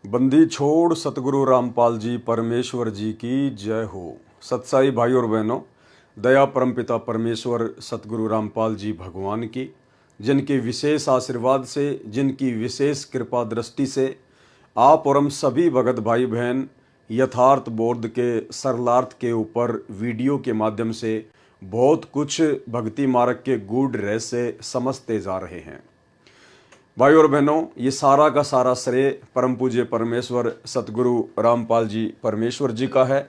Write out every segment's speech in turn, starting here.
बंदी छोड़ सतगुरु रामपाल जी परमेश्वर जी की जय हो। सत्साई भाई और बहनों, दया परमपिता परमेश्वर सतगुरु रामपाल जी भगवान की, जिनके विशेष आशीर्वाद से, जिनकी विशेष कृपा दृष्टि से आप और हम सभी भगत भाई बहन यथार्थ बोध के सरलार्थ के ऊपर वीडियो के माध्यम से बहुत कुछ भक्ति मार्ग के गूढ़ रहस्य समझते जा रहे हैं। भाई और बहनों, ये सारा का सारा श्रेय परम पूज्य परमेश्वर सतगुरु रामपाल जी परमेश्वर जी का है,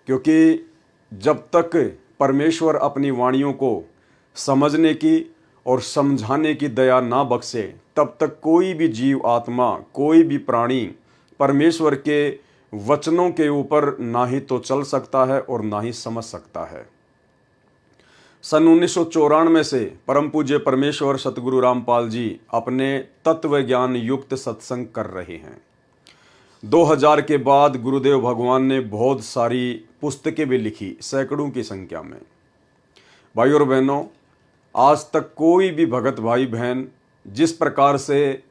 क्योंकि जब तक परमेश्वर अपनी वाणियों को समझने की और समझाने की दया ना बख्शे, तब तक कोई भी जीव आत्मा, कोई भी प्राणी परमेश्वर के वचनों के ऊपर ना ही तो चल सकता है और ना ही समझ सकता है। सन 1994 से परम पूज्य परमेश्वर सतगुरु रामपाल जी अपने तत्व ज्ञान युक्त सत्संग कर रहे हैं। 2000 के बाद गुरुदेव भगवान ने बहुत सारी पुस्तकें भी लिखी, सैकड़ों की संख्या में। भाई और बहनों, आज तक कोई भी भगत भाई बहन जिस प्रकार से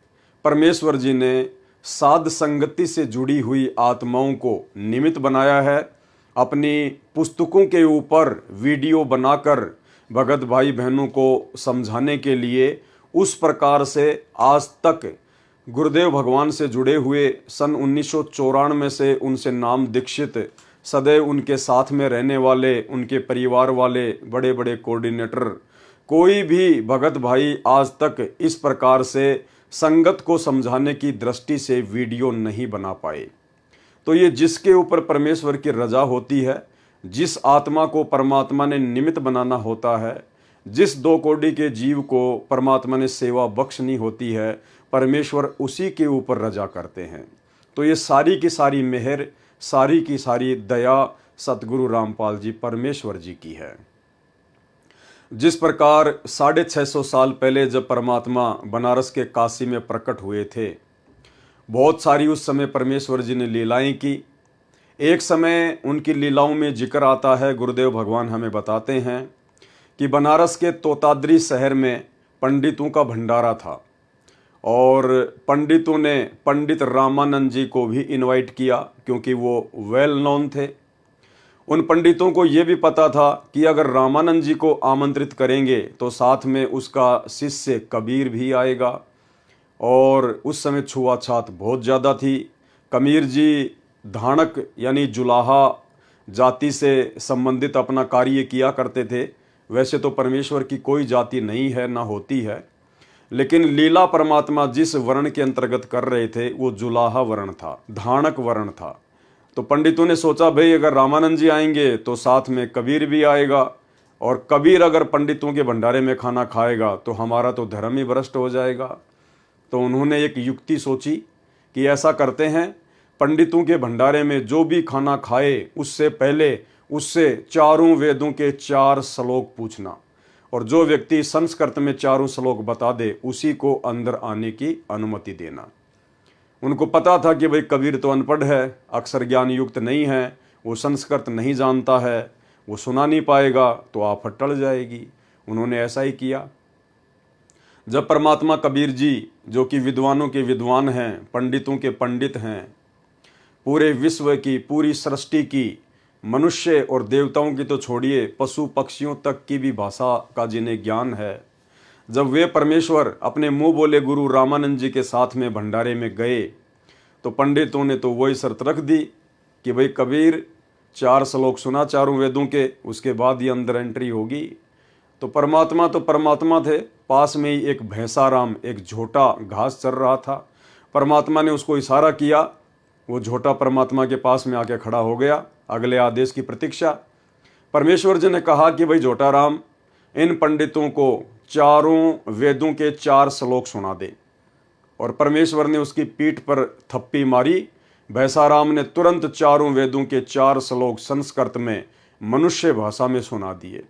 परमेश्वर जी ने साध संगति से जुड़ी हुई आत्माओं को निमित्त बनाया है, अपनी पुस्तकों के ऊपर वीडियो बनाकर भगत भाई बहनों को समझाने के लिए, उस प्रकार से आज तक गुरुदेव भगवान से जुड़े हुए सन 1994 से उनसे नाम दीक्षित, सदैव उनके साथ में रहने वाले, उनके परिवार वाले बड़े बड़े कोऑर्डिनेटर, कोई भी भगत भाई आज तक इस प्रकार से संगत को समझाने की दृष्टि से वीडियो नहीं बना पाए। तो ये जिसके ऊपर परमेश्वर की रजा होती है, जिस आत्मा को परमात्मा ने निमित्त बनाना होता है, जिस दो कोटि के जीव को परमात्मा ने सेवा बख्शनी होती है, परमेश्वर उसी के ऊपर रजा करते हैं। तो ये सारी की सारी मेहर, सारी की सारी दया सतगुरु रामपाल जी परमेश्वर जी की है। जिस प्रकार 650 साल पहले जब परमात्मा बनारस के काशी में प्रकट हुए थे, बहुत सारी उस समय परमेश्वर जी ने लीलाएं की। एक समय उनकी लीलाओं में जिक्र आता है, गुरुदेव भगवान हमें बताते हैं कि बनारस के तोताद्री शहर में पंडितों का भंडारा था और पंडितों ने पंडित रामानंद जी को भी इनवाइट किया, क्योंकि वो वेल नोन थे। उन पंडितों को ये भी पता था कि अगर रामानंद जी को आमंत्रित करेंगे तो साथ में उसका शिष्य कबीर भी आएगा, और उस समय छुआछात बहुत ज़्यादा थी। कबीर जी धाणक यानी जुलाहा जाति से संबंधित अपना कार्य किया करते थे। वैसे तो परमेश्वर की कोई जाति नहीं है, ना होती है, लेकिन लीला परमात्मा जिस वर्ण के अंतर्गत कर रहे थे वो जुलाहा वर्ण था, धाणक वर्ण था। तो पंडितों ने सोचा, भाई अगर रामानंद जी आएंगे तो साथ में कबीर भी आएगा, और कबीर अगर पंडितों के भंडारे में खाना खाएगा तो हमारा तो धर्म ही भ्रष्ट हो जाएगा। तो उन्होंने एक युक्ति सोची कि ऐसा करते हैं, पंडितों के भंडारे में जो भी खाना खाए उससे पहले उससे चारों वेदों के 4 श्लोक पूछना, और जो व्यक्ति संस्कृत में चारों श्लोक बता दे उसी को अंदर आने की अनुमति देना। उनको पता था कि भाई कबीर तो अनपढ़ है, अक्षर ज्ञान युक्त नहीं है, वो संस्कृत नहीं जानता है, वो सुना नहीं पाएगा, तो आफत टल जाएगी। उन्होंने ऐसा ही किया। जब परमात्मा कबीर जी, जो कि विद्वानों के विद्वान हैं, पंडितों के पंडित हैं, पूरे विश्व की, पूरी सृष्टि की, मनुष्य और देवताओं की तो छोड़िए, पशु पक्षियों तक की भी भाषा का जिन्हें ज्ञान है, जब वे परमेश्वर अपने मुंह बोले गुरु रामानंद जी के साथ में भंडारे में गए, तो पंडितों ने तो वही शर्त रख दी कि भाई कबीर 4 श्लोक सुना चारों वेदों के, उसके बाद ही अंदर एंट्री होगी। तो परमात्मा थे। पास में ही एक भैंसाराम, एक झोटा घास चर रहा था। परमात्मा ने उसको इशारा किया, वो झोटा परमात्मा के पास में आके खड़ा हो गया, अगले आदेश की प्रतीक्षा। परमेश्वर जी ने कहा कि भाई झोटा राम, इन पंडितों को चारों वेदों के 4 श्लोक सुना दे। और परमेश्वर ने उसकी पीठ पर थप्पी मारी। भैंसाराम ने तुरंत चारों वेदों के 4 श्लोक संस्कृत में, मनुष्य भाषा में सुना दिए।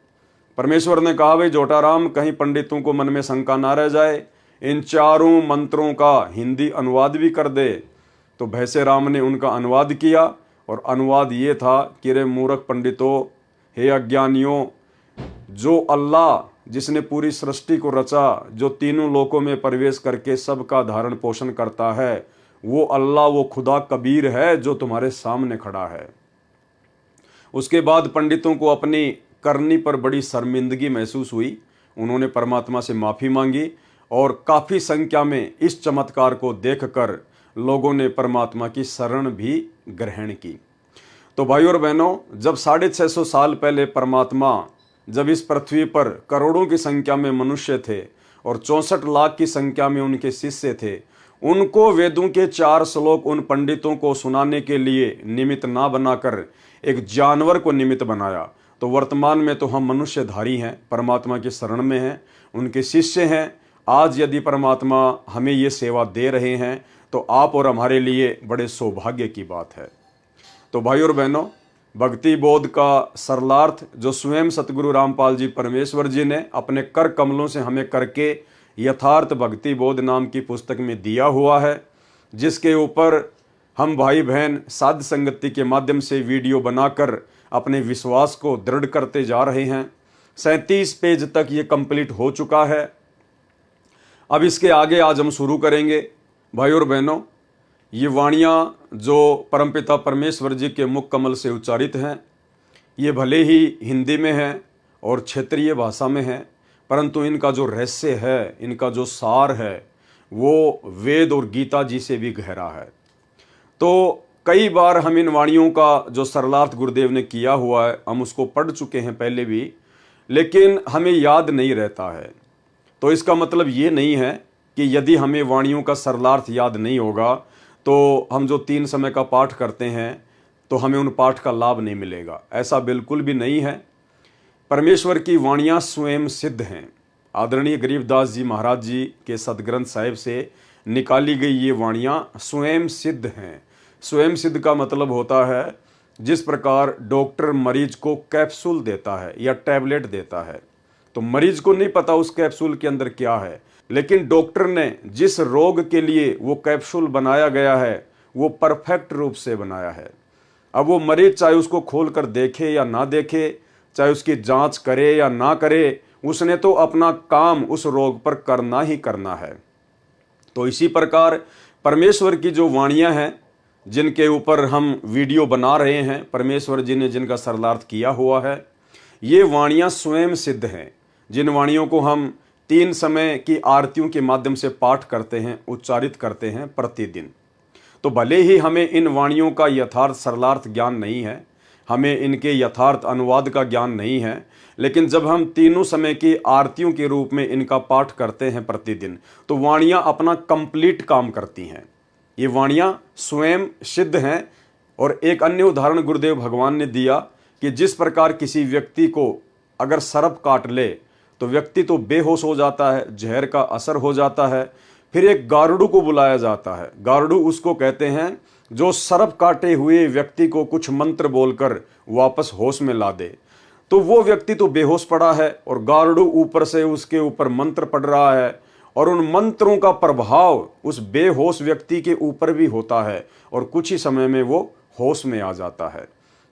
परमेश्वर ने कहा, भाई जोटाराम, कहीं पंडितों को मन में शंका ना रह जाए, इन चारों मंत्रों का हिंदी अनुवाद भी कर दे। तो भैंसे राम ने उनका अनुवाद किया, और अनुवाद ये था कि रे मूर्ख पंडितों, हे अज्ञानियों, जो अल्लाह जिसने पूरी सृष्टि को रचा, जो तीनों लोकों में प्रवेश करके सबका धारण पोषण करता है, वो अल्लाह, वो खुदा कबीर है जो तुम्हारे सामने खड़ा है। उसके बाद पंडितों को अपनी करनी पर बड़ी शर्मिंदगी महसूस हुई। उन्होंने परमात्मा से माफ़ी मांगी और काफ़ी संख्या में इस चमत्कार को देखकर लोगों ने परमात्मा की शरण भी ग्रहण की। तो भाइयों और बहनों, जब 650 साल पहले परमात्मा जब इस पृथ्वी पर करोड़ों की संख्या में मनुष्य थे और 64 लाख की संख्या में उनके शिष्य थे, उनको वेदों के 4 श्लोक उन पंडितों को सुनाने के लिए निमित्त ना बनाकर एक जानवर को निमित्त बनाया। तो वर्तमान में तो हम मनुष्यधारी हैं, परमात्मा की शरण में हैं, उनके शिष्य हैं। आज यदि परमात्मा हमें ये सेवा दे रहे हैं तो आप और हमारे लिए बड़े सौभाग्य की बात है। तो भाई और बहनों, भक्ति बोध का सरलार्थ जो स्वयं सतगुरु रामपाल जी परमेश्वर जी ने अपने कर कमलों से हमें करके यथार्थ भक्ति बोध नाम की पुस्तक में दिया हुआ है, जिसके ऊपर हम भाई बहन साध संगति के माध्यम से वीडियो बनाकर अपने विश्वास को दृढ़ करते जा रहे हैं। 37 पेज तक ये कंप्लीट हो चुका है। अब इसके आगे आज हम शुरू करेंगे। भाई और बहनों, ये वाणियाँ जो परमपिता परमेश्वर जी के मुख कमल से उच्चारित हैं, ये भले ही हिंदी में हैं और क्षेत्रीय भाषा में हैं, परंतु इनका जो रहस्य है, इनका जो सार है, वो वेद और गीता जी से भी गहरा है। तो कई बार हम इन वाणियों का जो सरलार्थ गुरुदेव ने किया हुआ है, हम उसको पढ़ चुके हैं पहले भी, लेकिन हमें याद नहीं रहता है। तो इसका मतलब ये नहीं है कि यदि हमें वाणियों का सरलार्थ याद नहीं होगा तो हम जो 3 समय का पाठ करते हैं तो हमें उन पाठ का लाभ नहीं मिलेगा। ऐसा बिल्कुल भी नहीं है। परमेश्वर की वाणियाँ स्वयं सिद्ध हैं। आदरणीय गरीबदास जी महाराज जी के सदग्रंथ साहिब से निकाली गई ये वाणियाँ स्वयं सिद्ध हैं। स्वयं सिद्ध का मतलब होता है जिस प्रकार डॉक्टर मरीज को कैप्सूल देता है या टैबलेट देता है, तो मरीज को नहीं पता उस कैप्सूल के अंदर क्या है, लेकिन डॉक्टर ने जिस रोग के लिए वो कैप्सूल बनाया गया है वो परफेक्ट रूप से बनाया है। अब वो मरीज चाहे उसको खोल कर देखे या ना देखे, चाहे उसकी जांच करे या ना करे, उसने तो अपना काम उस रोग पर करना ही करना है। तो इसी प्रकार परमेश्वर की जो वाणियाँ हैं, जिनके ऊपर हम वीडियो बना रहे हैं, परमेश्वर जी ने जिनका सरलार्थ किया हुआ है, ये वाणियाँ स्वयं सिद्ध हैं। जिन वाणियों को हम 3 समय की आरतियों के माध्यम से पाठ करते हैं, उच्चारित करते हैं प्रतिदिन, तो भले ही हमें इन वाणियों का यथार्थ सरलार्थ ज्ञान नहीं है, हमें इनके यथार्थ अनुवाद का ज्ञान नहीं है, लेकिन जब हम 3 समय की आरतियों के रूप में इनका पाठ करते हैं प्रतिदिन, तो वाणियाँ अपना कंप्लीट काम करती हैं। ये वाणियाँ स्वयं सिद्ध हैं। और एक अन्य उदाहरण गुरुदेव भगवान ने दिया कि जिस प्रकार किसी व्यक्ति को अगर सर्प काट ले तो व्यक्ति तो बेहोश हो जाता है, जहर का असर हो जाता है, फिर एक गारुड़ को बुलाया जाता है। गारुड़ उसको कहते हैं जो सर्प काटे हुए व्यक्ति को कुछ मंत्र बोलकर वापस होश में ला दे। तो वो व्यक्ति तो बेहोश पड़ा है और गारुड़ ऊपर से उसके ऊपर मंत्र पढ़ रहा है और उन मंत्रों का प्रभाव उस बेहोश व्यक्ति के ऊपर भी होता है और कुछ ही समय में वो होश में आ जाता है।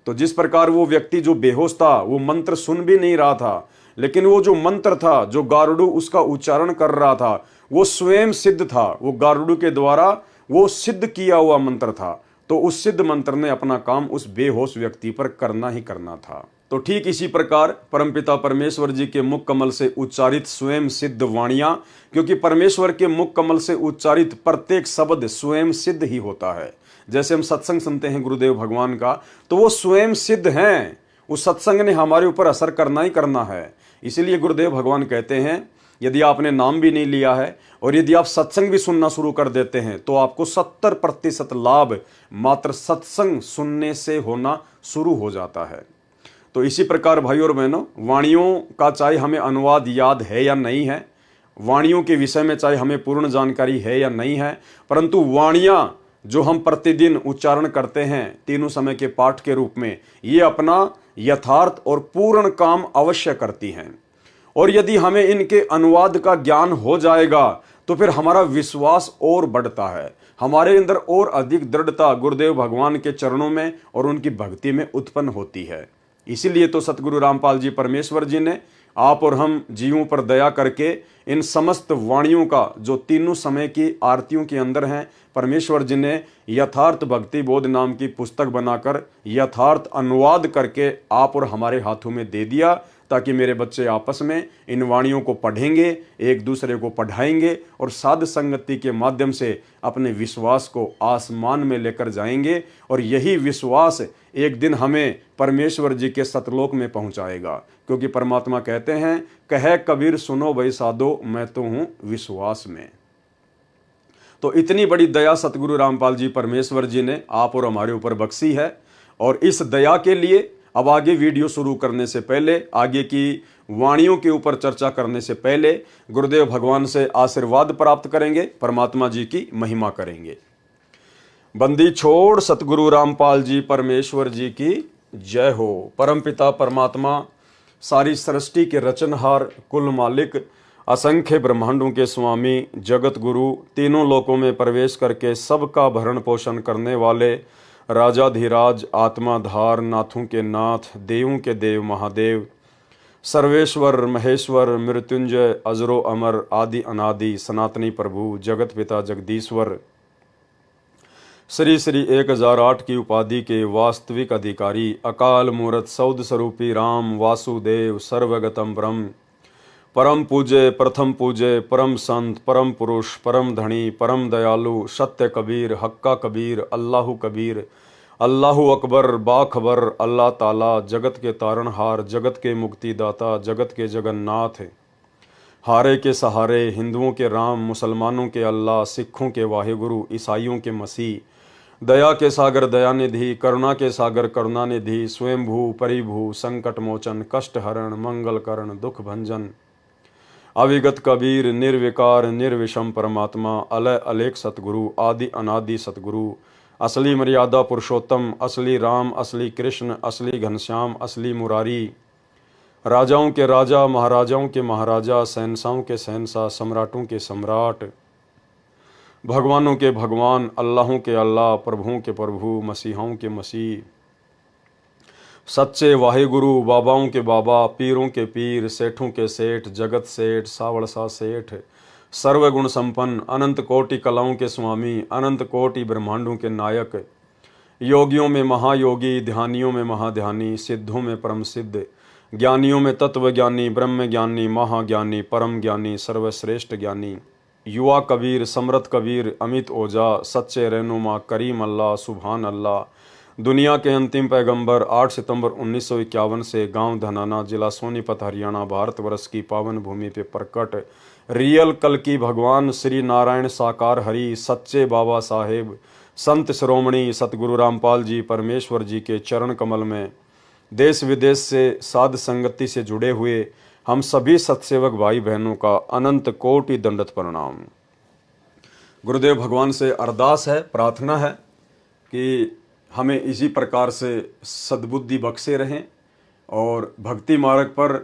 तो जिस प्रकार वो व्यक्ति जो बेहोश था, वो मंत्र सुन भी नहीं रहा था, लेकिन वो जो मंत्र था, जो गारुड़ उसका उच्चारण कर रहा था, वो स्वयं सिद्ध था। वो गारुड़ के द्वारा वो सिद्ध किया हुआ मंत्र था। तो उस सिद्ध मंत्र ने अपना काम उस बेहोश व्यक्ति पर करना ही करना था। तो ठीक इसी प्रकार परमपिता परमेश्वर जी के मुख कमल से उच्चारित स्वयं सिद्ध वाणियाँ, क्योंकि परमेश्वर के मुख कमल से उच्चारित प्रत्येक शब्द स्वयं सिद्ध ही होता है। जैसे हम सत्संग सुनते हैं गुरुदेव भगवान का, तो वो स्वयं सिद्ध हैं। उस सत्संग ने हमारे ऊपर असर करना ही करना है। इसीलिए गुरुदेव भगवान कहते हैं, यदि आपने नाम भी नहीं लिया है और यदि आप सत्संग भी सुनना शुरू कर देते हैं तो आपको 70% लाभ मात्र सत्संग सुनने से होना शुरू हो जाता है। तो इसी प्रकार भाई और बहनों, वाणियों का चाहे हमें अनुवाद याद है या नहीं है, वाणियों के विषय में चाहे हमें पूर्ण जानकारी है या नहीं है, परंतु वाणियाँ जो हम प्रतिदिन उच्चारण करते हैं 3 समय के पाठ के रूप में, ये अपना यथार्थ और पूर्ण काम अवश्य करती हैं। और यदि हमें इनके अनुवाद का ज्ञान हो जाएगा तो फिर हमारा विश्वास और बढ़ता है, हमारे अंदर और अधिक दृढ़ता गुरुदेव भगवान के चरणों में और उनकी भक्ति में उत्पन्न होती है। इसीलिए तो सतगुरु रामपाल जी परमेश्वर जी ने आप और हम जीवों पर दया करके इन समस्त वाणियों का जो तीनों समय की आरतियों के अंदर हैं, परमेश्वर जी ने यथार्थ भक्ति बोध नाम की पुस्तक बनाकर यथार्थ अनुवाद करके आप और हमारे हाथों में दे दिया, ताकि मेरे बच्चे आपस में इन वाणियों को पढ़ेंगे, एक दूसरे को पढ़ाएंगे और साध संगति के माध्यम से अपने विश्वास को आसमान में लेकर जाएंगे। और यही विश्वास एक दिन हमें परमेश्वर जी के सतलोक में पहुंचाएगा, क्योंकि परमात्मा कहते हैं, कहे कबीर सुनो भाई साधो, मैं तो हूं विश्वास में। तो इतनी बड़ी दया सतगुरु रामपाल जी परमेश्वर जी ने आप और हमारे ऊपर बख्शी है। और इस दया के लिए अब आगे वीडियो शुरू करने से पहले, आगे की वाणियों के ऊपर चर्चा करने से पहले गुरुदेव भगवान से आशीर्वाद प्राप्त करेंगे, परमात्मा जी की महिमा करेंगे। बंदी छोड़ सतगुरु रामपाल जी परमेश्वर जी की जय हो। परमपिता परमात्मा, सारी सृष्टि के रचनहार, कुल मालिक, असंख्य ब्रह्मांडों के स्वामी, जगत गुरु, तीनों लोकों में प्रवेश करके सबका भरण पोषण करने वाले राजाधिराज, आत्माधार, नाथों के नाथ, देवों के देव महादेव, सर्वेश्वर महेश्वर, मृत्युंजय, अजरो अमर, आदि अनादि, सनातनी प्रभु, जगत पिता जगदीश्वर, श्री श्री 1008 की उपाधि के वास्तविक अधिकारी, अकाल मूरत सौद स्वरूपी राम वासुदेव, सर्वगतम ब्रह्म, परम पूज्य, प्रथम पूज्य, परम संत, परम पुरुष, परम धनी, परम दयालु, सत्य कबीर, हक्का कबीर, अल्लाहु कबीर, अल्लाहु अकबर, बाखबर, अल्लाह ताला, जगत के तारणहार, जगत के मुक्तिदाता, जगत के जगन्नाथ, हारे के सहारे, हिंदुओं के राम, मुसलमानों के अल्लाह, सिखों के वाहेगुरु, ईसाइयों के मसीह, दया के सागर दयानिधि, करुणा के सागर करुणानिधि, स्वयंभू परिभू, संकट मोचन, कष्ट हरण, मंगल करण, दुख भंजन, अविगत कबीर, निर्विकार निर्विषम परमात्मा, अलय अलेख सतगुरु, आदि अनादि सतगुरु, असली मर्यादा पुरुषोत्तम, असली राम, असली कृष्ण, असली घनश्याम, असली मुरारी, राजाओं के राजा, महाराजाओं के महाराजा, शहंशाहों के शहंशाह, सम्राटों के सम्राट, भगवानों के भगवान, अल्लाहों के अल्लाह, प्रभुओं के प्रभु, मसीहाओं के मसीह, सच्चे वाहेगुरु, बाबाओं के बाबा, पीरों के पीर, सेठों के सेठ, जगत सेठ, सावड़सा सेठ, सर्वगुण संपन्न, अनंत कोटि कलाओं के स्वामी, अनंत कोटि ब्रह्मांडों के नायक, योगियों में महायोगी, ध्यानियों में महाध्यानी, सिद्धों में परम सिद्ध, ज्ञानियों में तत्व ज्ञानी, ब्रह्म ज्ञानी, महाज्ञानी, परम ज्ञानी, सर्वश्रेष्ठ ज्ञानी, युवा कबीर, समृत कबीर, अमित ओझा, सच्चे रहनुमा, करीम अल्लाह, सुभान अल्लाह, दुनिया के अंतिम पैगंबर, 8 सितंबर 1951 से गांव धनाना, जिला सोनीपत, हरियाणा, भारतवर्ष की पावन भूमि पे प्रकट रियल कल की भगवान श्री नारायण साकार हरि, सच्चे बाबा साहेब, संत श्रोमणी सतगुरु रामपाल जी परमेश्वर जी के चरण कमल में देश विदेश से साध संगति से जुड़े हुए हम सभी सत्सेवक भाई बहनों का अनंत कोटि दंडत प्रणाम। गुरुदेव भगवान से अरदास है, प्रार्थना है कि हमें इसी प्रकार से सद्बुद्धि बख्शे रहें और भक्ति मार्ग पर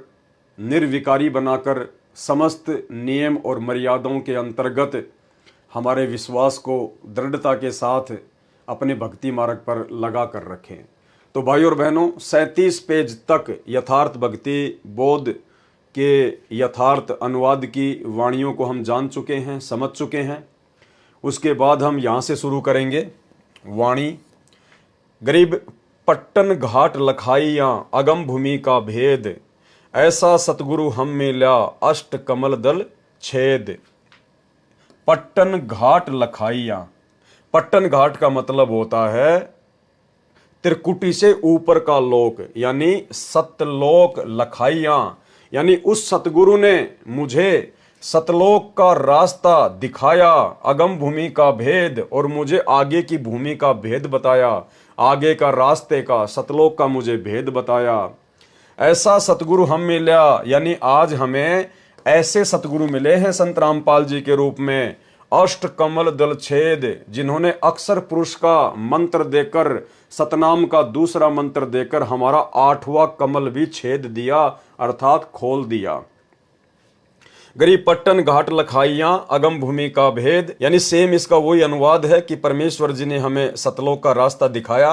निर्विकारी बनाकर समस्त नियम और मर्यादाओं के अंतर्गत हमारे विश्वास को दृढ़ता के साथ अपने भक्ति मार्ग पर लगा कर रखें। तो भाई और बहनों, 37 पेज तक यथार्थ भक्ति बोध के यथार्थ अनुवाद की वाणियों को हम जान चुके हैं, समझ चुके हैं। उसके बाद हम यहाँ से शुरू करेंगे वाणी। गरीब पट्टन घाट लखाइयाँ अगम भूमि का भेद, ऐसा सतगुरु हम मिला अष्ट कमल दल छेद। पट्टन घाट लखाइयाँ, पट्टन घाट का मतलब होता है त्रिकुटी से ऊपर का लोक, यानी सतलोक। लखाइयाँ यानी उस सतगुरु ने मुझे सतलोक का रास्ता दिखाया, अगम भूमि का भेद, और मुझे आगे की भूमि का भेद बताया, आगे का रास्ते का, सतलोक का मुझे भेद बताया। ऐसा सतगुरु हम मिला, यानी आज हमें ऐसे सतगुरु मिले हैं संत रामपाल जी के रूप में, अष्ट कमल दल छेद, जिन्होंने अक्षर पुरुष का मंत्र देकर, सतनाम का दूसरा मंत्र देकर हमारा 8वां कमल भी छेद दिया, अर्थात खोल दिया। गरीब पट्टन घाट लखाइयां अगम भूमि का भेद, यानी सेम इसका वही अनुवाद है कि परमेश्वर जी ने हमें सतलोक का रास्ता दिखाया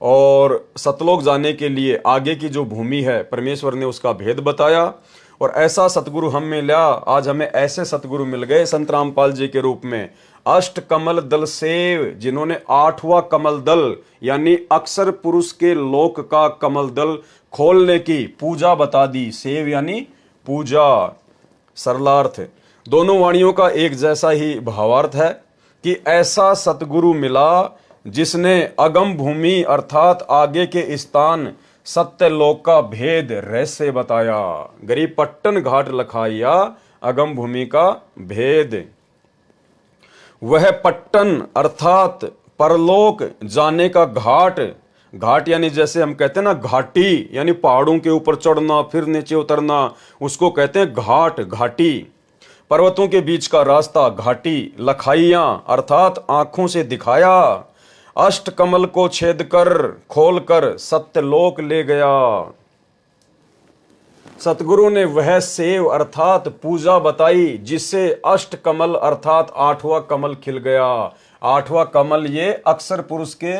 और सतलोक जाने के लिए आगे की जो भूमि है परमेश्वर ने उसका भेद बताया। और ऐसा सतगुरु हम मिला, आज हमें ऐसे सतगुरु मिल गए संत रामपाल जी के रूप में। अष्ट कमल दल सेव, जिन्होंने 8वां कमल दल यानी अक्षर पुरुष के लोक का कमल दल खोलने की पूजा बता दी। सेव यानी पूजा, सरलार्थ। दोनों वाणियों का एक जैसा ही भावार्थ है कि ऐसा सतगुरु मिला जिसने अगम भूमि अर्थात आगे के स्थान सत्यलोक का भेद रहस्य बताया। गरीब पट्टन घाट लखाइया, अगम भूमि का भेद। वह पट्टन अर्थात परलोक जाने का घाट, घाट यानी जैसे हम कहते हैं ना घाटी, यानी पहाड़ों के ऊपर चढ़ना फिर नीचे उतरना, उसको कहते हैं घाट, घाटी। पर्वतों के बीच का रास्ता घाटी। लखाइया अर्थात आंखों से दिखाया। अष्ट कमल को छेद कर खोल कर सत्यलोक ले गया। सतगुरु ने वह सेव अर्थात पूजा बताई जिससे अष्ट कमल अर्थात 8वां कमल खिल गया। 8वां कमल ये अक्षर पुरुष के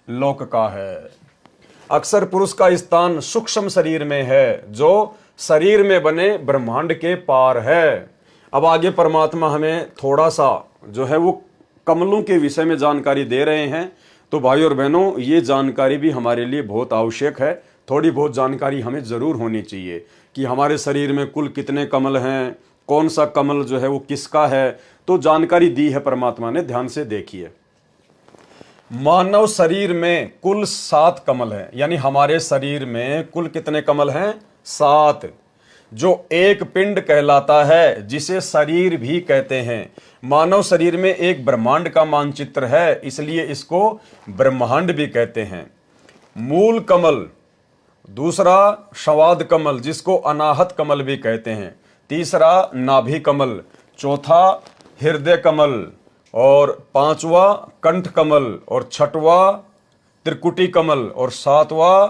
लोक का है। अक्षर पुरुष का स्थान सूक्ष्म शरीर में है, जो शरीर में बने ब्रह्मांड के पार है। अब आगे परमात्मा हमें थोड़ा सा जो है वो कमलों के विषय में जानकारी दे रहे हैं। तो भाई और बहनों, ये जानकारी भी हमारे लिए बहुत आवश्यक है। थोड़ी बहुत जानकारी हमें जरूर होनी चाहिए कि हमारे शरीर में कुल कितने कमल हैं, कौन सा कमल जो है वो किसका है। तो जानकारी दी है परमात्मा ने, ध्यान से देखिए। मानव शरीर में कुल 7 कमल हैं, यानी हमारे शरीर में कुल कितने कमल हैं? 7, जो एक पिंड कहलाता है, जिसे शरीर भी कहते हैं। मानव शरीर में एक ब्रह्मांड का मानचित्र है, इसलिए इसको ब्रह्मांड भी कहते हैं। मूल कमल, दूसरा संवाद कमल जिसको अनाहत कमल भी कहते हैं, तीसरा नाभि कमल, चौथा हृदय कमल, और 5वां कंठ कमल, और 6वां त्रिकुटी कमल, और 7वां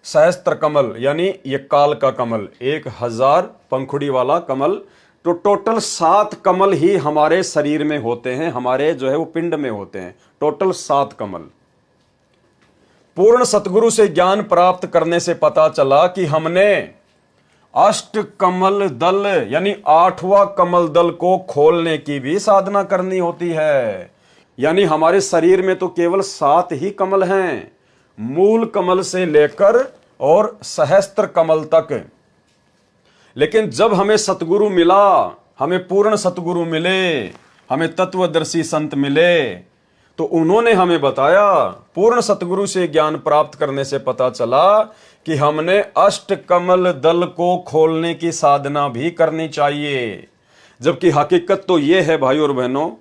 सहस्त्र कमल यानी ये काल का कमल, 1000 पंखुड़ी वाला कमल। तो टोटल 7 कमल ही हमारे शरीर में होते हैं, हमारे जो है वो पिंड में होते हैं। टोटल 7 कमल। पूर्ण सतगुरु से ज्ञान प्राप्त करने से पता चला कि हमने अष्ट कमल दल यानी 8वां कमल दल को खोलने की भी साधना करनी होती है। यानी हमारे शरीर में तो केवल 7 ही कमल हैं, मूल कमल से लेकर और सहस्त्र कमल तक। लेकिन जब हमें सतगुरु मिला, हमें पूर्ण सतगुरु मिले, हमें तत्वदर्शी संत मिले, तो उन्होंने हमें बताया, पूर्ण सतगुरु से ज्ञान प्राप्त करने से पता चला कि हमने अष्ट कमल दल को खोलने की साधना भी करनी चाहिए। जबकि हकीकत तो ये है भाई और बहनों,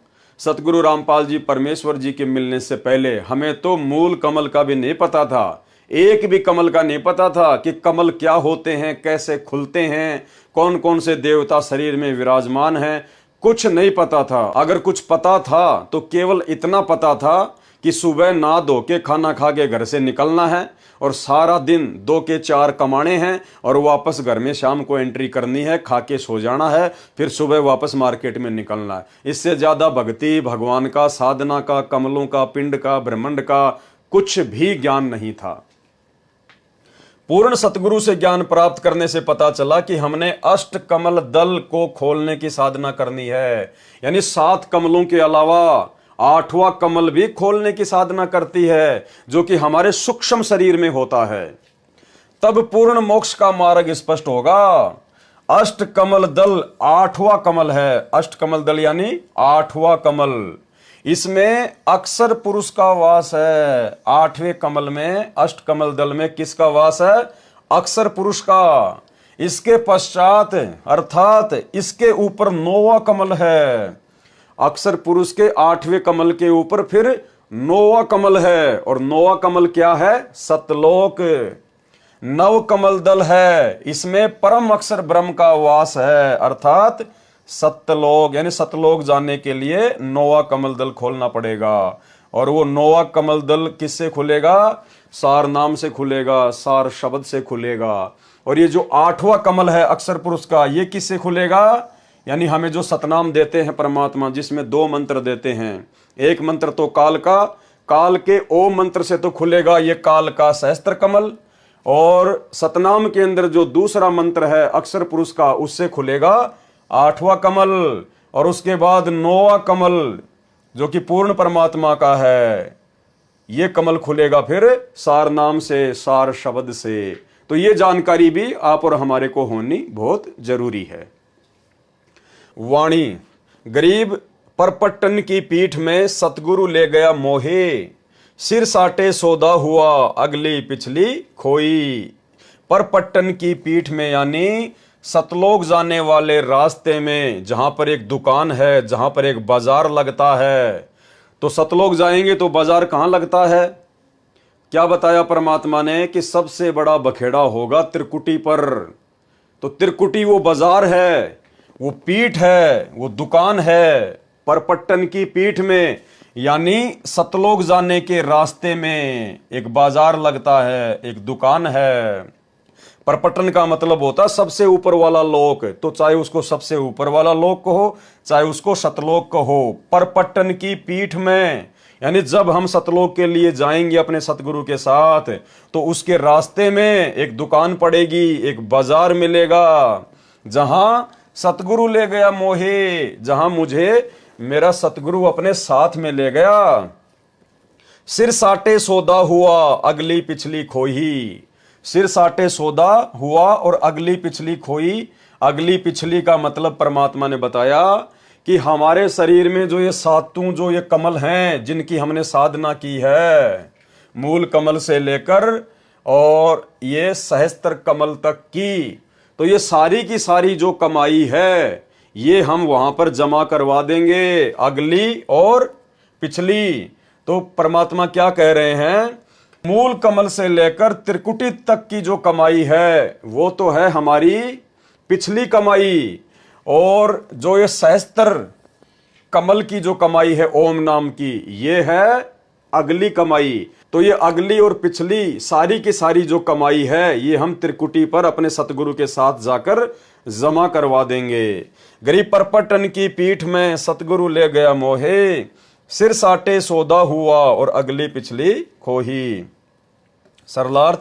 सतगुरु रामपाल जी परमेश्वर जी के मिलने से पहले हमें तो मूल कमल का भी नहीं पता था, एक भी कमल का नहीं पता था कि कमल क्या होते हैं, कैसे खुलते हैं, कौन कौन से देवता शरीर में विराजमान हैं, कुछ नहीं पता था। अगर कुछ पता था तो केवल इतना पता था कि सुबह नहा धो के खाना खा के घर से निकलना है और सारा दिन 2 के 4 कमाने हैं और वापस घर में शाम को एंट्री करनी है, खा के सो जाना है, फिर सुबह वापस मार्केट में निकलना है। इससे ज्यादा भक्ति, भगवान का, साधना का, कमलों का, पिंड का, ब्रह्मांड का कुछ भी ज्ञान नहीं था। पूर्ण सतगुरु से ज्ञान प्राप्त करने से पता चला कि हमने अष्ट कमल दल को खोलने की साधना करनी है। यानी 7 कमलों के अलावा 8वां कमल भी खोलने की साधना करती है, जो कि हमारे सूक्ष्म शरीर में होता है। तब पूर्ण मोक्ष का मार्ग स्पष्ट होगा। अष्ट कमल दल 8वां कमल है। अष्ट कमल दल यानी 8वां कमल, इसमें अक्षर पुरुष का वास है। 8वें कमल में, अष्ट कमल दल में किसका वास है? अक्षर पुरुष का। इसके पश्चात अर्थात इसके ऊपर 9वां कमल है। अक्षर पुरुष के 8वें कमल के ऊपर फिर 9वां कमल है, और 9वां कमल क्या है? सतलोक। 9 कमल दल है, इसमें परम अक्षर ब्रह्म का वास है, अर्थात सत्यलोक। यानी सतलोक जाने के लिए 9वां कमल दल खोलना पड़ेगा। और वो 9वां कमल दल किससे खुलेगा? सार नाम से खुलेगा, सार शब्द से खुलेगा। और ये जो 8वां कमल है अक्षर पुरुष का, ये किससे खुलेगा? यानी हमें जो सतनाम देते हैं परमात्मा, जिसमें 2 मंत्र देते हैं। एक मंत्र तो काल का, काल के ओम मंत्र से तो खुलेगा ये काल का सहस्त्र कमल, और सतनाम के अंदर जो दूसरा मंत्र है अक्षर पुरुष का, उससे खुलेगा 8वां कमल, और उसके बाद 9वां कमल जो कि पूर्ण परमात्मा का है, ये कमल खुलेगा फिर सार नाम से, सार शब्द से। तो ये जानकारी भी आप और हमारे को होनी बहुत जरूरी है। वाणी, गरीब परपट्टन की पीठ में सतगुरु ले गया मोहे, सिर साटे सौदा हुआ अगली पिछली खोई। परपट्टन की पीठ में यानी सतलोक जाने वाले रास्ते में, जहां पर एक दुकान है, जहां पर एक बाजार लगता है। तो सतलोक जाएंगे तो बाजार कहां लगता है? क्या बताया परमात्मा ने कि सबसे बड़ा बखेड़ा होगा त्रिकुटी पर। तो त्रिकुटी वो बाजार है, वो पीठ है, वो दुकान है। परपट्टन की पीठ में यानी सतलोक जाने के रास्ते में एक बाजार लगता है, एक दुकान है। परपट्टन का मतलब होता है सबसे ऊपर वाला लोक, तो चाहे उसको सबसे ऊपर वाला लोक कहो, चाहे उसको सतलोक कहो। परपट्टन की पीठ में यानी जब हम सतलोक के लिए जाएंगे अपने सतगुरु के साथ, तो उसके रास्ते में एक दुकान पड़ेगी, एक बाजार मिलेगा, जहां सतगुरु ले गया मोहे, जहां मुझे मेरा सतगुरु अपने साथ में ले गया। सिर साटे सौदा हुआ अगली पिछली खोई। सिर साटे सौदा हुआ और अगली पिछली खोई। अगली पिछली का मतलब परमात्मा ने बताया कि हमारे शरीर में जो ये सातों जो ये कमल हैं, जिनकी हमने साधना की है, मूल कमल से लेकर और ये सहस्त्र कमल तक की, तो ये सारी की सारी जो कमाई है ये हम वहां पर जमा करवा देंगे, अगली और पिछली। तो परमात्मा क्या कह रहे हैं? मूल कमल से लेकर त्रिकुटी तक की जो कमाई है वो तो है हमारी पिछली कमाई, और जो ये सहस्त्र कमल की जो कमाई है ओम नाम की, ये है अगली कमाई। तो ये अगली और पिछली सारी की सारी जो कमाई है ये हम त्रिकुटी पर अपने सतगुरु के साथ जाकर जमा करवा देंगे। गरीब परपट्टन की पीठ में सतगुरु ले गया मोहे, सिर साटे सौदा हुआ और अगली पिछली खोही। सरलार्थ,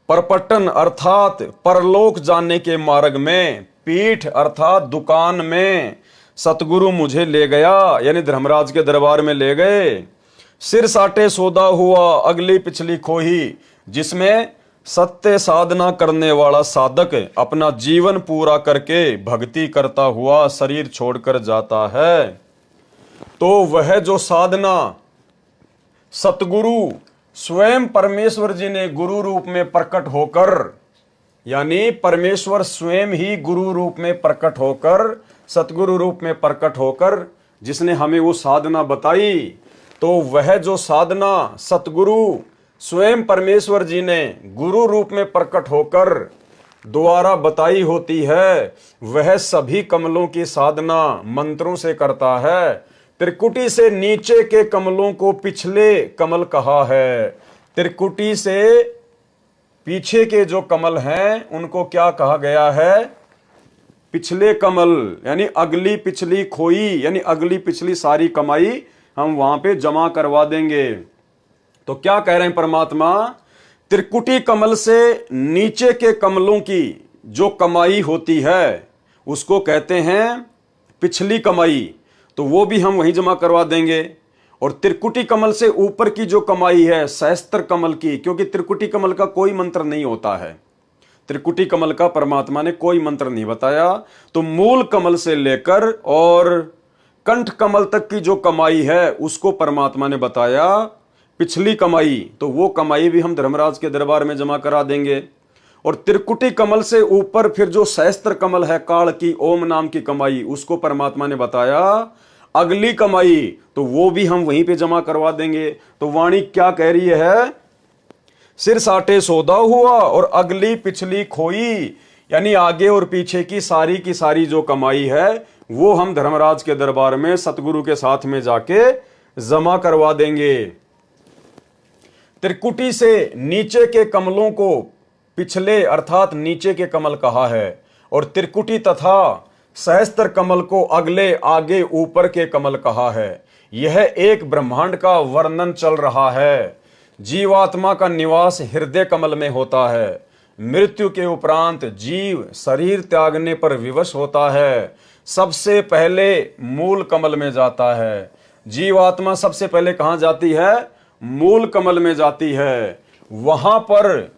परपट्टन अर्थात परलोक जाने के मार्ग में, पीठ अर्थात दुकान में सतगुरु मुझे ले गया, यानी धर्मराज के दरबार में ले गए। सिर साटे सौदा हुआ अगली पिछली खोही, जिसमें सत्य साधना करने वाला साधक अपना जीवन पूरा करके भक्ति करता हुआ शरीर छोड़कर जाता है। तो वह जो साधना सतगुरु स्वयं परमेश्वर जी ने गुरु रूप में प्रकट होकर, यानी परमेश्वर स्वयं ही गुरु रूप में प्रकट होकर, सतगुरु रूप में प्रकट होकर जिसने हमें वो साधना बताई, तो वह जो साधना सतगुरु स्वयं परमेश्वर जी ने गुरु रूप में प्रकट होकर द्वारा बताई होती है, वह सभी कमलों की साधना मंत्रों से करता है। त्रिकुटी से नीचे के कमलों को पिछले कमल कहा है। त्रिकुटी से पीछे के जो कमल हैं उनको क्या कहा गया है? पिछले कमल, यानी अगली पिछली खोई, यानी अगली पिछली सारी कमाई हम वहां पे जमा करवा देंगे। तो क्या कह रहे हैं परमात्मा? त्रिकुटी कमल से नीचे के कमलों की जो कमाई होती है उसको कहते हैं पिछली कमाई, तो वो भी हम वहीं जमा करवा देंगे। और त्रिकुटी कमल से ऊपर की जो कमाई है सहस्त्र कमल की, क्योंकि त्रिकुटी कमल का कोई मंत्र नहीं होता है, त्रिकुटी कमल का परमात्मा ने कोई मंत्र नहीं बताया, तो मूल कमल से लेकर और कंठ कमल तक की जो कमाई है उसको परमात्मा ने बताया पिछली कमाई, तो वो कमाई भी हम धर्मराज के दरबार में जमा करा देंगे। और त्रिकुटी कमल से ऊपर फिर जो सहस्त्र कमल है काल की ओम नाम की कमाई, उसको परमात्मा ने बताया अगली कमाई, तो वो भी हम वहीं पे जमा करवा देंगे। तो वाणी क्या कह रही है? सिर साटे सौदा हुआ और अगली पिछली खोई, यानी आगे और पीछे की सारी जो कमाई है वो हम धर्मराज के दरबार में सतगुरु के साथ में जाके जमा करवा देंगे। त्रिकुटी से नीचे के कमलों को पिछले अर्थात नीचे के कमल कहा है, और त्रिकुटी तथा सहस्त्र कमल को अगले आगे ऊपर के कमल कहा है। यह एक ब्रह्मांड का वर्णन चल रहा है, जीवात्मा का निवास हृदय कमल में होता है। मृत्यु के उपरांत जीव शरीर त्यागने पर विवश होता है, सबसे पहले मूल कमल में जाता है। जीवात्मा सबसे पहले कहां जाती है? मूल कमल में जाती है। वहां पर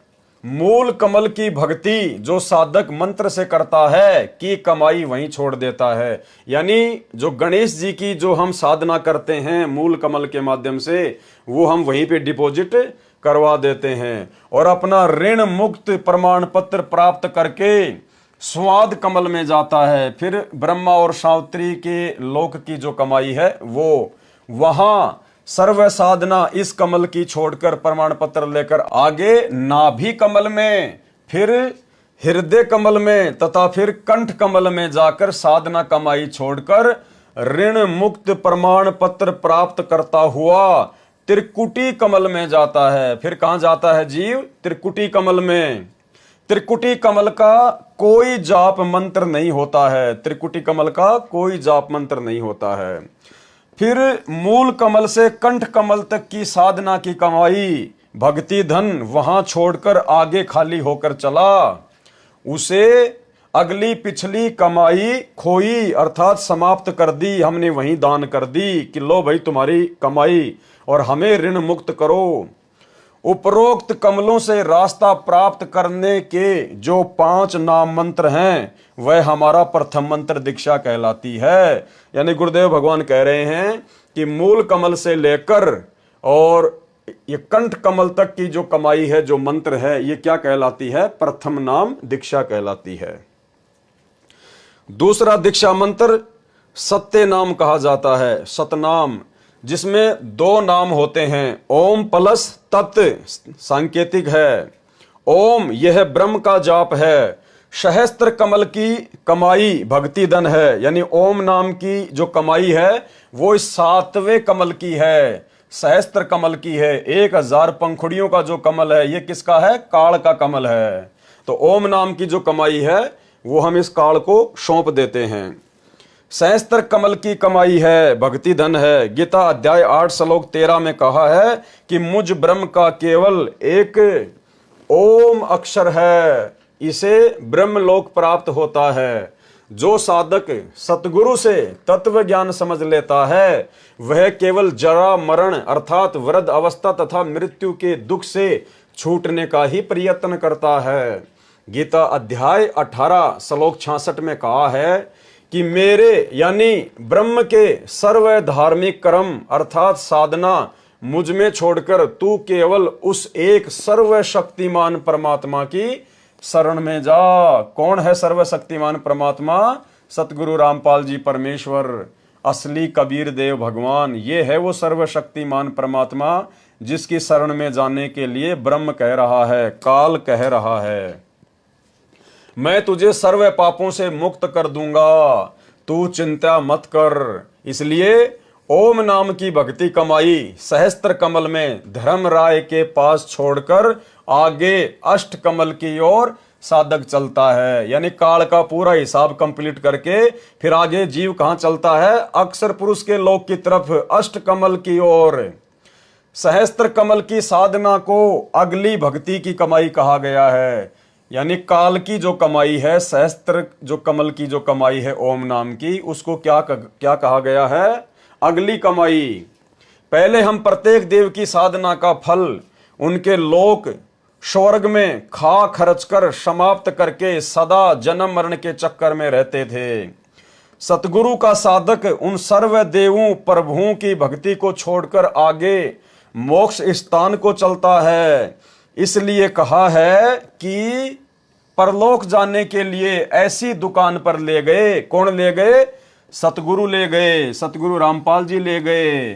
मूल कमल की भक्ति जो साधक मंत्र से करता है की कमाई वहीं छोड़ देता है। यानी जो गणेश जी की जो हम साधना करते हैं मूल कमल के माध्यम से, वो हम वहीं पे डिपॉजिट करवा देते हैं और अपना ऋण मुक्त प्रमाण पत्र प्राप्त करके स्वाद कमल में जाता है। फिर ब्रह्मा और सावित्री के लोक की जो कमाई है वो वहां सर्व साधना इस कमल की छोड़कर प्रमाण पत्र लेकर आगे नाभि कमल में, फिर हृदय कमल में तथा फिर कंठ कमल में जाकर साधना कमाई छोड़कर ऋण मुक्त प्रमाण पत्र प्राप्त करता हुआ त्रिकुटी कमल में जाता है। फिर कहां जाता है जीव? त्रिकुटी कमल में। त्रिकुटी कमल का कोई जाप मंत्र नहीं होता है। त्रिकुटी कमल का कोई जाप मंत्र नहीं होता है। फिर मूल कमल से कंठ कमल तक की साधना की कमाई भक्ति धन वहां छोड़कर आगे खाली होकर चला, उसे अगली पिछली कमाई खोई अर्थात समाप्त कर दी, हमने वहीं दान कर दी कि लो भाई तुम्हारी कमाई और हमें ऋण मुक्त करो। उपरोक्त कमलों से रास्ता प्राप्त करने के जो 5 नाम मंत्र हैं वह हमारा प्रथम मंत्र दीक्षा कहलाती है। यानी गुरुदेव भगवान कह रहे हैं कि मूल कमल से लेकर और ये कंठ कमल तक की जो कमाई है, जो मंत्र है, ये क्या कहलाती है? प्रथम नाम दीक्षा कहलाती है। दूसरा दीक्षा मंत्र सत्य नाम कहा जाता है, सतनाम, जिसमें 2 नाम होते हैं, ओम प्लस तत् सांकेतिक है। ओम यह ब्रह्म का जाप है, सहस्त्र कमल की कमाई भक्ति धन है। यानी ओम नाम की जो कमाई है वो 7वें कमल की है, सहस्त्र कमल की है। 1000 पंखुड़ियों का जो कमल है ये किसका है? काल का कमल है। तो ओम नाम की जो कमाई है वो हम इस काल को सौंप देते हैं। सहस्त्र कमल की कमाई है, भक्ति धन है। गीता अध्याय 8 श्लोक 13 में कहा है कि मुझ ब्रह्म का केवल एक ओम अक्षर है, इसे ब्रह्मलोक प्राप्त होता है। जो साधक सतगुरु से तत्व ज्ञान समझ लेता है वह केवल जरा मरण अर्थात वृद्ध अवस्था तथा मृत्यु के दुख से छूटने का ही प्रयत्न करता है। गीता अध्याय 18 श्लोक 66 में कहा है कि मेरे यानी ब्रह्म के सर्व धार्मिक कर्म अर्थात साधना मुझ में छोड़कर तू केवल उस एक सर्वशक्तिमान परमात्मा की शरण में जा। कौन है सर्वशक्तिमान परमात्मा? सतगुरु रामपाल जी परमेश्वर, असली कबीर देव भगवान। ये है वो सर्वशक्तिमान परमात्मा जिसकी शरण में जाने के लिए ब्रह्म कह रहा है, काल कह रहा है, मैं तुझे सर्व पापों से मुक्त कर दूंगा, तू चिंता मत कर। इसलिए ओम नाम की भक्ति कमाई सहस्त्र कमल में धर्म राय के पास छोड़कर आगे अष्ट कमल की ओर साधक चलता है। यानी काल का पूरा हिसाब कंप्लीट करके फिर आगे जीव कहां चलता है? अक्षर पुरुष के लोक की तरफ, अष्ट कमल की ओर। सहस्त्र कमल की साधना को अगली भक्ति की कमाई कहा गया है। यानी काल की जो कमाई है, सहस्त्र जो कमल की जो कमाई है ओम नाम की, उसको क्या कहा गया है? अगली कमाई। पहले हम प्रत्येक देव की साधना का फल उनके लोक स्वर्ग में खा खर्च कर समाप्त करके सदा जन्म मरण के चक्कर में रहते थे। सतगुरु का साधक उन सर्व देवों प्रभुओं की भक्ति को छोड़कर आगे मोक्ष स्थान को चलता है। इसलिए कहा है कि परलोक जाने के लिए ऐसी दुकान पर ले गए। कौन ले गए? सतगुरु ले गए, सतगुरु रामपाल जी ले गए।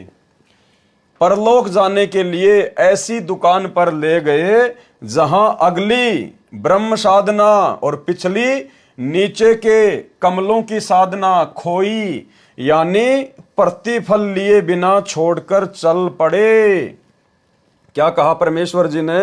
परलोक जाने के लिए ऐसी दुकान पर ले गए जहां अगली ब्रह्म साधना और पिछली नीचे के कमलों की साधना खोई, यानी प्रतिफल लिए बिना छोड़कर चल पड़े। क्या कहा परमेश्वर जी ने?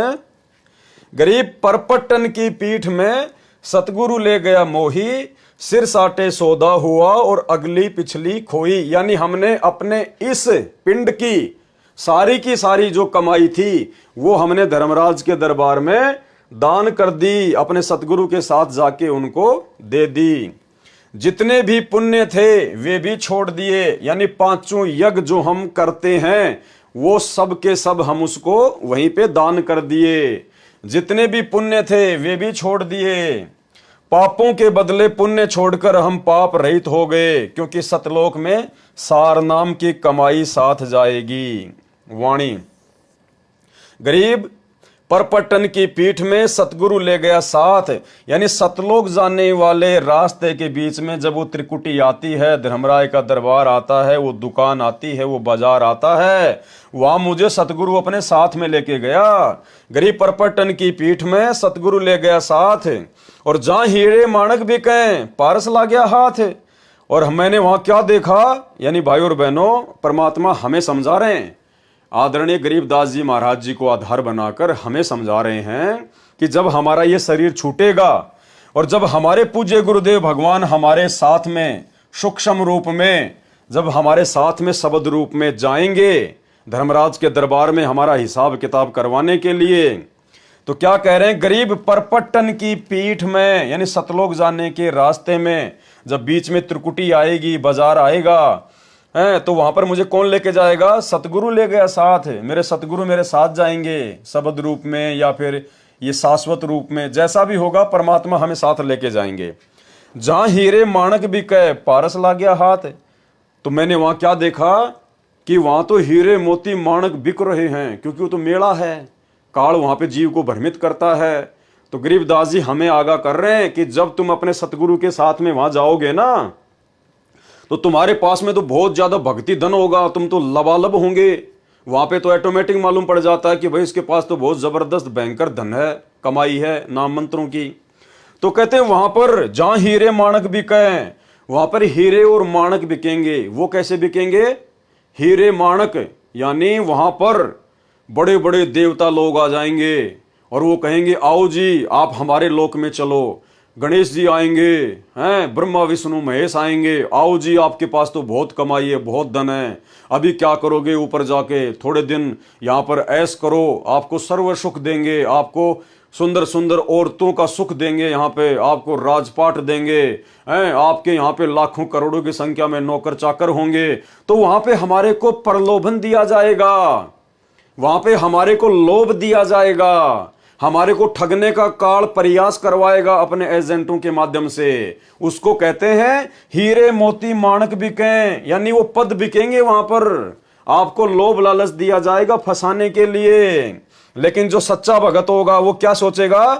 गरीब परपट्टन की पीठ में सतगुरु ले गया मोही, सिर साटे सौदा हुआ और अगली पिछली खोई। यानी हमने अपने इस पिंड की सारी की सारी जो कमाई थी वो हमने धर्मराज के दरबार में दान कर दी, अपने सतगुरु के साथ जाके उनको दे दी। जितने भी पुण्य थे वे भी छोड़ दिए, यानी पांचों यज्ञ जो हम करते हैं वो सब के सब हम उसको वहीं पे दान कर दिए। जितने भी पुण्य थे वे भी छोड़ दिए। पापों के बदले पुण्य छोड़कर हम पाप रहित हो गए, क्योंकि सतलोक में सार नाम की कमाई साथ जाएगी। वाणी गरीब परपटन की पीठ में सतगुरु ले गया साथ, यानी सतलोक जाने वाले रास्ते के बीच में जब वो त्रिकुटी आती है, धर्मराय का दरबार आता है, वो दुकान आती है, वो बाजार आता है, वहां मुझे सतगुरु अपने साथ में लेके गया। गरीब परपटन की पीठ में सतगुरु ले गया साथ, और जहां हीरे माणक बिके पारस ला गया हाथ। और मैंने वहां क्या देखा, यानी भाई और बहनों, परमात्मा हमें समझा रहे हैं, आदरणीय गरीबदास जी महाराज जी को आधार बनाकर हमें समझा रहे हैं कि जब हमारा ये शरीर छूटेगा और जब हमारे पूज्य गुरुदेव भगवान हमारे साथ में सूक्ष्म रूप में, जब हमारे साथ में शब्द रूप में जाएंगे धर्मराज के दरबार में हमारा हिसाब किताब करवाने के लिए, तो क्या कह रहे हैं, गरीब परपट्टन की पीठ में, यानी सतलोक जाने के रास्ते में जब बीच में त्रिकुटी आएगी, बाजार आएगा है, तो वहां पर मुझे कौन लेके जाएगा, सतगुरु ले गया साथ। मेरे सतगुरु मेरे साथ जाएंगे शब्द रूप में या फिर ये शाश्वत रूप में, जैसा भी होगा परमात्मा हमें साथ लेके जाएंगे। जहां हीरे माणक बिके पारस ला गया हाथ, तो मैंने वहां क्या देखा कि वहां तो हीरे मोती माणक बिक रहे हैं, क्योंकि वो तो मेला है, काल वहां पे जीव को भ्रमित करता है। तो गरीबदास जी हमें आगाह कर रहे हैं कि जब तुम अपने सतगुरु के साथ में वहां जाओगे ना, तो तुम्हारे पास में तो बहुत ज्यादा भक्ति धन होगा, तुम तो लबालब होंगे। वहां पे तो ऑटोमेटिक मालूम पड़ जाता है कि भाई इसके पास तो बहुत जबरदस्त भयंकर धन है, कमाई है नाम मंत्रों की। तो कहते हैं वहां पर जहां हीरे माणक बिके, वहां पर हीरे और माणक बिकेंगे। वो कैसे बिकेंगे, हीरे माणक, यानी वहां पर बड़े बड़े देवता लोग आ जाएंगे और वो कहेंगे आओ जी आप हमारे लोक में चलो। गणेश जी आएंगे, हैं, ब्रह्मा विष्णु महेश आएंगे, आओ जी आपके पास तो बहुत कमाई है, बहुत धन है, अभी क्या करोगे, ऊपर जाके थोड़े दिन यहाँ पर ऐश करो, आपको सर्व सुख देंगे, आपको सुंदर सुंदर औरतों का सुख देंगे, यहाँ पे आपको राजपाट देंगे, हैं, आपके यहाँ पे लाखों करोड़ों की संख्या में नौकर चाकर होंगे। तो वहां पे हमारे को प्रलोभन दिया जाएगा, वहां पे हमारे को लोभ दिया जाएगा, हमारे को ठगने का काल प्रयास करवाएगा अपने एजेंटों के माध्यम से। उसको कहते हैं हीरे मोती माणक बिके, यानी वो पद बिकेंगे वहां पर, आपको लोभ लालच दिया जाएगा फंसाने के लिए। लेकिन जो सच्चा भगत होगा वो क्या सोचेगा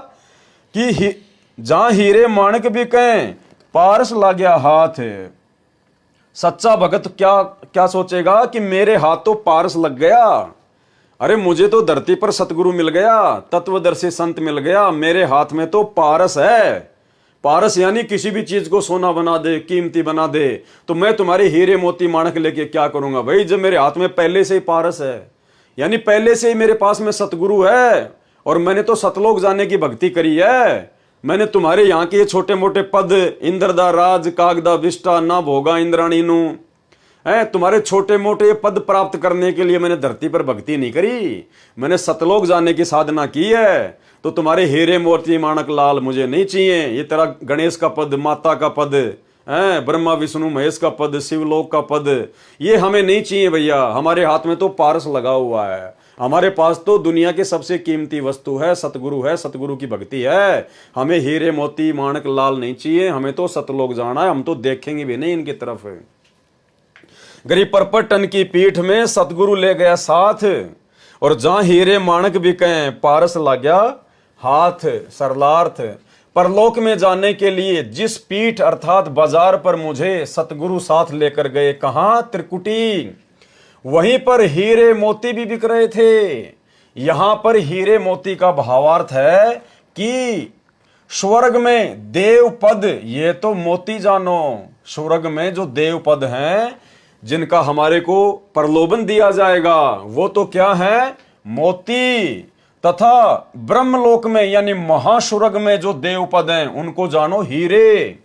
कि जहां हीरे माणक बिके पारस ला गया हाथ। सच्चा भगत क्या क्या सोचेगा कि मेरे हाथ तो पारस लग गया, अरे मुझे तो धरती पर सतगुरु मिल गया, तत्वदर्शी संत मिल गया, मेरे हाथ में तो पारस है। पारस यानी किसी भी चीज को सोना बना दे, कीमती बना दे, तो मैं तुम्हारे हीरे मोती माणक लेके क्या करूंगा भाई, जब मेरे हाथ में पहले से ही पारस है, यानी पहले से ही मेरे पास में सतगुरु है, और मैंने तो सतलोक जाने की भक्ति करी है। मैंने तुम्हारे यहाँ के छोटे मोटे पद, इंद्रदा राज कागदा विष्टा ना भोगा इंद्राणी नु, है, तुम्हारे छोटे मोटे पद प्राप्त करने के लिए मैंने धरती पर भक्ति नहीं करी, मैंने सतलोक जाने की साधना की है। तो तुम्हारे हीरे मोती माणक लाल मुझे नहीं चाहिए, ये तेरा गणेश का पद, माता का पद, है, ब्रह्मा विष्णु महेश का पद, शिवलोक का पद, ये हमें नहीं चाहिए भैया। हमारे हाथ में तो पारस लगा हुआ है, हमारे पास तो दुनिया के सबसे कीमती वस्तु है, सतगुरु है, सतगुरु की भक्ति है। हमें हीरे मोती माणक लाल नहीं चाहिए, हमें तो सतलोक जाना है, हम तो देखेंगे भी नहीं इनकी तरफ। गरीब परपटन की पीठ में सतगुरु ले गया साथ, और जहां हीरे माणक बिके पारस ला गया हाथ। सरलार्थ, परलोक में जाने के लिए जिस पीठ अर्थात बाजार पर मुझे सतगुरु साथ लेकर गए, कहां, त्रिकुटी, वहीं पर हीरे मोती भी बिक रहे थे। यहां पर हीरे मोती का भावार्थ है कि स्वर्ग में देव पद, ये तो मोती जानो, स्वर्ग में जो देव पद हैं जिनका हमारे को प्रलोभन दिया जाएगा, वो तो क्या है, मोती। तथा ब्रह्मलोक में यानी महास्वर्ग में जो देव पद हैं उनको जानो हीरे।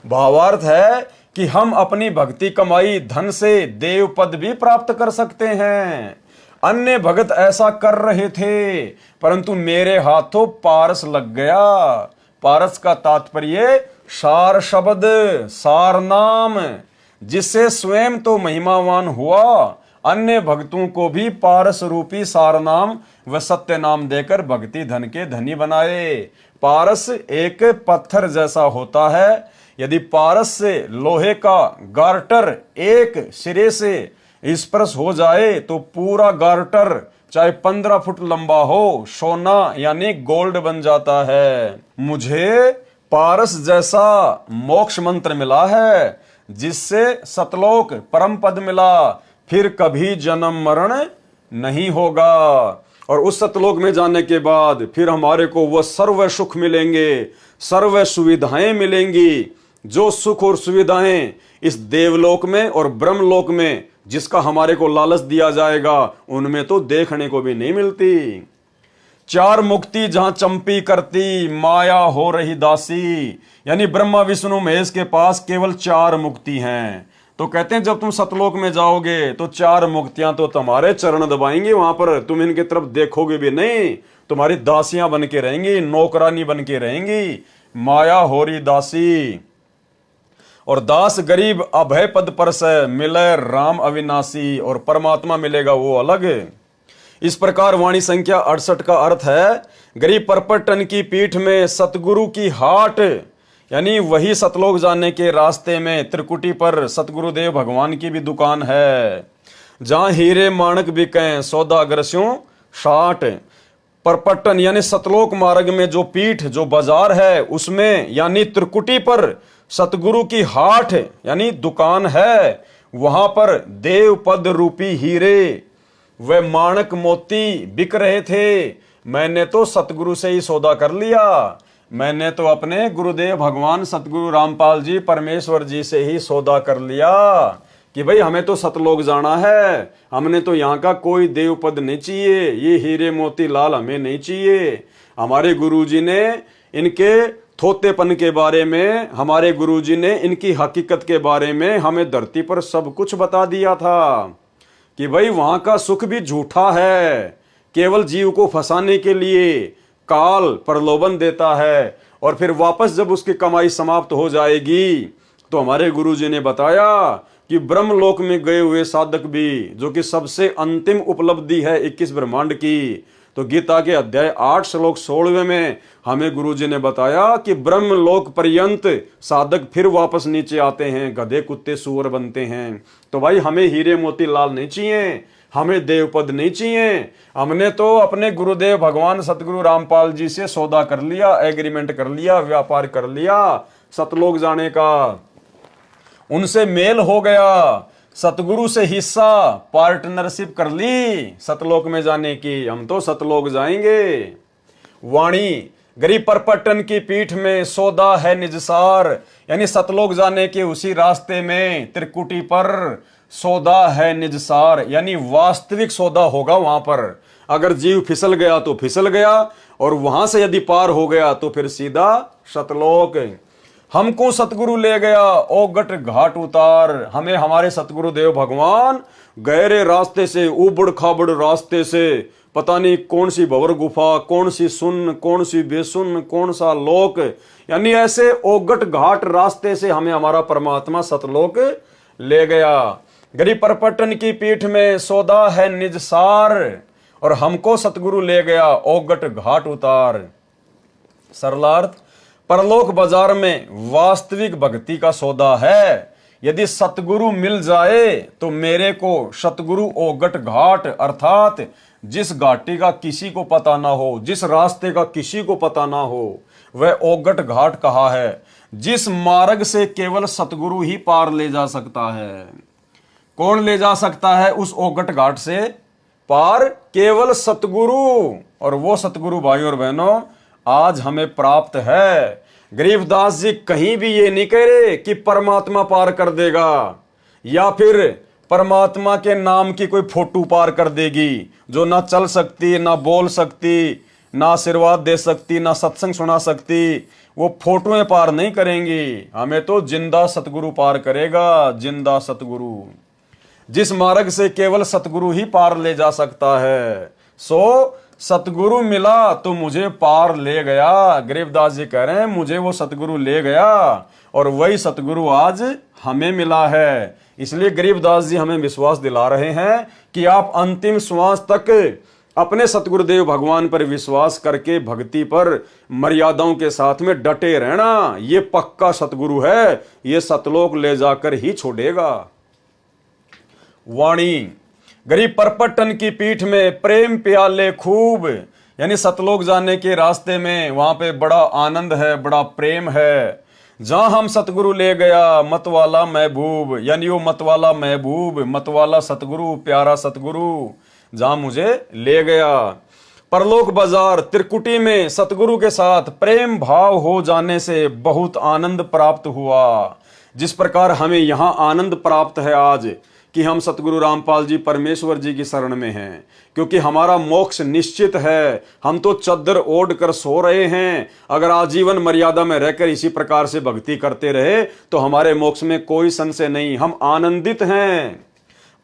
भावार्थ है कि हम अपनी भक्ति कमाई धन से देव पद भी प्राप्त कर सकते हैं। अन्य भगत ऐसा कर रहे थे, परंतु मेरे हाथों पारस लग गया। पारस का तात्पर्य सार शब्द, सार नाम, जिससे स्वयं तो महिमावान हुआ, अन्य भक्तों को भी पारस रूपी सार नाम व सत्य नाम देकर भक्ति धन के धनी बनाए। पारस एक पत्थर जैसा होता है। यदि पारस से लोहे का गार्टर एक सिरे से स्पर्श हो जाए तो पूरा गार्टर चाहे 15 फुट लंबा हो, सोना यानी गोल्ड बन जाता है। मुझे पारस जैसा मोक्ष मंत्र मिला है, जिससे सतलोक परम पद मिला, फिर कभी जन्म मरण नहीं होगा। और उस सतलोक में जाने के बाद फिर हमारे को वह सर्व सुख मिलेंगे, सर्व सुविधाएं मिलेंगी। जो सुख और सुविधाएं इस देवलोक में और ब्रह्मलोक में जिसका हमारे को लालच दिया जाएगा, उनमें तो देखने को भी नहीं मिलती। चार मुक्ति जहां चंपी करती, माया हो रही दासी। यानी ब्रह्मा विष्णु महेश के पास केवल 4 मुक्ति हैं। तो कहते हैं जब तुम सतलोक में जाओगे तो 4 मुक्तियां तो तुम्हारे चरण दबाएंगे, वहां पर तुम इनके तरफ देखोगे भी नहीं, तुम्हारी दासियां बन के रहेंगी, नौकरानी बन के रहेंगी। माया हो रही दासी और दास गरीब अभय पद पर से मिले राम अविनाशी, और परमात्मा मिलेगा वो अलग। इस प्रकार वाणी संख्या 68 का अर्थ है, गरीब परपटन की पीठ में सतगुरु की हाट, यानी वही सतलोक जाने के रास्ते में त्रिकुटी पर सतगुरुदेव भगवान की भी दुकान है, जहां हीरे माणक बिकें सौदागर स्यों साठ। परपटन यानी सतलोक मार्ग में जो पीठ, जो बाजार है, उसमें यानी त्रिकुटी पर सतगुरु की हाट यानी दुकान है। वहां पर देव पद रूपी हीरे व माणक मोती बिक रहे थे। मैंने तो सतगुरु से ही सौदा कर लिया। मैंने तो अपने गुरुदेव भगवान सतगुरु रामपाल जी परमेश्वर जी से ही सौदा कर लिया कि भाई हमें तो सतलोक जाना है, हमने तो यहाँ का कोई देव पद नहीं चाहिए, ये हीरे मोती लाल हमें नहीं चाहिए। हमारे गुरुजी ने इनके थोतेपन के बारे में, हमारे गुरुजी ने इनकी हकीकत के बारे में हमें धरती पर सब कुछ बता दिया था कि भाई वहां का सुख भी झूठा है, केवल जीव को फंसाने के लिए काल प्रलोभन देता है, और फिर वापस जब उसकी कमाई समाप्त हो जाएगी तो हमारे गुरुजी ने बताया कि ब्रह्मलोक में गए हुए साधक भी, जो कि सबसे अंतिम उपलब्धि है 21 ब्रह्मांड की, तो गीता के अध्याय 8 श्लोक 16 में हमें गुरुजी ने बताया कि ब्रह्मलोक पर्यंत साधक फिर वापस नीचे आते हैं, गधे कुत्ते सूअर बनते हैं। तो भाई हमें हीरे मोती लाल नहीं चाहिए, हमें देवपद नहीं चाहिए। हमने तो अपने गुरुदेव भगवान सतगुरु रामपाल जी से सौदा कर लिया, एग्रीमेंट कर लिया, व्यापार कर लिया सतलोक जाने का, उनसे मेल हो गया, सतगुरु से हिस्सा पार्टनरशिप कर ली सतलोक में जाने की। हम तो सतलोक जाएंगे। वाणी गरीब परपटन की पीठ में सौदा है निजसार, यानी सतलोक जाने के उसी रास्ते में त्रिकुटी पर सौदा है निजसार, यानी वास्तविक सौदा होगा वहां पर। अगर जीव फिसल गया तो फिसल गया, और वहां से यदि पार हो गया तो फिर सीधा सतलोक। हमको सतगुरु ले गया ओगट घाट उतार। हमें हमारे सतगुरु देव भगवान गहरे रास्ते से, उबड़ खाबड़ रास्ते से, पता नहीं कौन सी भंवर गुफा, कौन सी सुन, कौन सी बेसुन, कौन सा लोक, यानी ऐसे ओगट घाट रास्ते से हमें हमारा परमात्मा सतलोक ले गया। गरीब परपटन की पीठ में सौदा है निजसार, और हमको सतगुरु ले गया ओगट घाट उतार। सरलार्थ, परलोक बाजार में वास्तविक भक्ति का सौदा है। यदि सतगुरु मिल जाए तो मेरे को सतगुरु ओगट घाट, अर्थात जिस घाटी का किसी को पता ना हो, जिस रास्ते का किसी को पता ना हो, वह ओगट घाट कहा है। जिस मार्ग से केवल सतगुरु ही पार ले जा सकता है। कौन ले जा सकता है उस ओगट घाट से पार? केवल सतगुरु। और वो सतगुरु भाई और बहनों आज हमें प्राप्त है। गरीबदास जी कहीं भी ये नहीं कह रहे कि परमात्मा पार कर देगा, या फिर परमात्मा के नाम की कोई फोटो पार कर देगी, जो ना चल सकती, ना बोल सकती, ना आशीर्वाद दे सकती, ना सत्संग सुना सकती। वो फोटोएं पार नहीं करेंगी, हमें तो जिंदा सतगुरु पार करेगा, जिंदा सतगुरु। जिस मार्ग से केवल सतगुरु ही पार ले जा सकता है। सो सतगुरु मिला तो मुझे पार ले गया। गरीबदास जी कह रहे हैं मुझे वो सतगुरु ले गया और वही सतगुरु आज हमें मिला है। इसलिए गरीबदास जी हमें विश्वास दिला रहे हैं कि आप अंतिम श्वास तक अपने सतगुरुदेव भगवान पर विश्वास करके भक्ति पर मर्यादाओं के साथ में डटे रहना। ये पक्का सतगुरु है, ये सतलोक ले जाकर ही छोड़ेगा। वाणी गरीब परपटन की पीठ में प्रेम प्याले खूब, यानी सतलोक जाने के रास्ते में वहां पे बड़ा आनंद है, बड़ा प्रेम है। जहां हम सतगुरु ले गया मतवाला महबूब, यानी वो मतवाला महबूब, मतवाला सतगुरु, प्यारा सतगुरु जहां मुझे ले गया। परलोक बाजार त्रिकुटी में सतगुरु के साथ प्रेम भाव हो जाने से बहुत आनंद प्राप्त हुआ। जिस प्रकार हमें यहां आनंद प्राप्त है आज कि हम सतगुरु रामपाल जी परमेश्वर जी की शरण में हैं, क्योंकि हमारा मोक्ष निश्चित है। हम तो चद्दर ओढ़ कर सो रहे हैं। अगर आजीवन मर्यादा में रहकर इसी प्रकार से भक्ति करते रहे तो हमारे मोक्ष में कोई संशय नहीं, हम आनंदित हैं।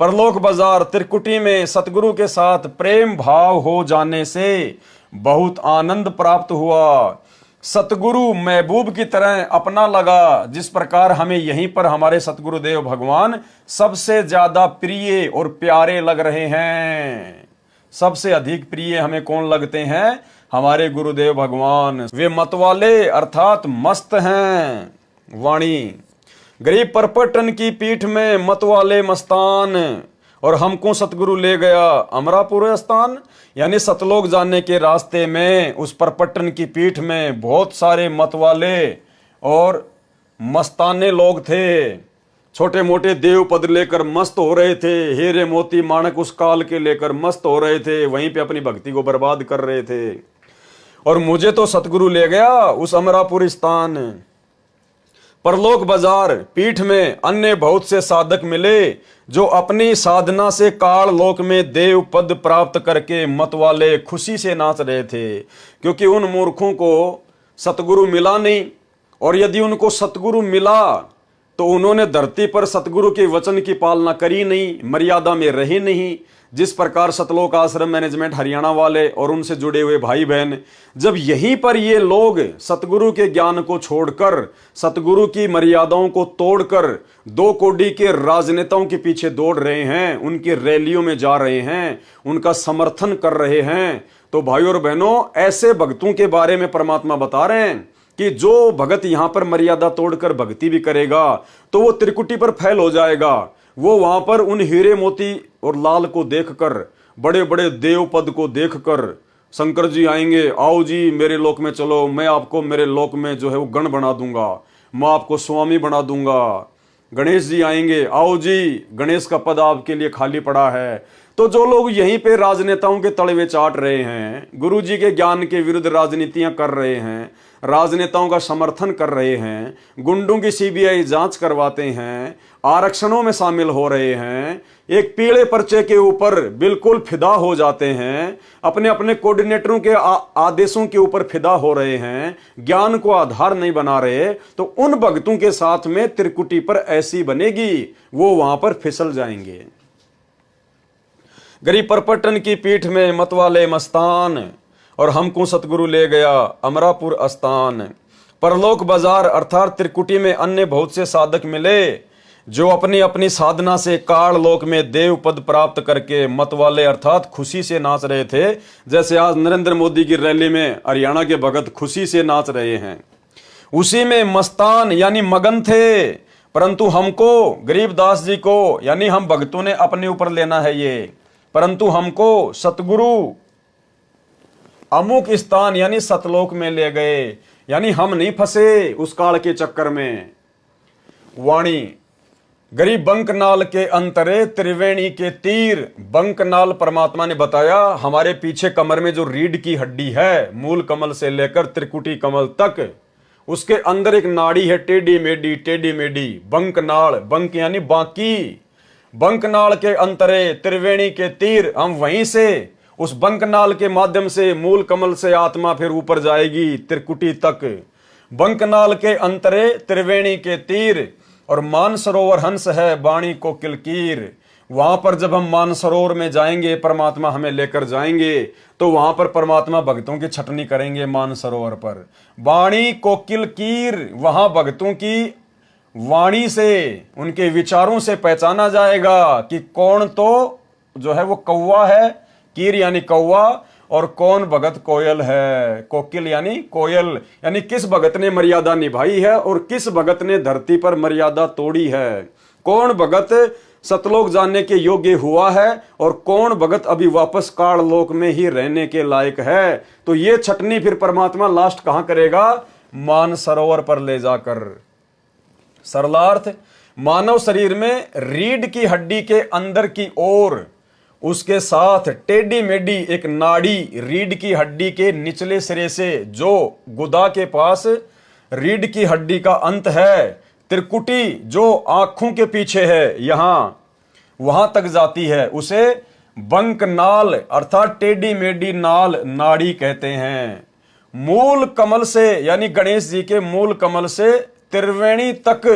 परलोक बाजार त्रिकुटी में सतगुरु के साथ प्रेम भाव हो जाने से बहुत आनंद प्राप्त हुआ। सतगुरु महबूब की तरह अपना लगा। जिस प्रकार हमें यहीं पर हमारे सतगुरुदेव भगवान सबसे ज्यादा प्रिय और प्यारे लग रहे हैं। सबसे अधिक प्रिय हमें कौन लगते हैं? हमारे गुरुदेव भगवान। वे मतवाले अर्थात मस्त हैं। वाणी गरीब परपटन की पीठ में मतवाले मस्तान, और हमको सतगुरु ले गया अमरापुर स्थान, यानी सतलोक जाने के रास्ते में उस परपटन की पीठ में बहुत सारे मतवाले और मस्ताने लोग थे। छोटे मोटे देव पद लेकर मस्त हो रहे थे, हीरे मोती माणक उस काल के लेकर मस्त हो रहे थे, वहीं पे अपनी भक्ति को बर्बाद कर रहे थे। और मुझे तो सतगुरु ले गया उस अमरापुर स्थान। परलोक बाजार पीठ में अन्य बहुत से साधक मिले जो अपनी साधना से काल लोक में देव पद प्राप्त करके मतवाले खुशी से नाच रहे थे, क्योंकि उन मूर्खों को सतगुरु मिला नहीं। और यदि उनको सतगुरु मिला तो उन्होंने धरती पर सतगुरु के वचन की पालना करी नहीं, मर्यादा में रही नहीं। जिस प्रकार सतलोक आश्रम मैनेजमेंट हरियाणा वाले और उनसे जुड़े हुए भाई बहन, जब यहीं पर ये लोग सतगुरु के ज्ञान को छोड़कर, सतगुरु की मर्यादाओं को तोड़कर दो कोड़ी के राजनेताओं के पीछे दौड़ रहे हैं, उनकी रैलियों में जा रहे हैं, उनका समर्थन कर रहे हैं, तो भाइयों और बहनों, ऐसे भक्तों के बारे में परमात्मा बता रहे हैं कि जो भगत यहां पर मर्यादा तोड़कर भक्ति भी करेगा तो वो त्रिकुटी पर फैल हो जाएगा। वो वहां पर उन हीरे मोती और लाल को देखकर, बड़े बड़े देव पद को देखकर, शंकर जी आएंगे, आओ जी मेरे लोक में चलो, मैं आपको मेरे लोक में जो है वो गण बना दूंगा, मैं आपको स्वामी बना दूंगा। गणेश जी आएंगे, आओ जी गणेश का पद आपके लिए खाली पड़ा है। तो जो लोग यहीं पे राजनेताओं के तलवे चाट रहे हैं, गुरु जी के ज्ञान के विरुद्ध राजनीतियां कर रहे हैं, राजनेताओं का समर्थन कर रहे हैं, गुंडों की सीबीआई जांच करवाते हैं, आरक्षणों में शामिल हो रहे हैं, एक पीले पर्चे के ऊपर बिल्कुल फिदा हो जाते हैं, अपने अपने कोऑर्डिनेटरों के आदेशों के ऊपर फिदा हो रहे हैं, ज्ञान को आधार नहीं बना रहे, तो उन भक्तों के साथ में त्रिकुटी पर ऐसी बनेगी, वो वहां पर फिसल जाएंगे। गरीब परपटन की पीठ में मतवाले मस्तान, और हमको सतगुरु ले गया अमरापुर स्थान। परलोक बाजार अर्थात त्रिकुटी में अन्य बहुत से साधक मिले जो अपनी अपनी साधना से काल लोक में देव पद प्राप्त करके मतवाले अर्थात खुशी से नाच रहे थे। जैसे आज नरेंद्र मोदी की रैली में हरियाणा के भगत खुशी से नाच रहे हैं, उसी में मस्तान यानी मगन थे। परंतु हमको, गरीबदास जी को, यानी हम भक्तों ने अपने ऊपर लेना है ये, परंतु हमको सतगुरु अमुक स्थान यानी सतलोक में ले गए, यानी हम नहीं फंसे उस काल के चक्कर में। वाणी गरीब बंकनाल के अंतरे त्रिवेणी के तीर। बंकनाल परमात्मा ने बताया हमारे पीछे कमर में जो रीढ़ की हड्डी है, मूल कमल से लेकर त्रिकुटी कमल तक, उसके अंदर एक नाड़ी है टेढ़ी मेढ़ी, टेढ़ी मेढ़ी, बंकनाल, बंक यानी बाकी। बंकनाल के अंतरे त्रिवेणी के तीर, हम वहीं से उस बंकनाल के माध्यम से मूल कमल से आत्मा फिर ऊपर जाएगी त्रिकुटी तक। बंकनाल के अंतरे त्रिवेणी के तीर, और मानसरोवर हंस है बाणी को किलकीर। वहां पर जब हम मानसरोवर में जाएंगे, परमात्मा हमें लेकर जाएंगे, तो वहां पर परमात्मा भक्तों की छटनी करेंगे मानसरोवर पर। वाणी कोकिल कीर, वहां भक्तों की वाणी से, उनके विचारों से पहचाना जाएगा कि कौन तो जो है वो कौवा है, कीर यानी कौवा, और कौन भगत कोयल है, कोकिल यानी कोयल, यानी किस भगत ने मर्यादा निभाई है और किस भगत ने धरती पर मर्यादा तोड़ी है। कौन भगत सतलोक जाने के योग्य हुआ है और कौन भगत अभी वापस काल लोक में ही रहने के लायक है। तो ये छटनी फिर परमात्मा लास्ट कहां करेगा? मानसरोवर पर ले जाकर। सरलार्थ, मानव शरीर में रीढ़ की हड्डी के अंदर की ओर, उसके साथ टेढ़ी मेढ़ी एक नाड़ी रीढ़ की हड्डी के निचले सिरे से, जो गुदा के पास रीढ़ की हड्डी का अंत है, त्रिकुटी जो आंखों के पीछे है, यहां वहां तक जाती है, उसे बंकनाल अर्थात टेढ़ी मेढ़ी नाल नाड़ी कहते हैं। मूल कमल से यानी गणेश जी के मूल कमल से त्रिवेणी तक,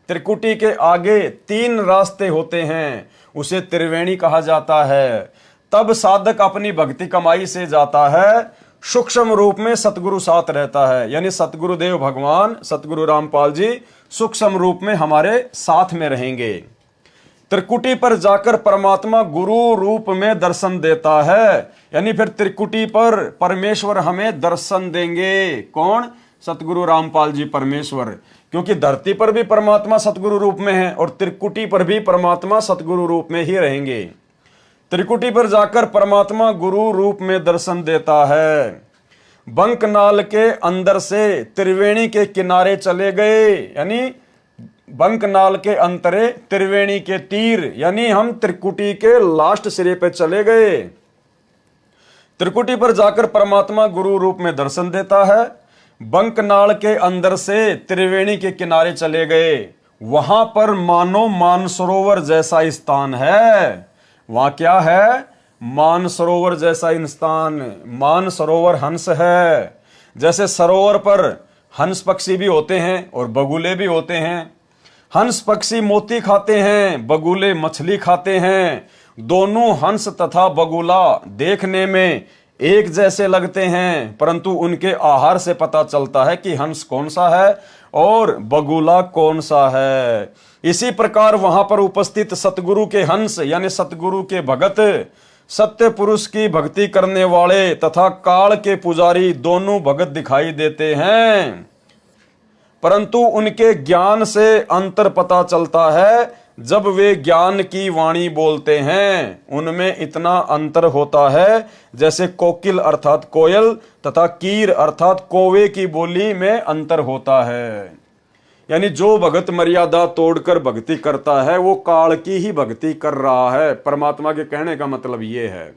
त्रिकुटी के आगे 3 रास्ते होते हैं, उसे त्रिवेणी कहा जाता है। तब साधक अपनी भक्ति कमाई से जाता है, सूक्ष्म रूप में सतगुरु साथ रहता है, यानी सतगुरुदेव भगवान सतगुरु रामपाल जी सूक्ष्म रूप में हमारे साथ में रहेंगे। त्रिकुटी पर जाकर परमात्मा गुरु रूप में दर्शन देता है, यानी फिर त्रिकुटी पर परमेश्वर हमें दर्शन देंगे। कौन? सतगुरु रामपाल जी परमेश्वर, क्योंकि धरती पर भी परमात्मा सतगुरु रूप में है और त्रिकुटी पर भी परमात्मा सतगुरु रूप में ही रहेंगे। त्रिकुटी पर जाकर परमात्मा गुरु रूप में दर्शन देता है। बंकनाल के अंदर से त्रिवेणी के किनारे चले गए, यानी बंकनाल के अंतरे त्रिवेणी के तीर, यानी हम त्रिकुटी के लास्ट सिरे पे चले गए। त्रिकुटी पर जाकर परमात्मा गुरु रूप में दर्शन देता है। बंकनाल के अंदर से त्रिवेणी के किनारे चले गए, वहां पर मानो मानसरोवर जैसा स्थान है। वहां क्या है? मानसरोवर जैसा स्थान। मानसरोवर हंस है, जैसे सरोवर पर हंस पक्षी भी होते हैं और बगुले भी होते हैं। हंस पक्षी मोती खाते हैं, बगुले मछली खाते हैं। दोनों हंस तथा बगुला देखने में एक जैसे लगते हैं, परंतु उनके आहार से पता चलता है कि हंस कौन सा है और बगुला कौन सा है। इसी प्रकार वहां पर उपस्थित सतगुरु के हंस यानी सतगुरु के भगत, सत्य पुरुष की भक्ति करने वाले तथा काल के पुजारी दोनों भगत दिखाई देते हैं, परंतु उनके ज्ञान से अंतर पता चलता है। जब वे ज्ञान की वाणी बोलते हैं, उनमें इतना अंतर होता है जैसे कोकिल अर्थात कोयल तथा कीर अर्थात कौवे की बोली में अंतर होता है। यानी जो भगत मर्यादा तोड़कर भक्ति करता है वो काल की ही भक्ति कर रहा है। परमात्मा के कहने का मतलब ये है।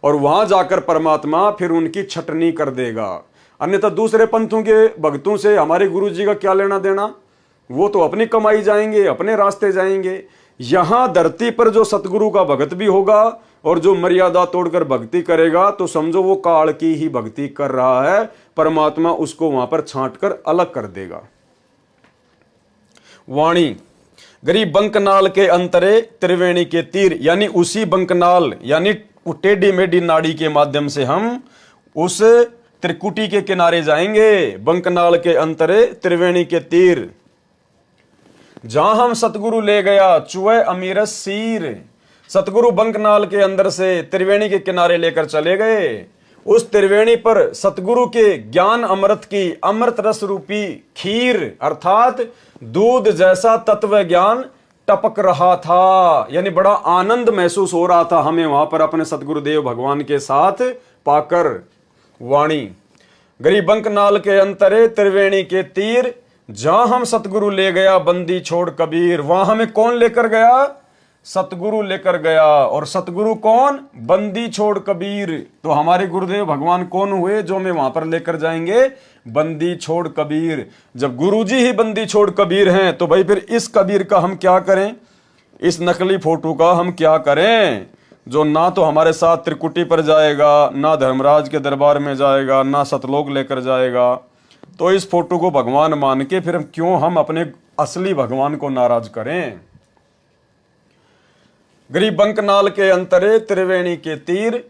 और वहां जाकर परमात्मा फिर उनकी छटनी कर देगा। अन्यथा दूसरे पंथों के भक्तों से हमारे गुरु जी का क्या लेना देना? वो तो अपनी कमाई जाएंगे, अपने रास्ते जाएंगे। यहां धरती पर जो सतगुरु का भगत भी होगा और जो मर्यादा तोड़कर भक्ति करेगा, तो समझो वो काल की ही भक्ति कर रहा है। परमात्मा उसको वहां पर छांटकर अलग कर देगा। वाणी गरीब बंकनाल के अंतरे त्रिवेणी के तीर, यानी उसी बंकनाल यानी टेढ़ी मेढ़ी नाड़ी के माध्यम से हम उस त्रिकुटी के किनारे जाएंगे। बंकनाल के अंतरे त्रिवेणी के तीर, जहां हम सतगुरु ले गया चुए अमीरस सीर। सतगुरु बंकनाल के अंदर से त्रिवेणी के किनारे लेकर चले गए। उस त्रिवेणी पर सतगुरु के ज्ञान अमृत की अमृत रस रूपी खीर अर्थात दूध जैसा तत्व ज्ञान टपक रहा था, यानी बड़ा आनंद महसूस हो रहा था हमें वहां पर अपने सतगुरुदेव भगवान के साथ पाकर। वाणी गरीब बंकनाल के अंतरे त्रिवेणी के तीर, जहां हम सतगुरु ले गया बंदी छोड़ कबीर। वहां हमें कौन लेकर गया? सतगुरु लेकर गया। और सतगुरु कौन? बंदी छोड़ कबीर। तो हमारे गुरुदेव भगवान कौन हुए जो हमें वहां पर लेकर जाएंगे? बंदी छोड़ कबीर। जब गुरुजी ही बंदी छोड़ कबीर हैं, तो भाई फिर इस कबीर का हम क्या करें? इस नकली फोटो का हम क्या करें, जो ना तो हमारे साथ त्रिकुटी पर जाएगा, ना धर्मराज के दरबार में जाएगा, ना सतलोक लेकर जाएगा। तो इस फोटो को भगवान मान के फिर क्यों हम अपने असली भगवान को नाराज करें? गरीब बंकनाल के अंतरे त्रिवेणी के तीर,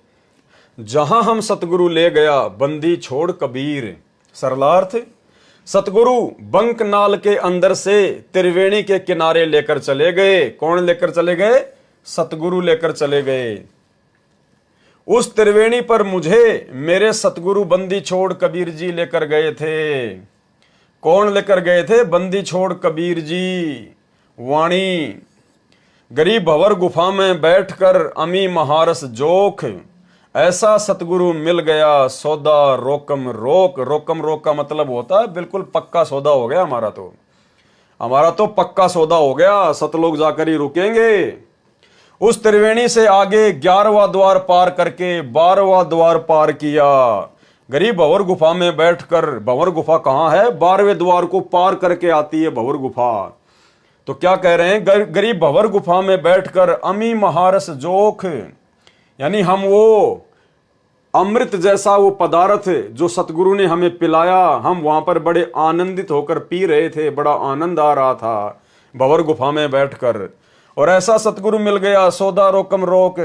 जहां हम सतगुरु ले गया बंदी छोड़ कबीर। सरलार्थ, सतगुरु बंकनाल के अंदर से त्रिवेणी के किनारे लेकर चले गए। कौन लेकर चले गए? सतगुरु लेकर चले गए। उस त्रिवेणी पर मुझे मेरे सतगुरु बंदी छोड़ कबीर जी लेकर गए थे। कौन लेकर गए थे? बंदी छोड़ कबीर जी। वाणी, गरीब भंवर गुफा में बैठकर अमी महारस जोख, ऐसा सतगुरु मिल गया सौदा रोकम रोक। रोकम रोक का मतलब होता है बिल्कुल पक्का सौदा हो गया हमारा तो पक्का सौदा हो गया, सतलोक जाकर ही रुकेंगे। उस त्रिवेणी से आगे 11वां द्वार पार करके 12वां द्वार पार किया। गरीब भंवर गुफा में बैठकर, भंवर गुफा कहां है? 12वें द्वार को पार करके आती है भंवर गुफा। तो क्या कह रहे हैं? गरीब भंवर गुफा में बैठकर अमी महारस जोख, यानी हम वो अमृत जैसा वो पदार्थ जो सतगुरु ने हमें पिलाया, हम वहां पर बड़े आनंदित होकर पी रहे थे, बड़ा आनंद आ रहा था भंवर गुफा में बैठकर। और ऐसा सतगुरु मिल गया सौदा रोकम रोक।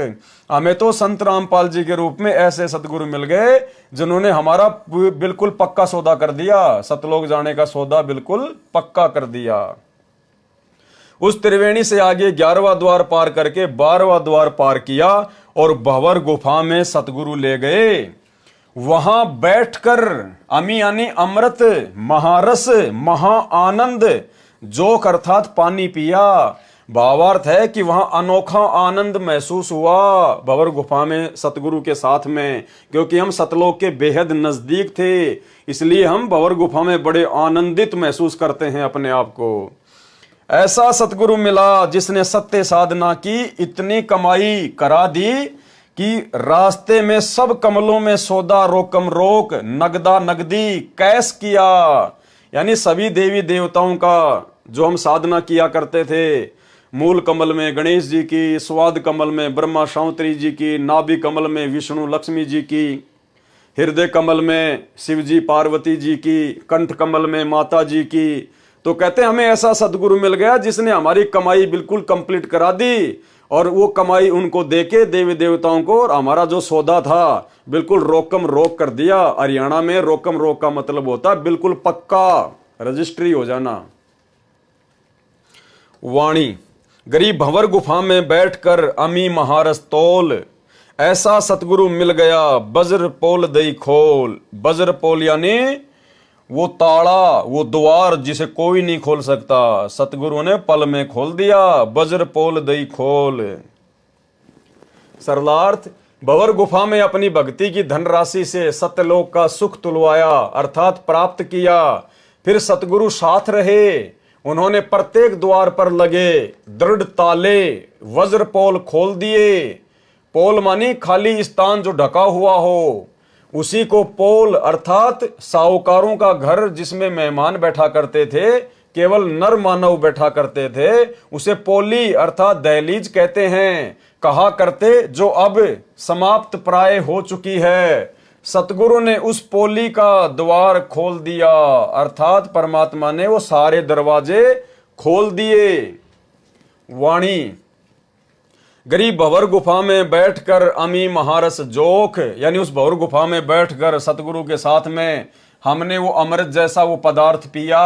हमें तो संत रामपाल जी के रूप में ऐसे सतगुरु मिल गए जिन्होंने हमारा बिल्कुल पक्का सौदा कर दिया, सतलोक जाने का सौदा बिल्कुल पक्का कर दिया। उस त्रिवेणी से आगे 11वां द्वार पार करके 12वां द्वार पार किया और भंवर गुफा में सतगुरु ले गए। वहां बैठकर अमी यानी अमृत, महारस, महा आनंद, जोक अर्थात पानी पिया। भावार्थ है कि वहां अनोखा आनंद महसूस हुआ भंवर गुफा में सतगुरु के साथ में, क्योंकि हम सतलोक के बेहद नजदीक थे, इसलिए हम भंवर गुफा में बड़े आनंदित महसूस करते हैं अपने आप को। ऐसा सतगुरु मिला जिसने सत्य साधना की इतनी कमाई करा दी कि रास्ते में सब कमलों में सौदा रोकम रोक, नगदा नगदी कैश किया। यानी सभी देवी देवताओं का जो हम साधना किया करते थे, मूल कमल में गणेश जी की, स्वाद कमल में ब्रह्मा शांतरी जी की, नाभि कमल में विष्णु लक्ष्मी जी की, हृदय कमल में शिव जी पार्वती जी की, कंठ कमल में माता जी की। तो कहते हैं हमें ऐसा सदगुरु मिल गया जिसने हमारी कमाई बिल्कुल कंप्लीट करा दी, और वो कमाई उनको देके देवी देवताओं को, और हमारा जो सौदा था बिल्कुल रोकम रोक कर दिया। हरियाणा में रोकम रोक का मतलब होता है बिल्कुल पक्का रजिस्ट्री हो जाना। वाणी, गरीब भंवर गुफा में बैठकर अमी महारस तोल, ऐसा सतगुरु मिल गया बज्र पोल दई खोल। बज्र पोल यानी वो ताला, वो द्वार जिसे कोई नहीं खोल सकता, सतगुरु ने पल में खोल दिया। बज्र पोल दई खोल। सरलार्थ, भंवर गुफा में अपनी भक्ति की धनराशि से सत्यलोक का सुख तुलवाया अर्थात प्राप्त किया। फिर सतगुरु साथ रहे, उन्होंने प्रत्येक द्वार पर लगे दृढ़ ताले वज्र पोल खोल दिए। पोल मानी खाली स्थान जो ढका हुआ हो, उसी को पोल अर्थात साहूकारों का घर जिसमें मेहमान बैठा करते थे, केवल नर मानव बैठा करते थे, उसे पोली अर्थात दहलीज कहते हैं, कहा करते, जो अब समाप्त प्राय हो चुकी है। सतगुरु ने उस पोली का द्वार खोल दिया अर्थात परमात्मा ने वो सारे दरवाजे खोल दिए। वाणी, गरीब भंवर गुफा में बैठकर अमी महारस जोख, यानी उस भंवर गुफा में बैठकर सतगुरु के साथ में हमने वो अमृत जैसा वो पदार्थ पिया,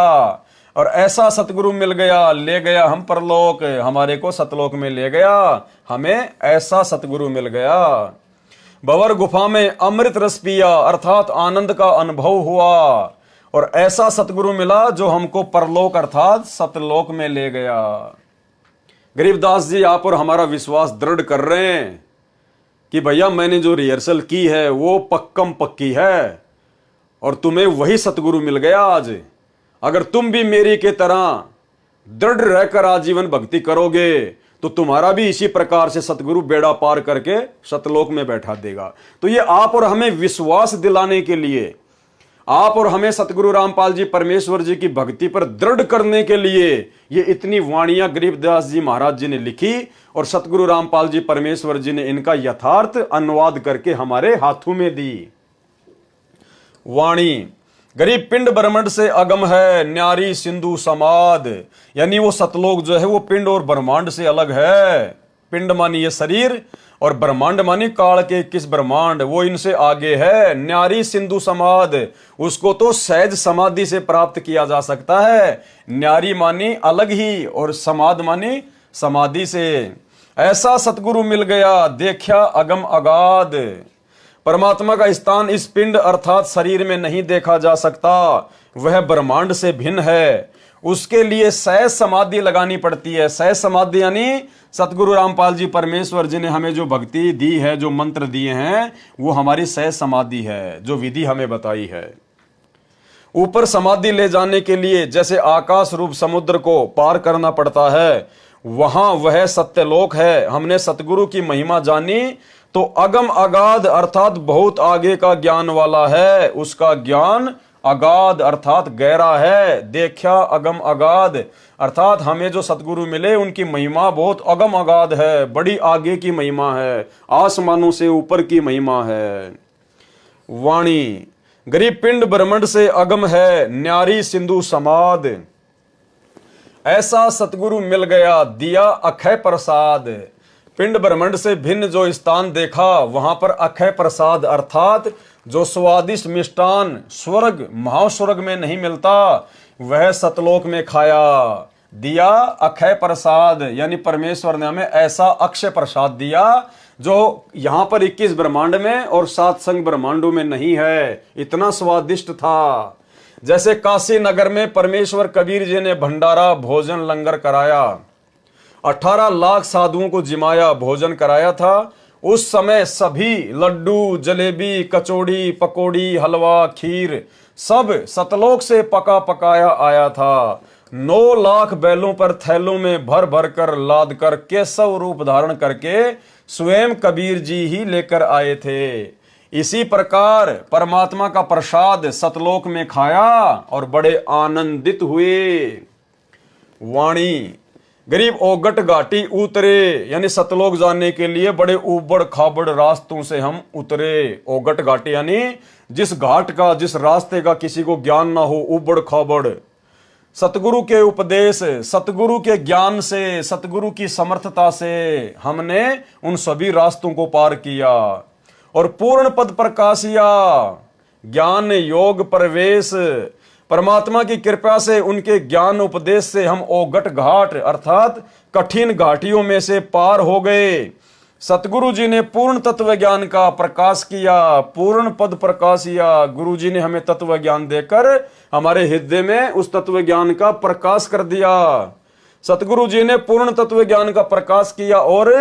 और ऐसा सतगुरु मिल गया, ले गया हम परलोक, हमारे को सतलोक में ले गया, हमें ऐसा सतगुरु मिल गया। भंवर गुफा में अमृत रस पिया अर्थात आनंद का अनुभव हुआ, और ऐसा सतगुरु मिला जो हमको परलोक अर्थात सतलोक में ले गया। गरीबदास जी आप और हमारा विश्वास दृढ़ कर रहे हैं कि भैया मैंने जो रिहर्सल की है वो पक्कम पक्की है, और तुम्हें वही सतगुरु मिल गया आज। अगर तुम भी मेरी के तरह दृढ़ रहकर आजीवन भक्ति करोगे तो तुम्हारा भी इसी प्रकार से सतगुरु बेड़ा पार करके सतलोक में बैठा देगा। तो ये आप और हमें विश्वास दिलाने के लिए, आप और हमें सतगुरु रामपाल जी परमेश्वर जी की भक्ति पर दृढ़ करने के लिए ये इतनी वाणियां गरीबदास जी महाराज जी ने लिखी, और सतगुरु रामपाल जी परमेश्वर जी ने इनका यथार्थ अनुवाद करके हमारे हाथों में दी। वाणी, गरीब पिंड ब्रह्मांड से अगम है न्यारी सिंधु समाद, यानी वो सतलोक जो है वो पिंड और ब्रह्मांड से अलग है। पिंड मानी ये शरीर और ब्रह्मांड मानी काल के 21 ब्रह्मांड, वो इनसे आगे है। न्यारी सिंधु समाध, उसको तो सहज समाधि से प्राप्त किया जा सकता है। न्यारी मानी अलग ही और समाध मानी समाधि से। ऐसा सतगुरु मिल गया देखा अगम अगाध। परमात्मा का स्थान इस पिंड अर्थात शरीर में नहीं देखा जा सकता, वह ब्रह्मांड से भिन्न है। उसके लिए सहज समाधि लगानी पड़ती है। सहज समाधि यानी सतगुरु रामपाल जी परमेश्वर जी ने हमें जो भक्ति दी है, जो मंत्र दिए हैं, वो हमारी सहज समाधि है, जो विधि हमें बताई है। ऊपर समाधि ले जाने के लिए जैसे आकाश रूप समुद्र को पार करना पड़ता है, वहां वह सत्यलोक है। हमने सतगुरु की महिमा जानी तो अगम अगाध अर्थात बहुत आगे का ज्ञान वाला है। उसका ज्ञान अगाध अर्थात गहरा है। देखा अगम अगाध अर्थात हमें जो सतगुरु मिले उनकी महिमा बहुत अगम अगाध है, बड़ी आगे की महिमा है, आसमानों से ऊपर की महिमा है। वाणी गरीब पिंड ब्रह्मांड से अगम है, न्यारी सिंधु समाध। ऐसा सतगुरु मिल गया दिया अक्षय प्रसाद। पिंड ब्रह्मांड से भिन्न जो स्थान देखा, वहां पर अक्षय प्रसाद अर्थात जो स्वादिष्ट मिष्टान स्वर्ग महास्वर्ग में नहीं मिलता, वह सतलोक में खाया। दिया अक्षय प्रसाद यानी परमेश्वर ने हमें ऐसा अक्षय प्रसाद दिया जो यहां पर 21 ब्रह्मांड में और 7 संग ब्रह्मांडों में नहीं है। इतना स्वादिष्ट था। जैसे काशी नगर में परमेश्वर कबीर जी ने भंडारा भोजन लंगर कराया, 18 लाख साधुओं को जिमाया भोजन कराया था। उस समय सभी लड्डू जलेबी कचौड़ी पकौड़ी हलवा खीर सब सतलोक से पका पकाया आया था। 9 लाख बैलों पर थैलों में भर भर कर लाद कर केशव रूप धारण करके स्वयं कबीर जी ही लेकर आए थे। इसी प्रकार परमात्मा का प्रसाद सतलोक में खाया और बड़े आनंदित हुए। वाणी गरीब ओगट घाटी उतरे यानी सतलोक जाने के लिए बड़े उबड़ खाबड़ रास्तों से हम उतरे। ओगट घाटी यानी जिस घाट का जिस रास्ते का किसी को ज्ञान ना हो, उबड़ खाबड़। सतगुरु के उपदेश सतगुरु के ज्ञान से सतगुरु की समर्थता से हमने उन सभी रास्तों को पार किया और पूर्ण पद प्रकाशिया। ज्ञान योग प्रवेश परमात्मा की कृपा से उनके ज्ञान उपदेश से हम ओगट घाट अर्थात कठिन घाटियों में से पार हो गए। सतगुरु जी ने पूर्ण तत्व ज्ञान का प्रकाश किया, पूर्ण पद प्रकाशिया। गुरु जी ने हमें तत्व ज्ञान देकर हमारे हृदय में उस तत्व ज्ञान का प्रकाश कर दिया। सतगुरु जी ने पूर्ण तत्व ज्ञान का प्रकाश किया और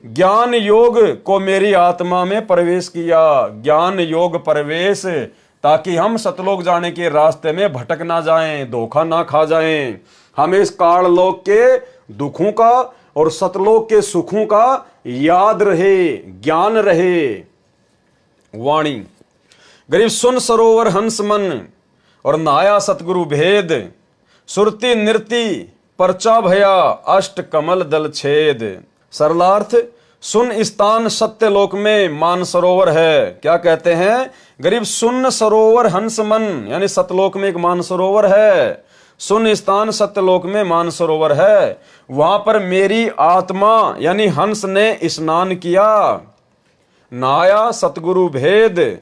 ज्ञान योग को मेरी आत्मा में प्रवेश किया। ज्ञान योग प्रवेश ताकि हम सतलोक जाने के रास्ते में भटक ना जाएं, धोखा ना खा जाएं। हमें इस काल लोक के दुखों का और सतलोक के सुखों का याद रहे, ज्ञान रहे। वाणी गरीब सुन सरोवर हंस मन और नहाया सतगुरु भेद। सुरती नृति परचा भया अष्ट कमल दल छेद। सरलार्थ सुन स्थान सत्यलोक में मान सरोवर है। क्या कहते हैं? गरीब सुन सरोवर हंस मन यानी सतलोक में एक मान सरोवर है। सुन स्थान सत्यलोक में मान सरोवर है। वहां पर मेरी आत्मा यानी हंस ने स्नान किया। नहाया सतगुरु भेद।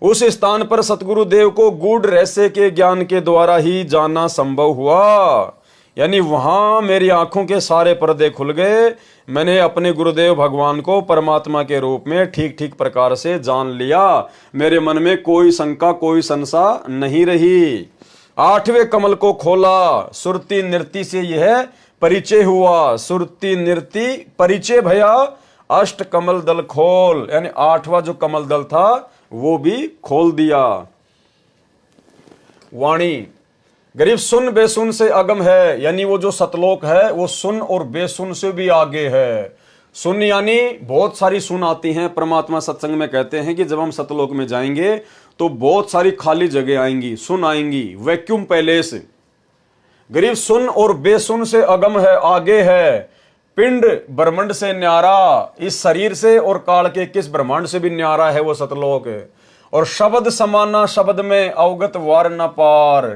उस स्थान पर सतगुरु देव को गूढ़ रहस्य के ज्ञान के द्वारा ही जानना संभव हुआ। यानी वहां मेरी आंखों के सारे पर्दे खुल गए। मैंने अपने गुरुदेव भगवान को परमात्मा के रूप में ठीक ठीक प्रकार से जान लिया। मेरे मन में कोई शंका कोई संशय नहीं रही। 8वें कमल को खोला। सुरती नृति से यह परिचय हुआ। सुरती नृति परिचय भया अष्ट कमल दल खोल यानी 8वां जो कमल दल था वो भी खोल दिया। वाणी गरीब सुन बेसुन से अगम है यानी वो जो सतलोक है वो सुन और बेसुन से भी आगे है। सुन यानी बहुत सारी सुन आती हैं। परमात्मा सत्संग में कहते हैं कि जब हम सतलोक में जाएंगे तो बहुत सारी खाली जगह आएंगी, सुन आएंगी, वैक्यूम पैलेस। गरीब सुन और बेसुन से अगम है, आगे है। पिंड ब्रह्मांड से न्यारा, इस शरीर से और काल के किस ब्रह्मांड से भी न्यारा है वो सतलोक। और शब्द समाना शब्द में अवगत वार न पार।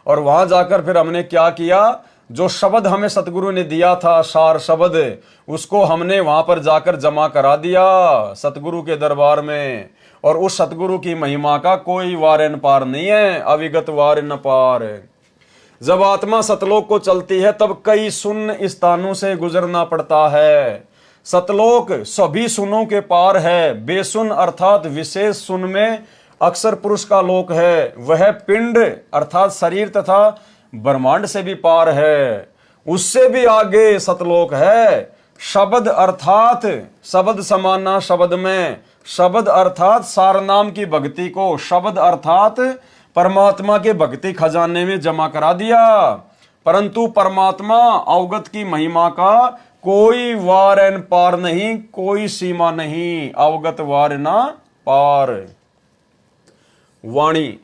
और वहां जाकर फिर हमने क्या किया? जो शब्द हमें सतगुरु ने दिया था, सार शब्द, उसको हमने वहां पर जाकर जमा करा दिया सतगुरु के दरबार में। और उस सतगुरु की महिमा का कोई वार न पार नहीं है, अविगत वार न पार। जब आत्मा सतलोक को चलती है तब कई शून्य स्थानों से गुजरना पड़ता है। सतलोक सभी सुनों के पार है, बेसुन अर्थात विशेष सुन में अक्सर पुरुष का लोक है। वह पिंड अर्थात शरीर तथा ब्रह्मांड से भी पार है, उससे भी आगे सतलोक है। शब्द अर्थात शब्द समाना शब्द में, शब्द अर्थात सारनाम की भक्ति को शब्द अर्थात परमात्मा के भक्ति खजाने में जमा करा दिया। परंतु परमात्मा अवगत की महिमा का कोई वार न पार नहीं, कोई सीमा नहीं, अवगत वार ना पार। वाणी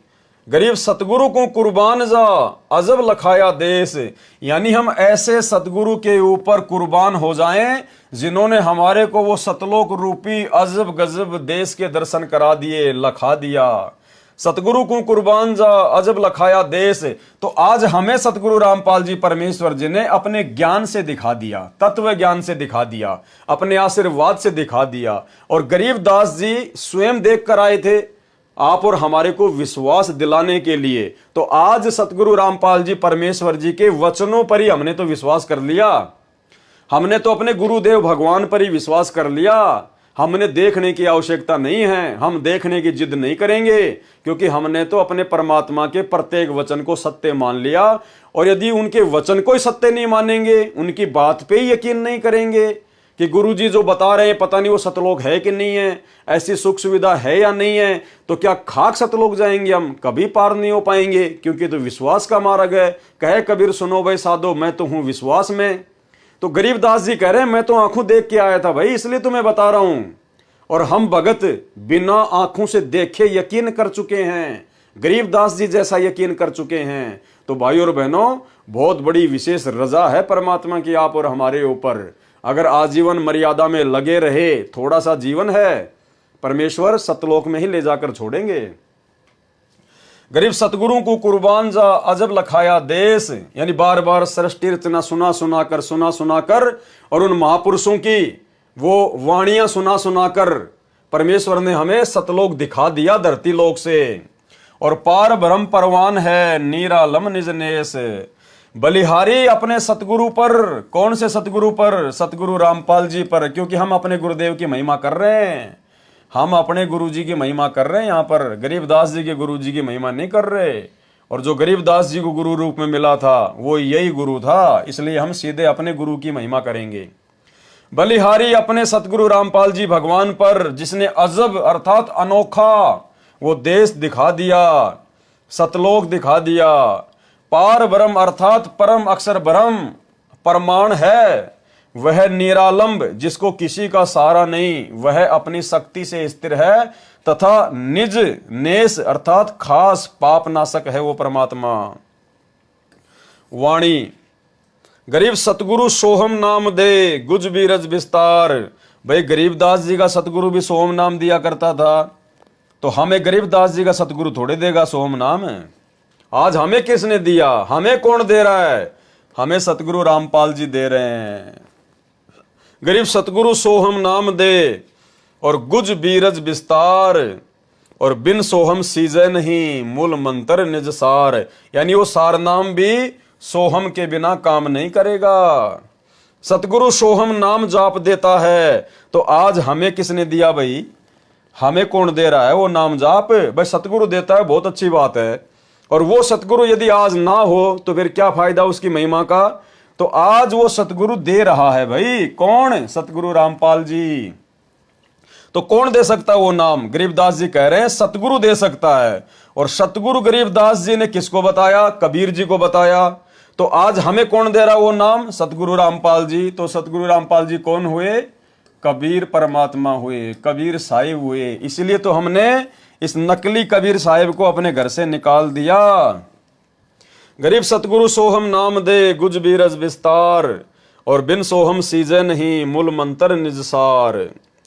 गरीब सतगुरु को कुर्बान जा अजब लखाया देश, यानी हम ऐसे सतगुरु के ऊपर कुर्बान हो जाएं जिन्होंने हमारे को वो सतलोक रूपी अजब गजब देश के दर्शन करा दिए, लखा दिया। सतगुरु को कुर्बान जा अजब लखाया देश, तो आज हमें सतगुरु रामपाल जी परमेश्वर जी ने अपने ज्ञान से दिखा दिया, तत्व ज्ञान से दिखा दिया, अपने आशीर्वाद से दिखा दिया। और गरीबदास जी स्वयं देख कर आए थे आप और हमारे को विश्वास दिलाने के लिए। तो आज सतगुरु रामपाल जी परमेश्वर जी के वचनों पर ही हमने तो विश्वास कर लिया, हमने तो अपने गुरुदेव भगवान पर ही विश्वास कर लिया। हमने देखने की आवश्यकता नहीं है, हम देखने की जिद नहीं करेंगे, क्योंकि हमने तो अपने परमात्मा के प्रत्येक वचन को सत्य मान लिया। और यदि उनके वचन को ही सत्य नहीं मानेंगे, उनकी बात पे ही यकीन नहीं करेंगे कि गुरुजी जो बता रहे हैं पता नहीं वो सतलोक है कि नहीं है, ऐसी सुख सुविधा है या नहीं है, तो क्या खाक सतलोक जाएंगे हम? कभी पार नहीं हो पाएंगे, क्योंकि तो विश्वास का मार्ग है। कहे कबीर सुनो भाई साधो, मैं तो हूं विश्वास में। तो गरीबदास जी कह रहे हैं मैं तो आंखों देख के आया था भाई, इसलिए तुम्हें बता रहा हूं। और हम भगत बिना आंखों से देखे यकीन कर चुके हैं, गरीबदास जी जैसा यकीन कर चुके हैं। तो भाई और बहनों, बहुत बड़ी विशेष रजा है परमात्मा की आप और हमारे ऊपर। अगर आजीवन मर्यादा में लगे रहे, थोड़ा सा जीवन है, परमेश्वर सतलोक में ही ले जाकर छोड़ेंगे। गरीब सतगुरु को कुर्बान जा अजब लखाया देश, यानी बार बार सृष्टि रचना सुना सुना कर और उन महापुरुषों की वो वाणियां सुना कर परमेश्वर ने हमें सतलोक दिखा दिया धरती लोक से। और पार ब्रह्म परवान है निरालम निज नेस, बलिहारी अपने सतगुरु पर। कौन से सतगुरु पर? सतगुरु रामपाल जी पर, क्योंकि हम अपने गुरुदेव की महिमा कर रहे हैं, हम अपने गुरु जी की महिमा कर रहे हैं। यहाँ पर गरीबदास जी के गुरु जी की महिमा नहीं कर रहे। और जो गरीबदास जी को गुरु रूप में मिला था वो यही गुरु था, इसलिए हम सीधे अपने गुरु की महिमा करेंगे। बलिहारी अपने सतगुरु रामपाल जी भगवान पर, जिसने अजब अर्थात अनोखा वो देश दिखा दिया, सतलोक दिखा दिया। पार ब्रह्म अर्थात परम अक्षर ब्रह्म परमाण है, वह निरालंब जिसको किसी का सहारा नहीं, वह अपनी शक्ति से स्थिर है, तथा निज नेस अर्थात खास पाप नाशक है वो परमात्मा। वाणी गरीब सतगुरु सोहम नाम दे गुज बीरज विस्तार। भाई गरीबदास जी का सतगुरु भी सोहम नाम दिया करता था, तो हमें गरीबदास जी का सतगुरु थोड़े देगा सोहम नाम? आज हमें किसने दिया? हमें कौन दे रहा है? हमें सतगुरु रामपाल जी दे रहे हैं। गरीब सतगुरु सोहम नाम दे और गुज बीरज विस्तार, और बिन सोहम सीजे नहीं मूल मंत्र निज सार, यानी वो सार नाम भी सोहम के बिना काम नहीं करेगा। सतगुरु सोहम नाम जाप देता है, तो आज हमें किसने दिया भाई? हमें कौन दे रहा है वो नाम जाप? भाई सतगुरु देता है, बहुत अच्छी बात है। और वो सतगुरु यदि आज ना हो तो फिर क्या फायदा उसकी महिमा का? तो आज वो सतगुरु दे रहा है भाई। कौन? सतगुरु रामपाल जी। तो कौन दे सकता है वो नाम? गरीबदास जी कह रहे हैं सतगुरु दे सकता है। और सतगुरु गरीबदास जी ने किसको बताया? कबीर जी को बताया। तो आज हमें कौन दे रहा वो नाम? सतगुरु रामपाल जी। तो सतगुरु रामपाल जी कौन हुए? कबीर परमात्मा हुए, कबीर साहिब हुए। इसलिए तो हमने इस नकली कबीर साहिब को अपने घर से निकाल दिया। गरीब सतगुरु सोहम नाम दे गुज बीरज विस्तार, और बिन सोहम सीजे नहीं मूल मंत्र निज सार।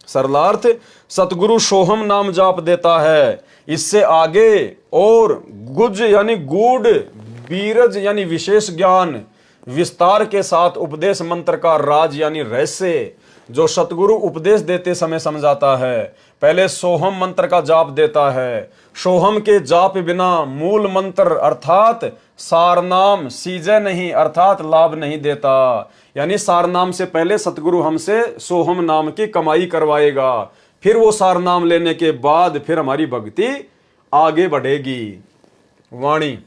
सरलार्थ सतगुरु सोहम नाम जाप देता है, इससे आगे और गुज यानी गूढ़, बीरज यानी विशेष ज्ञान, विस्तार के साथ उपदेश मंत्र का राज यानी रहस्य जो सतगुरु उपदेश देते समय समझाता है। पहले सोहम मंत्र का जाप देता है। सोहम के जाप बिना मूल मंत्र अर्थात सारनाम सीजे नहीं अर्थात लाभ नहीं देता। यानी सारनाम से पहले सतगुरु हमसे सोहम नाम की कमाई करवाएगा, फिर वो सारनाम लेने के बाद फिर हमारी भक्ति आगे बढ़ेगी। वाणी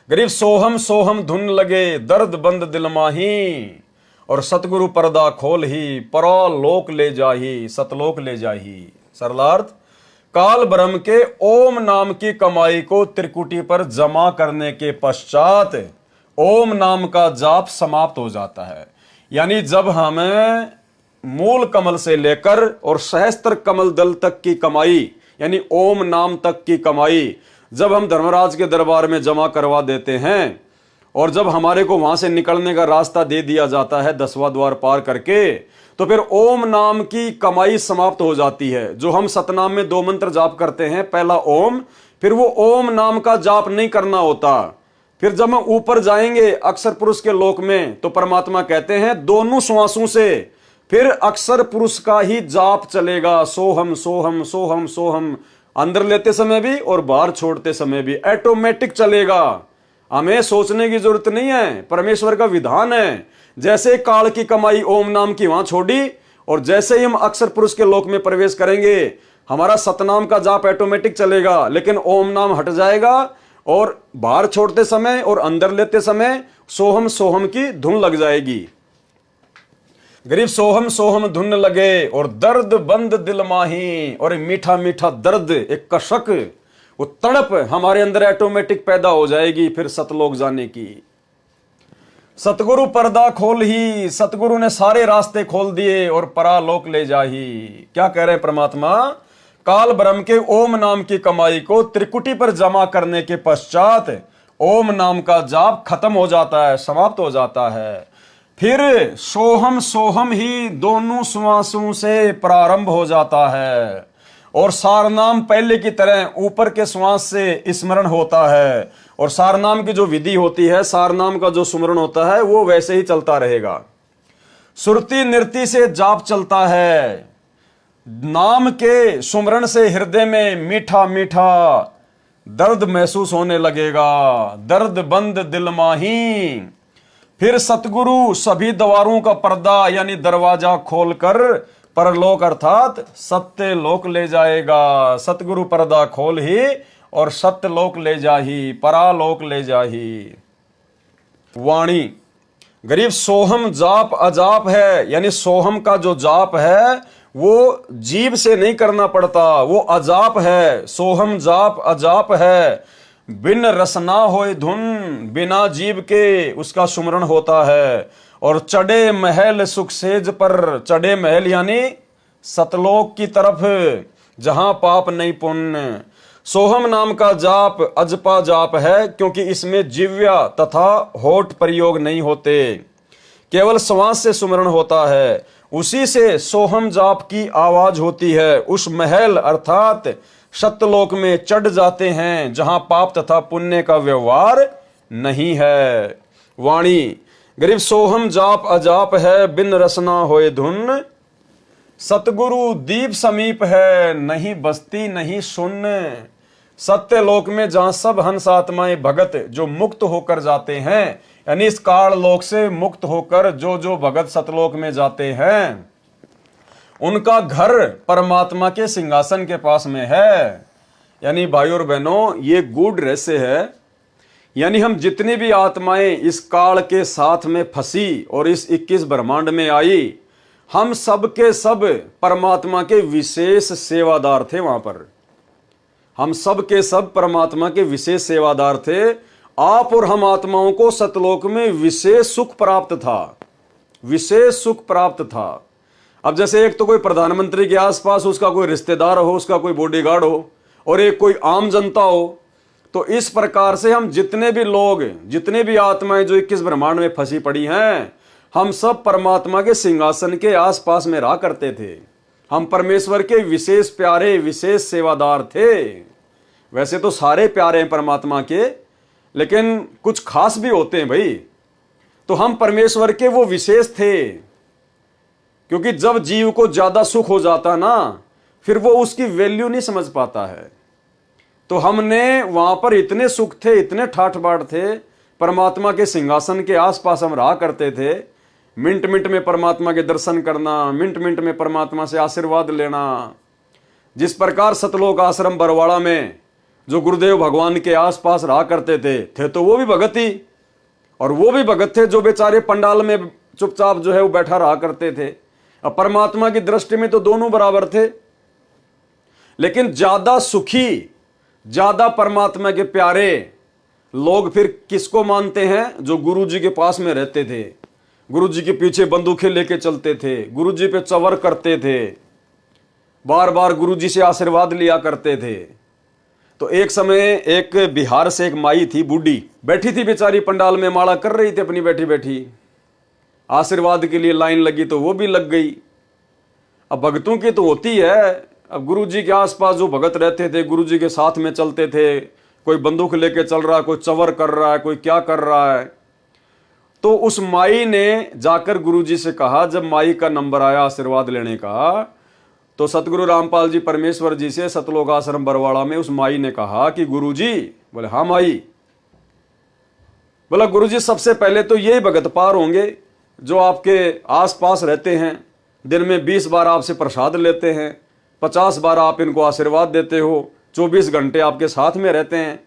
गरीब सोहम सोहम धुन लगे दर्द बंद दिल माही, और सतगुरु पर्दा खोल ही परलोक ले जाही सतलोक ले जाही। सरलार्थ काल ब्रह्म के ओम नाम की कमाई को त्रिकुटी पर जमा करने के पश्चात ओम नाम का जाप समाप्त हो जाता है। यानी जब हमें मूल कमल से लेकर और सहस्त्र कमल दल तक की कमाई यानी ओम नाम तक की कमाई जब हम धर्मराज के दरबार में जमा करवा देते हैं और जब हमारे को वहां से निकलने का रास्ता दे दिया जाता है 10वां द्वार पार करके, तो फिर ओम नाम की कमाई समाप्त हो जाती है। जो हम सतनाम में 2 मंत्र जाप करते हैं, पहला ओम, फिर वो ओम नाम का जाप नहीं करना होता। फिर जब हम ऊपर जाएंगे अक्षर पुरुष के लोक में, तो परमात्मा कहते हैं दोनों श्वासों से फिर अक्षर पुरुष का ही जाप चलेगा। सोहम सोहम सोहम सोहम, अंदर लेते समय भी और बाहर छोड़ते समय भी ऑटोमेटिक चलेगा। हमें सोचने की जरूरत नहीं है, परमेश्वर का विधान है। जैसे काल की कमाई ओम नाम की वहां छोड़ी और जैसे ही हम अक्षर पुरुष के लोक में प्रवेश करेंगे हमारा सतनाम का जाप ऑटोमेटिक चलेगा, लेकिन ओम नाम हट जाएगा और बाहर छोड़ते समय और अंदर लेते समय सोहम सोहम की धुन लग जाएगी। गरीब सोहम सोहम धुन लगे और दर्द बंद दिल माही, और मीठा मीठा दर्द एक कशक वो तड़प हमारे अंदर ऑटोमेटिक पैदा हो जाएगी फिर सतलोक जाने की। सतगुरु पर्दा खोल ही, सतगुरु ने सारे रास्ते खोल दिए और परालोक ले जाही। क्या कह रहे हैं परमात्मा? काल ब्रह्म के ओम नाम की कमाई को त्रिकुटी पर जमा करने के पश्चात ओम नाम का जाप खत्म हो जाता है, समाप्त हो जाता है। फिर सोहम सोहम ही दोनों श्वासों से प्रारंभ हो जाता है और सारनाम पहले की तरह ऊपर के श्वास से स्मरण होता है, और सारनाम की जो विधि होती है, सारनाम का जो सुमरण होता है वो वैसे ही चलता रहेगा। सुरती नृत्य से जाप चलता है। नाम के सुमरण से हृदय में मीठा मीठा दर्द महसूस होने लगेगा। दर्द बंद दिल माही, फिर सतगुरु सभी द्वारों का पर्दा यानी दरवाजा खोलकर परलोक अर्थात सत्य लोक ले जाएगा। सतगुरु पर्दा खोल ही और सत्य लोक ले जाही, परालोक ले जाही। वाणी गरीब सोहम जाप अजाप है, यानी सोहम का जो जाप है वो जीभ से नहीं करना पड़ता, वो अजाप है। सोहम जाप अजाप है, बिन रसना होए धुन, बिना जीव के उसका सुमरण होता है। और चढ़े महल सुख सेज पर, चढ़े महल यानी सतलोक की तरफ जहां पाप नहीं पुण्य। सोहम नाम का जाप अजपा जाप है क्योंकि इसमें जिव्या तथा होठ प्रयोग नहीं होते, केवल श्वास से सुमरण होता है। उसी से सोहम जाप की आवाज होती है। उस महल अर्थात सत्यलोक में चढ़ जाते हैं जहां पाप तथा पुण्य का व्यवहार नहीं है। वाणी गरीब सोहम जाप अजाप है, बिन रसना होए धुन। सतगुरु दीप समीप है, नहीं बस्ती नहीं सुन्न। सत्यलोक में जहां सब हंस आत्माएं भगत जो मुक्त होकर जाते हैं, यानी इस काल लोक से मुक्त होकर जो भगत सतलोक में जाते हैं, उनका घर परमात्मा के सिंहासन के पास में है। यानी भाई और बहनों, ये गूढ़ रहस्य है। यानी हम जितनी भी आत्माएं इस काल के साथ में फंसी और इस 21 ब्रह्मांड में आई, हम सब के सब परमात्मा के विशेष सेवादार थे। वहां पर हम सब के सब परमात्मा के विशेष सेवादार थे। आप और हम आत्माओं को सतलोक में विशेष सुख प्राप्त था, विशेष सुख प्राप्त था। अब जैसे एक तो कोई प्रधानमंत्री के आसपास उसका कोई रिश्तेदार हो, उसका कोई बॉडीगार्ड हो, और एक कोई आम जनता हो, तो इस प्रकार से हम जितने भी लोग, जितने भी आत्माएं जो 21 ब्रह्मांड में फंसी पड़ी हैं, हम सब परमात्मा के सिंहासन के आसपास में रहा करते थे। हम परमेश्वर के विशेष प्यारे, विशेष सेवादार थे। वैसे तो सारे प्यारे हैं परमात्मा के, लेकिन कुछ खास भी होते हैं भाई। तो हम परमेश्वर के वो विशेष थे, क्योंकि जब जीव को ज्यादा सुख हो जाता ना, फिर वो उसकी वैल्यू नहीं समझ पाता है। तो हमने वहां पर इतने सुख थे, इतने ठाठ बाट थे, परमात्मा के सिंहासन के आसपास हम रहा करते थे। मिनट मिनट में परमात्मा के दर्शन करना, मिनट मिनट में परमात्मा से आशीर्वाद लेना। जिस प्रकार सतलोक आश्रम बरवाड़ा में जो गुरुदेव भगवान के आसपास रहा करते थे तो वो भी भगत ही, और वो भी भगत थे जो बेचारे पंडाल में चुपचाप जो है वो बैठा रहा करते थे। अब परमात्मा की दृष्टि में तो दोनों बराबर थे, लेकिन ज्यादा सुखी, ज्यादा परमात्मा के प्यारे लोग फिर किसको मानते हैं? जो गुरु जी के पास में रहते थे, गुरु जी के पीछे बंदूकें लेके चलते थे, गुरु जी पे चवर करते थे, बार बार गुरु जी से आशीर्वाद लिया करते थे। तो एक समय एक बिहार से एक माई थी, बूढ़ी बैठी थी बेचारी, पंडाल में माला कर रही थी अपनी बैठी बैठी, आशीर्वाद के लिए लाइन लगी तो वो भी लग गई। अब भगतों की तो होती है, अब गुरु जी के आसपास जो भगत रहते थे, गुरु जी के साथ में चलते थे, कोई बंदूक लेके चल रहा है, कोई चवर कर रहा है, कोई क्या कर रहा है। तो उस माई ने जाकर गुरु जी से कहा, जब माई का नंबर आया आशीर्वाद लेने का, तो सतगुरु रामपाल जी परमेश्वर जी से सतलोक आश्रम बरवाड़ा में उस माई ने कहा कि गुरु जी, बोले हाँ माई, बोला गुरु जी सबसे पहले तो यही भगत पार होंगे जो आपके आसपास रहते हैं, दिन में 20 बार आपसे प्रसाद लेते हैं, 50 बार आप इनको आशीर्वाद देते हो, 24 घंटे आपके साथ में रहते हैं।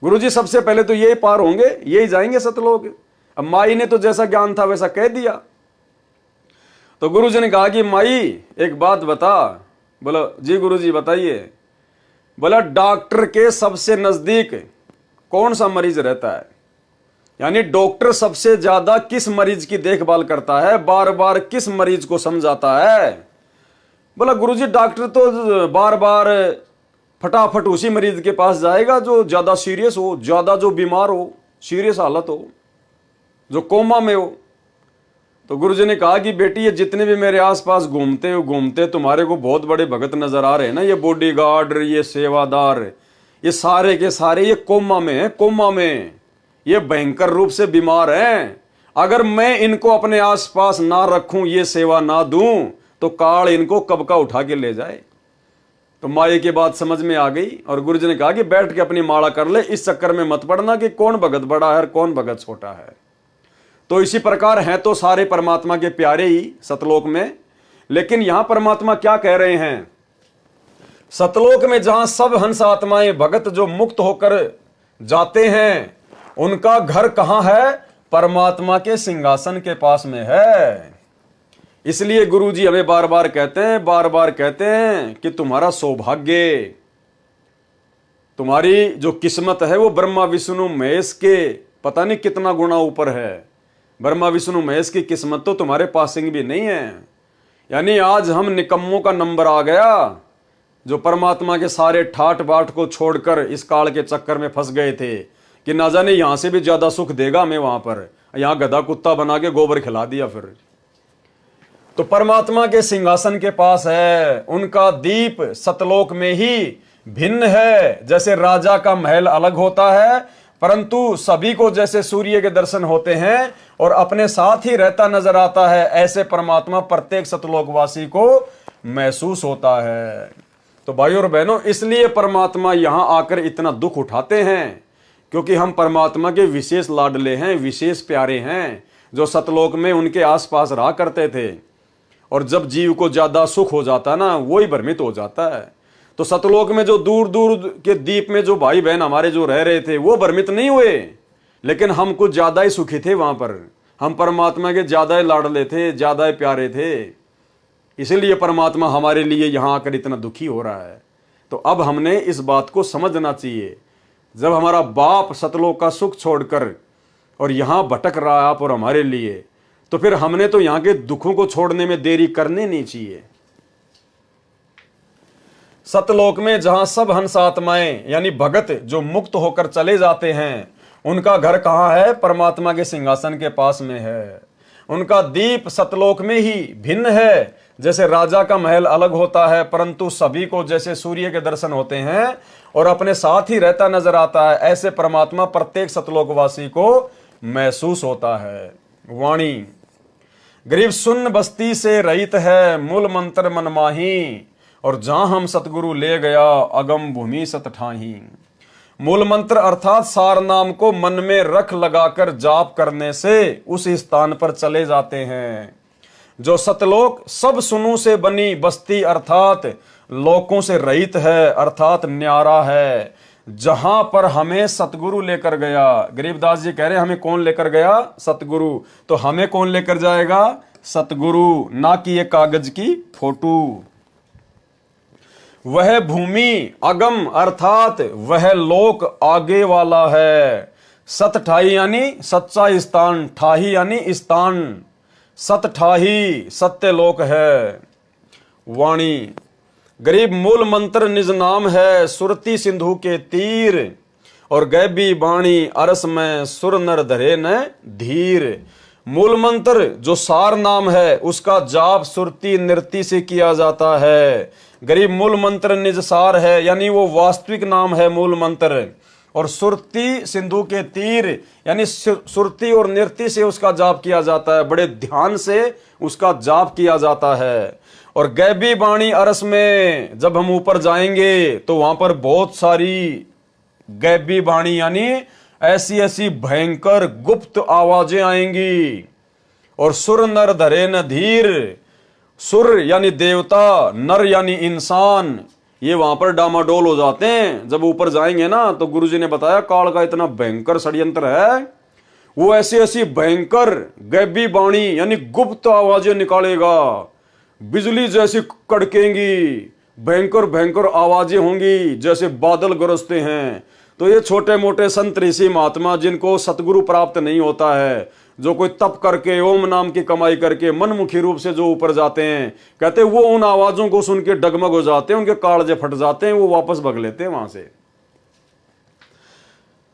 गुरु जी सबसे पहले तो यही पार होंगे, यही जाएंगे सतलोक। अब माई ने तो जैसा ज्ञान था वैसा कह दिया। तो गुरु जी ने कहा कि माई एक बात बता। बोला जी गुरु जी बताइए। बोला डॉक्टर के सबसे नजदीक कौन सा मरीज रहता है, यानी डॉक्टर सबसे ज्यादा किस मरीज की देखभाल करता है, बार बार किस मरीज को समझाता है। बोला गुरुजी डॉक्टर तो बार बार फटाफट उसी मरीज के पास जाएगा जो ज्यादा सीरियस हो, ज्यादा जो बीमार हो, सीरियस हालत हो, जो कोमा में हो। तो गुरुजी ने कहा कि बेटी ये जितने भी मेरे आसपास घूमते तुम्हारे को बहुत बड़े भगत नजर आ रहे हैं ना, ये बॉडीगार्ड, ये सेवादार, ये सारे के सारे ये कोमा में है, कोमा में ये भयंकर रूप से बीमार हैं। अगर मैं इनको अपने आसपास ना रखूं, ये सेवा ना दूं, तो काल इनको कब का उठा के ले जाए। तो माई की बात समझ में आ गई और गुरुजी ने कहा कि बैठ के अपनी माला कर ले, इस चक्कर में मत पड़ना कि कौन भगत बड़ा है और कौन भगत छोटा है। तो इसी प्रकार हैं तो सारे परमात्मा के प्यारे ही सतलोक में, लेकिन यहां परमात्मा क्या कह रहे हैं, सतलोक में जहां सब हंस आत्माएं भगत जो मुक्त होकर जाते हैं, उनका घर कहां है? परमात्मा के सिंहासन के पास में है। इसलिए गुरुजी हमें बार बार कहते हैं कि तुम्हारा सौभाग्य, तुम्हारी जो किस्मत है वो ब्रह्मा विष्णु महेश के पता नहीं कितना गुना ऊपर है। ब्रह्मा विष्णु महेश की किस्मत तो तुम्हारे पासिंग भी नहीं है। यानी आज हम निकम्मों का नंबर आ गया, जो परमात्मा के सारे ठाट बाट को छोड़कर इस काल के चक्कर में फंस गए थे कि ना जाने यहां से भी ज्यादा सुख देगा हमें वहां पर, यहां गधा कुत्ता बना के गोबर खिला दिया। फिर तो परमात्मा के सिंहासन के पास है, उनका दीप सतलोक में ही भिन्न है। जैसे राजा का महल अलग होता है, परंतु सभी को जैसे सूर्य के दर्शन होते हैं और अपने साथ ही रहता नजर आता है, ऐसे परमात्मा प्रत्येक सतलोकवासी को महसूस होता है। तो भाइयों और बहनों, इसलिए परमात्मा यहां आकर इतना दुख उठाते हैं, क्योंकि हम परमात्मा के विशेष लाडले हैं, विशेष प्यारे हैं, जो सतलोक में उनके आसपास रहा करते थे। और जब जीव को ज्यादा सुख हो जाता ना, वही भ्रमित हो जाता है। तो सतलोक में जो दूर दूर के द्वीप में जो भाई बहन हमारे जो रह रहे थे, वो भ्रमित नहीं हुए, लेकिन हम कुछ ज्यादा ही सुखी थे वहां पर। हम परमात्मा के ज्यादा ही लाडले थे, ज्यादा ही प्यारे थे, इसीलिए परमात्मा हमारे लिए यहां आकर इतना दुखी हो रहा है। तो अब हमने इस बात को समझना चाहिए, जब हमारा बाप सतलोक का सुख छोड़कर और यहां भटक रहा है आप और हमारे लिए, तो फिर हमने तो यहां के दुखों को छोड़ने में देरी करनी नहीं चाहिए। सतलोक में जहां सब हंस आत्माएं यानी भगत जो मुक्त होकर चले जाते हैं, उनका घर कहां है? परमात्मा के सिंहासन के पास में है। उनका दीप सतलोक में ही भिन्न है। जैसे राजा का महल अलग होता है, परंतु सभी को जैसे सूर्य के दर्शन होते हैं और अपने साथ ही रहता नजर आता है, ऐसे परमात्मा प्रत्येक सतलोकवासी को महसूस होता है। वाणी। गरीब सुन्न बस्ती से रहित है, मूल मंत्र मन माही, और जहां हम सतगुरु ले गया, अगम भूमि सत ठाही। मूल मंत्र अर्थात सार नाम को मन में रख लगाकर जाप करने से उस स्थान पर चले जाते हैं। जो सतलोक सब सुनू से बनी बस्ती अर्थात लोकों से रहित है, अर्थात न्यारा है, जहां पर हमें सतगुरु लेकर गया। गरीबदास जी कह रहे हैं हमें कौन लेकर गया? सतगुरु। तो हमें कौन लेकर जाएगा? सतगुरु, ना कि ये कागज की फोटो। वह भूमि अगम अर्थात वह लोक आगे वाला है। सत ठाही यानी सच्चा स्थान, ठाही यानी स्थान, सत ठाही सत्य लोक है। वाणी। गरीब मूल मंत्र निज नाम है, सुरती सिंधु के तीर, और गैबी बाणी अरस में सुर नर धरे न धीर। मूल मंत्र जो सार नाम है उसका जाप सुरती नृत्य से किया जाता है। गरीब मूल मंत्र निज सार है यानी वो वास्तविक नाम है मूल मंत्र, और सुरती सिंधु के तीर यानी सुरती और नृत्य से उसका जाप किया जाता है, बड़े ध्यान से उसका जाप किया जाता है। और गैबी बाणी अरस में जब हम ऊपर जाएंगे तो वहां पर बहुत सारी गैबी बाणी यानी ऐसी ऐसी भयंकर गुप्त आवाजें आएंगी। और सुर नर धरे न धीर, सुर यानी देवता, नर यानी इंसान, ये वहां पर डामाडोल हो जाते हैं। जब ऊपर जाएंगे ना तो गुरुजी ने बताया काल का इतना भयंकर षड्यंत्र है, वो ऐसी ऐसी भयंकर गैबी बाणी यानी गुप्त आवाजें निकालेगा, बिजली जैसी कड़केंगी, भयंकर भयंकर आवाजें होंगी जैसे बादल गरजते हैं। तो ये छोटे मोटे संत ऋषि महात्मा जिनको सतगुरु प्राप्त नहीं होता है, जो कोई तप करके ओम नाम की कमाई करके मनमुखी रूप से जो ऊपर जाते हैं, कहते वो उन आवाजों को सुन के डगमग हो जाते हैं, उनके कालजे फट जाते हैं, वो वापस भग लेते हैं वहां से।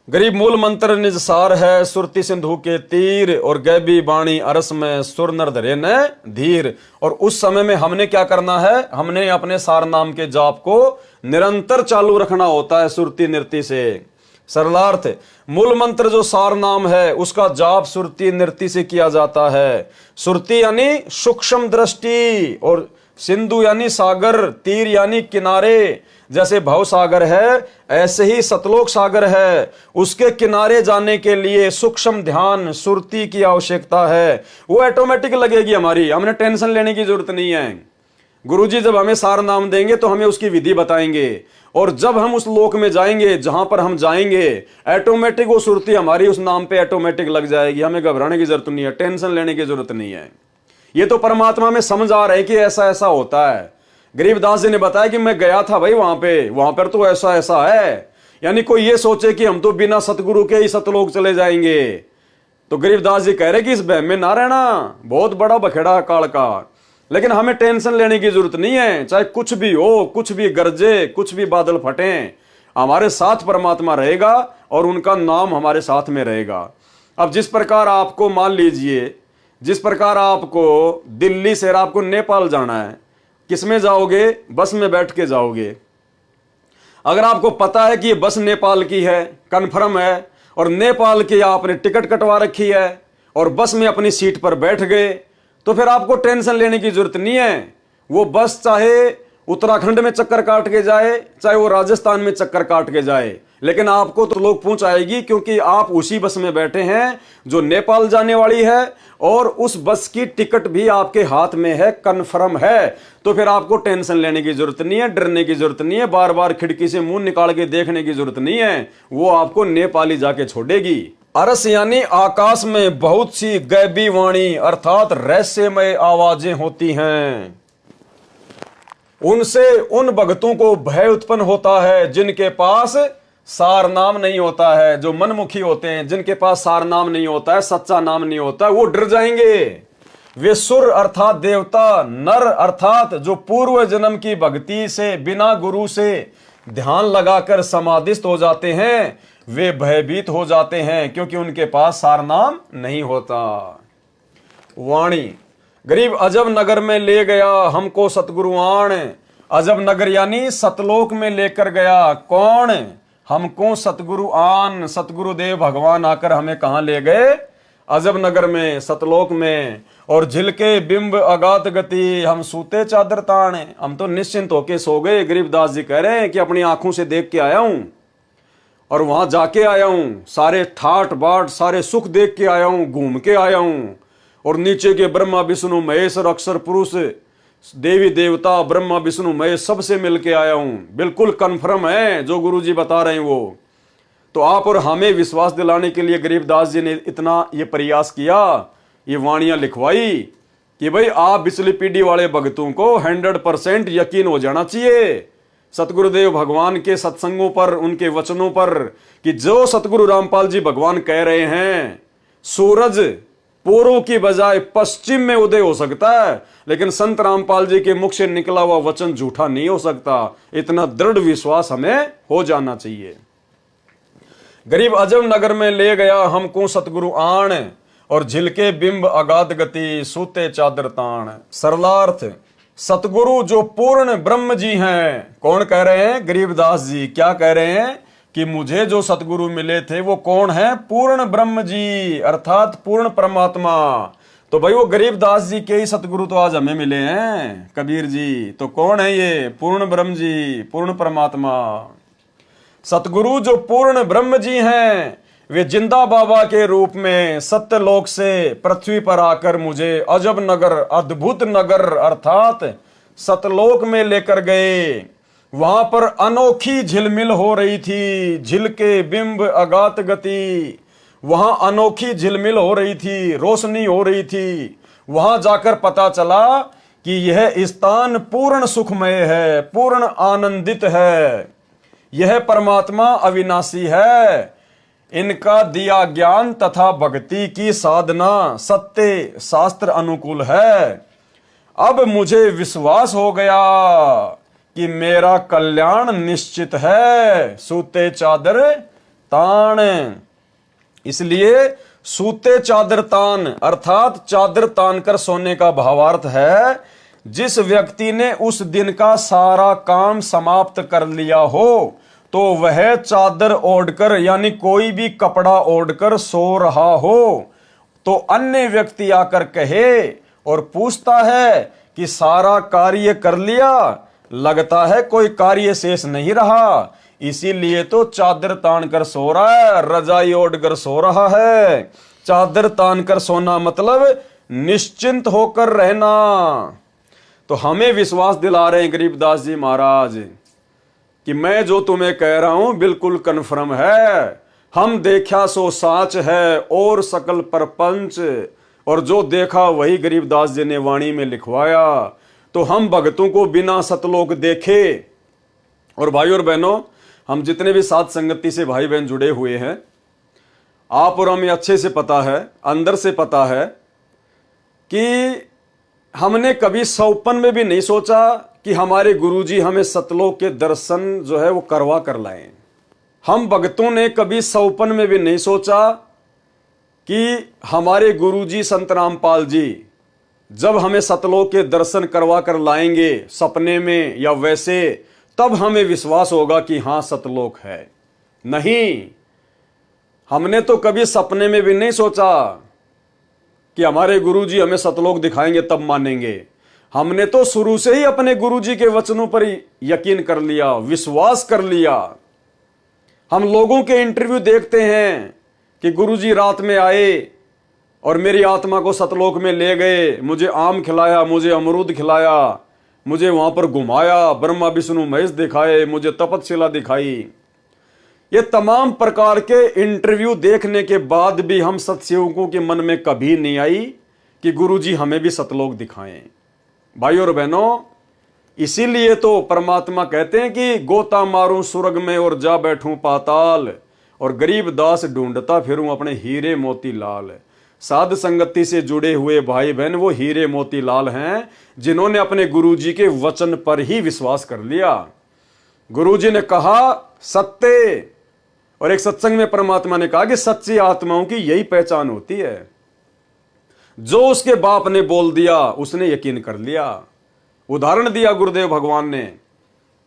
गरीब मूल मंत्र निज सार है, सुरती सिंधु के तीर, और गैबी बाणी अरस में सुर नर धरे न धीर। और उस समय में हमने क्या करना है? हमने अपने सार नाम के जाप को निरंतर चालू रखना होता है सुरती नृत्य से। सरलार्थ, मूल मंत्र जो सार नाम है उसका जाप सुरती नृत्य से किया जाता है। सुरती यानी सूक्ष्म दृष्टि, और सिंधु यानी सागर, तीर यानी किनारे। जैसे भव सागर है ऐसे ही सतलोक सागर है, उसके किनारे जाने के लिए सूक्ष्म ध्यान सुरती की आवश्यकता है। वो ऑटोमेटिक लगेगी हमारी, हमने टेंशन लेने की जरूरत नहीं है। गुरुजी जब हमें सार नाम देंगे तो हमें उसकी विधि बताएंगे, और जब हम उस लोक में जाएंगे जहां पर हम जाएंगे ऑटोमेटिक वो सुरती हमारी उस नाम पे ऑटोमेटिक लग जाएगी। हमें घबराने की जरूरत नहीं है, टेंशन लेने की जरूरत नहीं है। ये तो परमात्मा में समझ आ रहा है कि ऐसा ऐसा होता है। गरीबदास जी ने बताया कि मैं गया था भाई वहां पर तो ऐसा ऐसा है, यानी कोई ये सोचे कि हम तो बिना सतगुरु के ही सतलोक चले जाएंगे। तो गरीबदास जी कह रहे कि इस बहम में ना रहना, बहुत बड़ा बखेड़ा है काल का। लेकिन हमें टेंशन लेने की जरूरत नहीं है, चाहे कुछ भी हो, कुछ भी गरजे, कुछ भी बादल फटे, हमारे साथ परमात्मा रहेगा और उनका नाम हमारे साथ में रहेगा। अब जिस प्रकार आपको मान लीजिए, जिस प्रकार आपको दिल्ली से आपको नेपाल जाना है, किसमें जाओगे? बस में बैठ के जाओगे। अगर आपको पता है कि ये बस नेपाल की है, कन्फर्म है, और नेपाल की आपने टिकट कटवा रखी है और बस में अपनी सीट पर बैठ गए, तो फिर आपको टेंशन लेने की जरूरत नहीं है। वो बस चाहे उत्तराखंड में चक्कर काट के जाए, चाहे वो राजस्थान में चक्कर काट के जाए, लेकिन आपको तो लोग पहुंचाएगी, क्योंकि आप उसी बस में बैठे हैं जो नेपाल जाने वाली है, और उस बस की टिकट भी आपके हाथ में है, कन्फर्म है। तो फिर आपको टेंशन लेने की जरूरत नहीं है, डरने की जरूरत नहीं है, बार बार खिड़की से मुंह निकाल के देखने की जरूरत नहीं है। वो आपको नेपाली जाके छोड़ेगी। अरस यानी आकाश में बहुत सी गैबी वाणी अर्थात रहस्यमय आवाजें होती हैं। उनसे उन भक्तों को भय उत्पन्न होता है जिनके पास सार नाम नहीं होता है, जो मनमुखी होते हैं, जिनके पास सार नाम नहीं होता है, सच्चा नाम नहीं होता है, वो डर जाएंगे। वे सुर अर्थात देवता, नर अर्थात जो पूर्व जन्म की भक्ति से बिना गुरु से ध्यान लगाकर समाधिस्थ हो जाते हैं, वे भयभीत हो जाते हैं क्योंकि उनके पास सार नाम नहीं होता। वाणी। गरीब अजब नगर में ले गया हमको सतगुरुआण। अजब नगर यानी सतलोक में लेकर गया कौन? हमको सतगुरु आन। सतगुरुदेव भगवान आकर हमें कहां ले गए? अजब नगर में, सतलोक में, और झिलके बिंब अगात गति, हम सूते चादर तान। हम तो निश्चिंत होके सो गए। गरीबदास जी कह रहे हैं कि अपनी आंखों से देख के आया हूं और वहां जाके आया हूं, सारे ठाट बाट सारे सुख देख के आया हूं, घूम के आया हूं, और नीचे के ब्रह्मा विष्णु महेश और अक्षर पुरुष देवी देवता ब्रह्मा विष्णु महेश सबसे मिल के आया हूं। बिल्कुल कन्फर्म है जो गुरुजी बता रहे हैं वो। तो आप और हमें विश्वास दिलाने के लिए गरीबदास जी ने इतना ये प्रयास किया, ये वाणियां लिखवाई कि भाई आप पिछली पीढ़ी वाले भक्तों को 100% यकीन हो जाना चाहिए सतगुरुदेव भगवान के सत्संगों पर, उनके वचनों पर, कि जो सतगुरु रामपाल जी भगवान कह रहे हैं, सूरज पूर्व की बजाय पश्चिम में उदय हो सकता है, लेकिन संत रामपाल जी के मुख से निकला हुआ वचन झूठा नहीं हो सकता। इतना दृढ़ विश्वास हमें हो जाना चाहिए। गरीब अजब नगर में ले गया हमको सतगुरु आण, और झिलके बिंब अगाध गति, सूते चादर ताण। सरलार्थ, सतगुरु जो पूर्ण ब्रह्म जी हैं। कौन कह रहे हैं? गरीबदास जी। क्या कह रहे हैं? कि मुझे जो सतगुरु मिले थे वो कौन है? पूर्ण ब्रह्म जी, अर्थात पूर्ण परमात्मा। तो भाई वो गरीबदास जी के ही सतगुरु तो आज हमें मिले हैं, कबीर जी। तो कौन है ये? पूर्ण ब्रह्म जी, पूर्ण परमात्मा। सतगुरु जो पूर्ण ब्रह्म जी हैं, वे जिंदा बाबा के रूप में सत्यलोक से पृथ्वी पर आकर मुझे अजब नगर, अद्भुत नगर अर्थात सतलोक में लेकर गए। वहां पर अनोखी झिलमिल हो रही थी, झिलके बिंब अगात गति। वहां अनोखी झिलमिल हो रही थी, रोशनी हो रही थी। वहां जाकर पता चला कि यह स्थान पूर्ण सुखमय है, पूर्ण आनंदित है। यह परमात्मा अविनाशी है। इनका दिया ज्ञान तथा भक्ति की साधना सत्य शास्त्र अनुकूल है। अब मुझे विश्वास हो गया कि मेरा कल्याण निश्चित है। सूते चादर तान, इसलिए सूते चादर तान अर्थात चादर तान कर सोने का भावार्थ है जिस व्यक्ति ने उस दिन का सारा काम समाप्त कर लिया हो, तो वह चादर ओढ़कर यानी कोई भी कपड़ा ओढ़कर सो रहा हो, तो अन्य व्यक्ति आकर कहे और पूछता है कि सारा कार्य कर लिया? लगता है कोई कार्य शेष नहीं रहा, इसीलिए तो चादर तान कर सो रहा है, रजाई ओढ़ कर सो रहा है। चादर तान कर सोना मतलब निश्चिंत होकर रहना। तो हमें विश्वास दिला रहे हैं गरीबदास जी महाराज कि मैं जो तुम्हें कह रहा हूं बिल्कुल कन्फर्म है। हम देखा सो साच है और सकल परपंच, और जो देखा वही गरीबदास जी ने वाणी में लिखवाया। तो हम भक्तों को बिना सतलोक देखे, और भाई और बहनों हम जितने भी साथ संगति से भाई बहन जुड़े हुए हैं, आप और हमें अच्छे से पता है, अंदर से पता है कि हमने कभी सौपन में भी नहीं सोचा कि हमारे गुरुजी हमें सतलोक के दर्शन जो है वो करवा कर लाएं। हम भक्तों ने कभी सौपन में भी नहीं सोचा कि हमारे गुरुजी संत रामपाल जी जब हमें सतलोक के दर्शन करवा कर लाएंगे सपने में या वैसे, तब हमें विश्वास होगा कि हां सतलोक है। नहीं, हमने तो कभी सपने में भी नहीं सोचा कि हमारे गुरुजी हमें सतलोक दिखाएंगे तब मानेंगे। हमने तो शुरू से ही अपने गुरुजी के वचनों पर यकीन कर लिया, विश्वास कर लिया। हम लोगों के इंटरव्यू देखते हैं कि गुरुजी रात में आए और मेरी आत्मा को सतलोक में ले गए, मुझे आम खिलाया, मुझे अमरूद खिलाया, मुझे वहां पर घुमाया, ब्रह्मा विष्णु महेश दिखाए, मुझे तपस्या दिखाई। ये तमाम प्रकार के इंटरव्यू देखने के बाद भी हम सत्सेवकों के मन में कभी नहीं आई कि गुरुजी हमें भी सतलोक दिखाएं। भाई और बहनों, इसीलिए तो परमात्मा कहते हैं कि गोता मारूं स्वर्ग में और जा बैठूं पाताल, और गरीब दास ढूंढता फिरूं अपने हीरे मोती लाल। साध संगति से जुड़े हुए भाई बहन वो हीरे मोती लाल हैं जिन्होंने अपने गुरुजी के वचन पर ही विश्वास कर लिया। गुरुजी ने कहा सत्य, और एक सत्संग में परमात्मा ने कहा कि सच्ची आत्माओं की यही पहचान होती है। जो उसके बाप ने बोल दिया उसने यकीन कर लिया। उदाहरण दिया गुरुदेव भगवान ने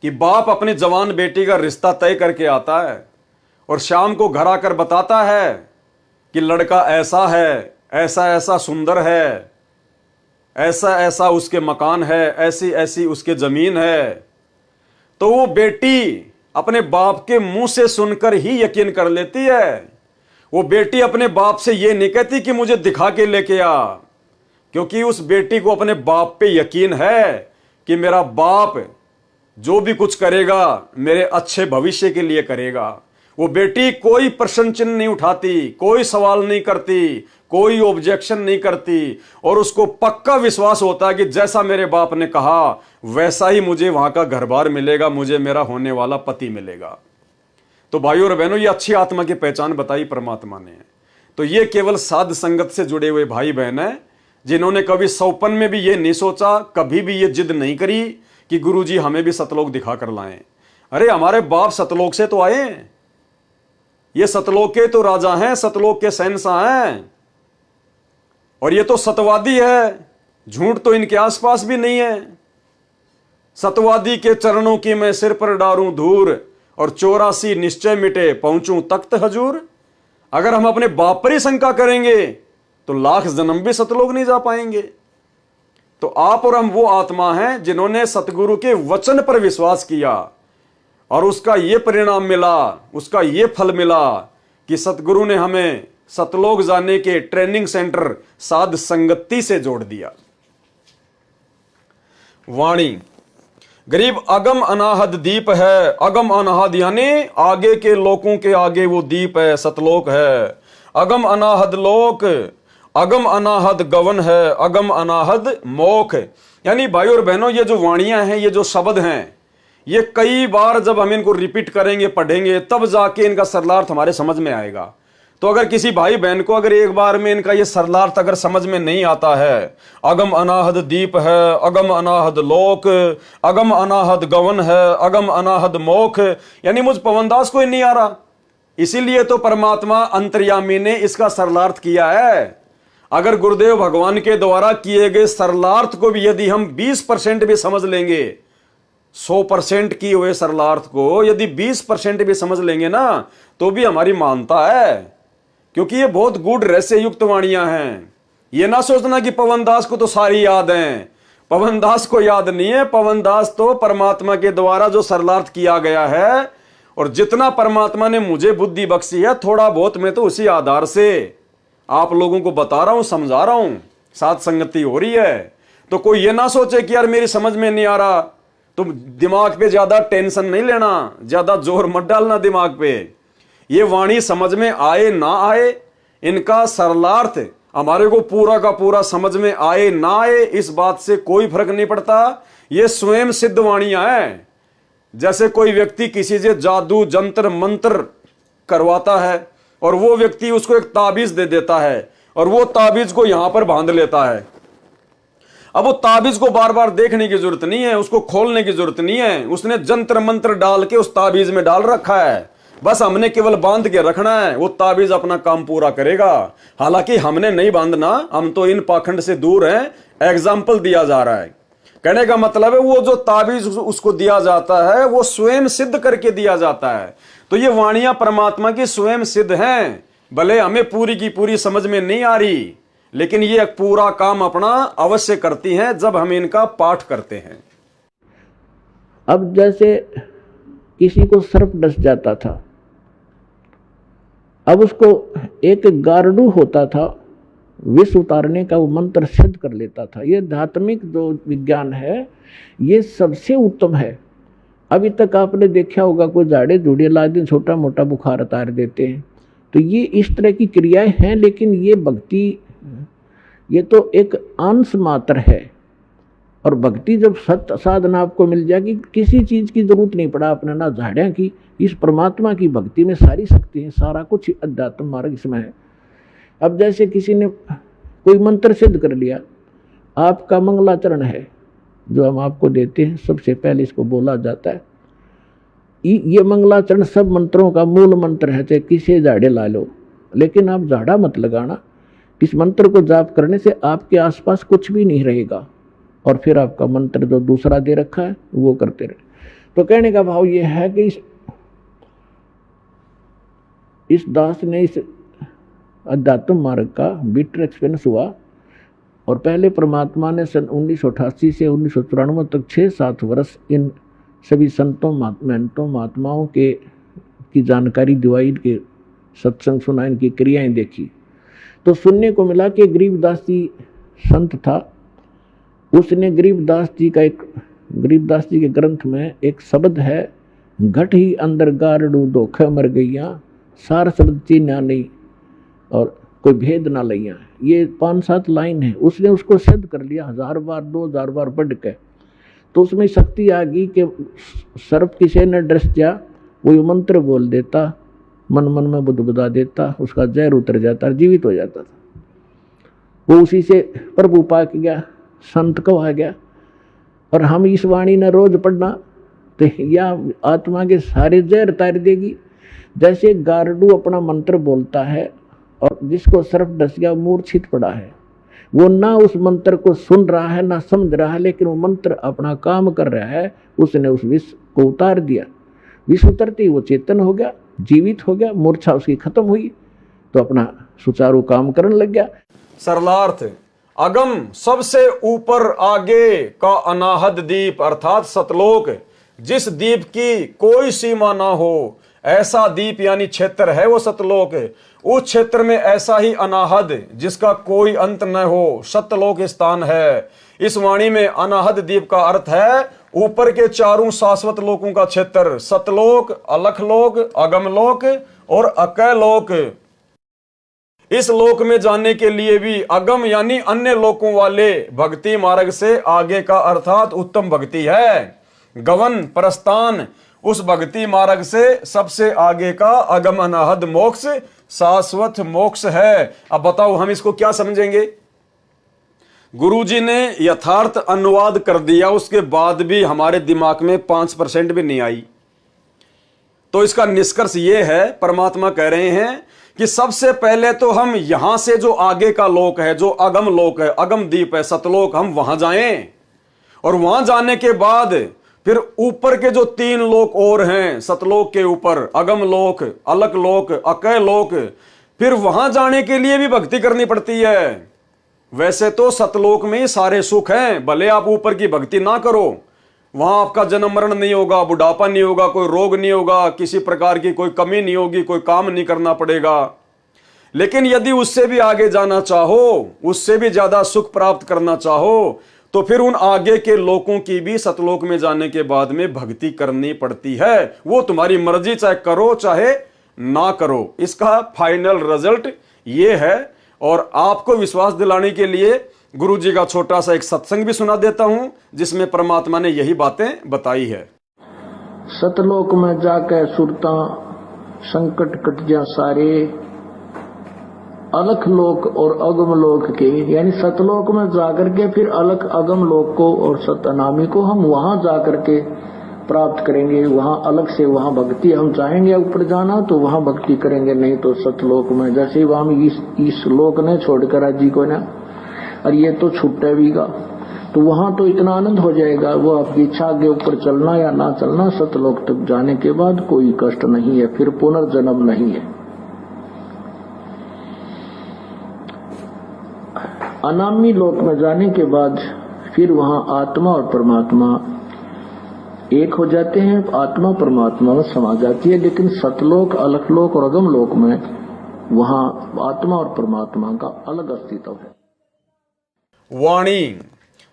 कि बाप अपने जवान बेटी का रिश्ता तय करके आता है और शाम को घर आकर बताता है कि लड़का ऐसा है, ऐसा ऐसा सुंदर है, ऐसा ऐसा उसके मकान है, ऐसी ऐसी उसके जमीन है, तो वो बेटी अपने बाप के मुंह से सुनकर ही यकीन कर लेती है। वो बेटी अपने बाप से ये नहीं कहती कि मुझे दिखा के लेके आ, क्योंकि उस बेटी को अपने बाप पे यकीन है कि मेरा बाप जो भी कुछ करेगा मेरे अच्छे भविष्य के लिए करेगा। वो बेटी कोई प्रश्न चिन्ह नहीं उठाती, कोई सवाल नहीं करती, कोई ऑब्जेक्शन नहीं करती, और उसको पक्का विश्वास होता है कि जैसा मेरे बाप ने कहा वैसा ही मुझे वहां का घर बार मिलेगा, मुझे मेरा होने वाला पति मिलेगा। तो भाइयों और बहनों, ये अच्छी आत्मा की पहचान बताई परमात्मा ने। तो ये केवल साध संगत से जुड़े हुए भाई बहन हैं, जिन्होंने कभी सौपन में भी ये नहीं सोचा, कभी भी ये जिद नहीं करी कि गुरुजी हमें भी सतलोक दिखा कर लाएं। अरे हमारे बाप सतलोक से तो आए, ये सतलोक के तो राजा हैं, सतलोक के शहंशाह हैं, और ये तो सतवादी है, झूठ तो इनके आसपास भी नहीं है। सतवादी के चरणों की मैं सिर पर डारूं धूर, और 84 निश्चय मिटे पहुंचूं तख्त हजूर। अगर हम अपने बाप पर ही शंका करेंगे तो लाख जन्म भी सतलोक नहीं जा पाएंगे। तो आप और हम वो आत्मा हैं जिन्होंने सतगुरु के वचन पर विश्वास किया, और उसका ये परिणाम मिला, उसका ये फल मिला कि सतगुरु ने हमें सतलोक जाने के ट्रेनिंग सेंटर साध संगति से जोड़ दिया। वाणी गरीब अगम अनाहद दीप है, अगम अनाहद यानी आगे के लोगों के आगे वो दीप है, सतलोक है। अगम अनाहद लोक, अगम अनाहद गवन है, अगम अनाहद मोख। यानी भाई और बहनों, ये जो वाणियां हैं, ये जो शब्द हैं, ये कई बार जब हम इनको रिपीट करेंगे, पढ़ेंगे, तब जाके इनका सरलार्थ हमारे समझ में आएगा। तो अगर किसी भाई बहन को अगर एक बार में इनका ये सरलार्थ अगर समझ में नहीं आता है, अगम अनाहद दीप है, अगम अनाहद लोक, अगम अनाहद गवन है, अगम अनाहद मोख, यानी मुझ पवनदास को ही नहीं आ रहा। इसीलिए तो परमात्मा अंतर्यामी ने इसका सरलार्थ किया है। अगर गुरुदेव भगवान के द्वारा किए गए सरलार्थ को भी यदि हम 20% भी समझ लेंगे, 100% किए हुए सरलार्थ को यदि 20% भी समझ लेंगे ना, तो भी हमारी मानता है, क्योंकि ये बहुत गूढ़ रहस्य युक्त वाणियां हैं। ये ना सोचना कि पवनदास को तो सारी याद हैं, पवनदास को याद नहीं है। पवनदास तो परमात्मा के द्वारा जो सरलार्थ किया गया है, और जितना परमात्मा ने मुझे बुद्धि बख्शी है, थोड़ा बहुत मैं तो उसी आधार से आप लोगों को बता रहा हूं, समझा रहा हूं, साथ संगति हो रही है। तो कोई ये ना सोचे कि यार मेरी समझ में नहीं आ रहा, तुम दिमाग पे ज्यादा टेंशन नहीं लेना, ज्यादा जोर मत डालना दिमाग पे। ये वाणी समझ में आए ना आए, इनका सरलार्थ हमारे को पूरा का पूरा समझ में आए ना आए, इस बात से कोई फर्क नहीं पड़ता। ये स्वयं सिद्ध वाणियां हैं। जैसे कोई व्यक्ति किसी से जादू जंत्र मंत्र करवाता है, और वो व्यक्ति उसको एक ताबीज दे देता है, और वो ताबीज को यहां पर बांध लेता है। अब वो ताबीज को बार बार देखने की जरूरत नहीं है, उसको खोलने की जरूरत नहीं है, उसने जंत्र मंत्र डाल के उस ताबीज में डाल रखा है, बस हमने केवल बांध के रखना है, वो ताबीज अपना काम पूरा करेगा। हालांकि हमने नहीं बांधना, हम तो इन पाखंड से दूर हैं। एग्जाम्पल दिया जा रहा है, कहने का मतलब है वो जो ताबीज उसको दिया जाता है वो स्वयं सिद्ध करके दिया जाता है। तो ये वाणियां परमात्मा की स्वयं सिद्ध हैं, भले हमें पूरी की पूरी समझ में नहीं आ रही, लेकिन ये पूरा काम अपना अवश्य करती हैं जब हम इनका पाठ करते हैं। अब जैसे किसी को सर्प डस जाता था, अब उसको एक गारडू होता था, विष उतारने का वो मंत्र सिद्ध कर लेता था। ये धात्मिक जो विज्ञान है ये सबसे उत्तम है। अभी तक आपने देखा होगा कोई झाड़े झूड़े ला दिन छोटा मोटा बुखार उतार देते हैं, तो ये इस तरह की क्रियाएं हैं, लेकिन ये भक्ति ये तो एक अंश मात्र है। और भक्ति जब सत्य साधना आपको मिल जाएगी, किसी चीज़ की जरूरत नहीं पड़ा अपने, ना झाड़ियाँ की, इस परमात्मा की भक्ति में सारी शक्ति है, सारा कुछ अध्यात्म मार्ग इसमें है। अब जैसे किसी ने कोई मंत्र सिद्ध कर लिया, आपका मंगलाचरण है जो हम आपको देते हैं, सबसे पहले इसको बोला जाता है। ये मंगलाचरण सब मंत्रों का मूल मंत्र है, चाहे किसी झाड़े ला लो, लेकिन आप झाड़ा मत लगाना। इस मंत्र को जाप करने से आपके आसपास कुछ भी नहीं रहेगा, और फिर आपका मंत्र जो दूसरा दे रखा है वो करते रहे। तो कहने का भाव ये है कि इस दास ने इस अध्यात्म मार्ग का बिटर एक्सपीरियंस हुआ। और पहले परमात्मा ने सन 1988 से 1994 तक 6-7 वर्ष इन सभी संतों महंतों महात्माओं की जानकारी दिवाई, के सत्संग सुना, इनकी क्रियाएं देखी। तो सुनने को मिला कि गरीबदास जी संत था। उसने गरीबदास जी के ग्रंथ में एक शब्द है, घट ही अंदर गारड़ू धोखे मर गईया, सार शब्द चीन्या नहीं और कोई भेद ना लैया। ये 5-7 लाइन है। उसने उसको सिद्ध कर लिया 1000 बार 2000 बार पढ़ के। तो उसमें शक्ति आ गई कि सर्प किसे न डस जा, वो मंत्र बोल देता, मन मन में बुदबुदा देता, उसका जहर उतर जाता, जीवित हो जाता था। वो उसी से प्रभु पा के गया, संत को आ गया। और हम इस वाणी ने रोज पढ़ना तो या आत्मा के सारे जहर तार देगी। जैसे गारडू अपना मंत्र बोलता है और जिसको सर्प डस गया, मूर्छित पड़ा है, वो ना उस मंत्र को सुन रहा है ना समझ रहा है, लेकिन वो मंत्र अपना काम कर रहा है। उसने उस विष को उतार दिया। विष उतरते ही वो चेतन हो गया, जीवित हो गया, मूर्छा उसकी खत्म हुई, तो अपना सुचारू काम करने लग गया। सरलार्थ, अगम सबसे ऊपर आगे का अनाहद दीप अर्थात सतलोक, जिस दीप की कोई सीमा ना हो, ऐसा दीप यानी क्षेत्र है वो सतलोक। उस क्षेत्र में ऐसा ही अनाहद जिसका कोई अंत न हो, सतलोक स्थान है। इस वाणी में अनाहद दीप का अर्थ है ऊपर के चारों शाश्वत लोकों का क्षेत्र, सतलोक, अलखलोक, अगमलोक और अकैलोक। इस लोक में जाने के लिए भी अगम यानी अन्य लोकों वाले भक्ति मार्ग से आगे का अर्थात उत्तम भक्ति है। गवन प्रस्थान उस भक्ति मार्ग से सबसे आगे का अगम अनाहद मोक्ष शाश्वत मोक्ष है। अब बताओ हम इसको क्या समझेंगे? गुरुजी ने यथार्थ अनुवाद कर दिया, उसके बाद भी हमारे दिमाग में 5% भी नहीं आई। तो इसका निष्कर्ष यह है, परमात्मा कह रहे हैं कि सबसे पहले तो हम यहां से जो आगे का लोक है, जो अगम लोक है, अगम दीप है, सतलोक, हम वहां जाएं। और वहां जाने के बाद फिर ऊपर के जो 3 लोक और हैं, सतलोक के ऊपर अगम लोक, अलक लोक, अकय लोक, फिर वहां जाने के लिए भी भक्ति करनी पड़ती है। वैसे तो सतलोक में ही सारे सुख हैं, भले आप ऊपर की भक्ति ना करो, वहां आपका जन्म मरण नहीं होगा, बुढ़ापा नहीं होगा, कोई रोग नहीं होगा, किसी प्रकार की कोई कमी नहीं होगी, कोई काम नहीं करना पड़ेगा। लेकिन यदि उससे भी आगे जाना चाहो, उससे भी ज्यादा सुख प्राप्त करना चाहो, तो फिर उन आगे के लोगों की भी सतलोक में जाने के बाद में भक्ति करनी पड़ती है। वो तुम्हारी मर्जी, चाहे करो चाहे ना करो, इसका फाइनल रिजल्ट ये है। और आपको विश्वास दिलाने के लिए गुरु जी का छोटा सा एक सत्संग भी सुना देता हूं, जिसमें परमात्मा ने यही बातें बताई है। सतलोक में जाकर सुरता संकट कट जा सारे, अलख लोक और अगम लोक के, यानी सतलोक में जाकर के फिर अलख अगम लोक को और सतनामी को हम वहां जाकर के प्राप्त करेंगे। वहां अलग से वहां भक्ति, हम चाहेंगे ऊपर जाना तो वहां भक्ति करेंगे, नहीं तो सतलोक में। जैसे हम इस लोक ने छोड़कर जी को ना, और ये तो छुट्टे भी गा, तो वहां तो इतना आनंद हो जाएगा। वो आपकी इच्छा के ऊपर चलना या ना चलना, सतलोक तक जाने के बाद कोई कष्ट नहीं है, फिर पुनर्जन्म नहीं है। अनामी लोक में जाने के बाद फिर वहां आत्मा और परमात्मा एक हो जाते हैं, आत्मा परमात्मा में समा जाती है। लेकिन सतलोक, अलखलोक और अगम लोक में वहां आत्मा और परमात्मा का अलग अस्तित्व है। वाणी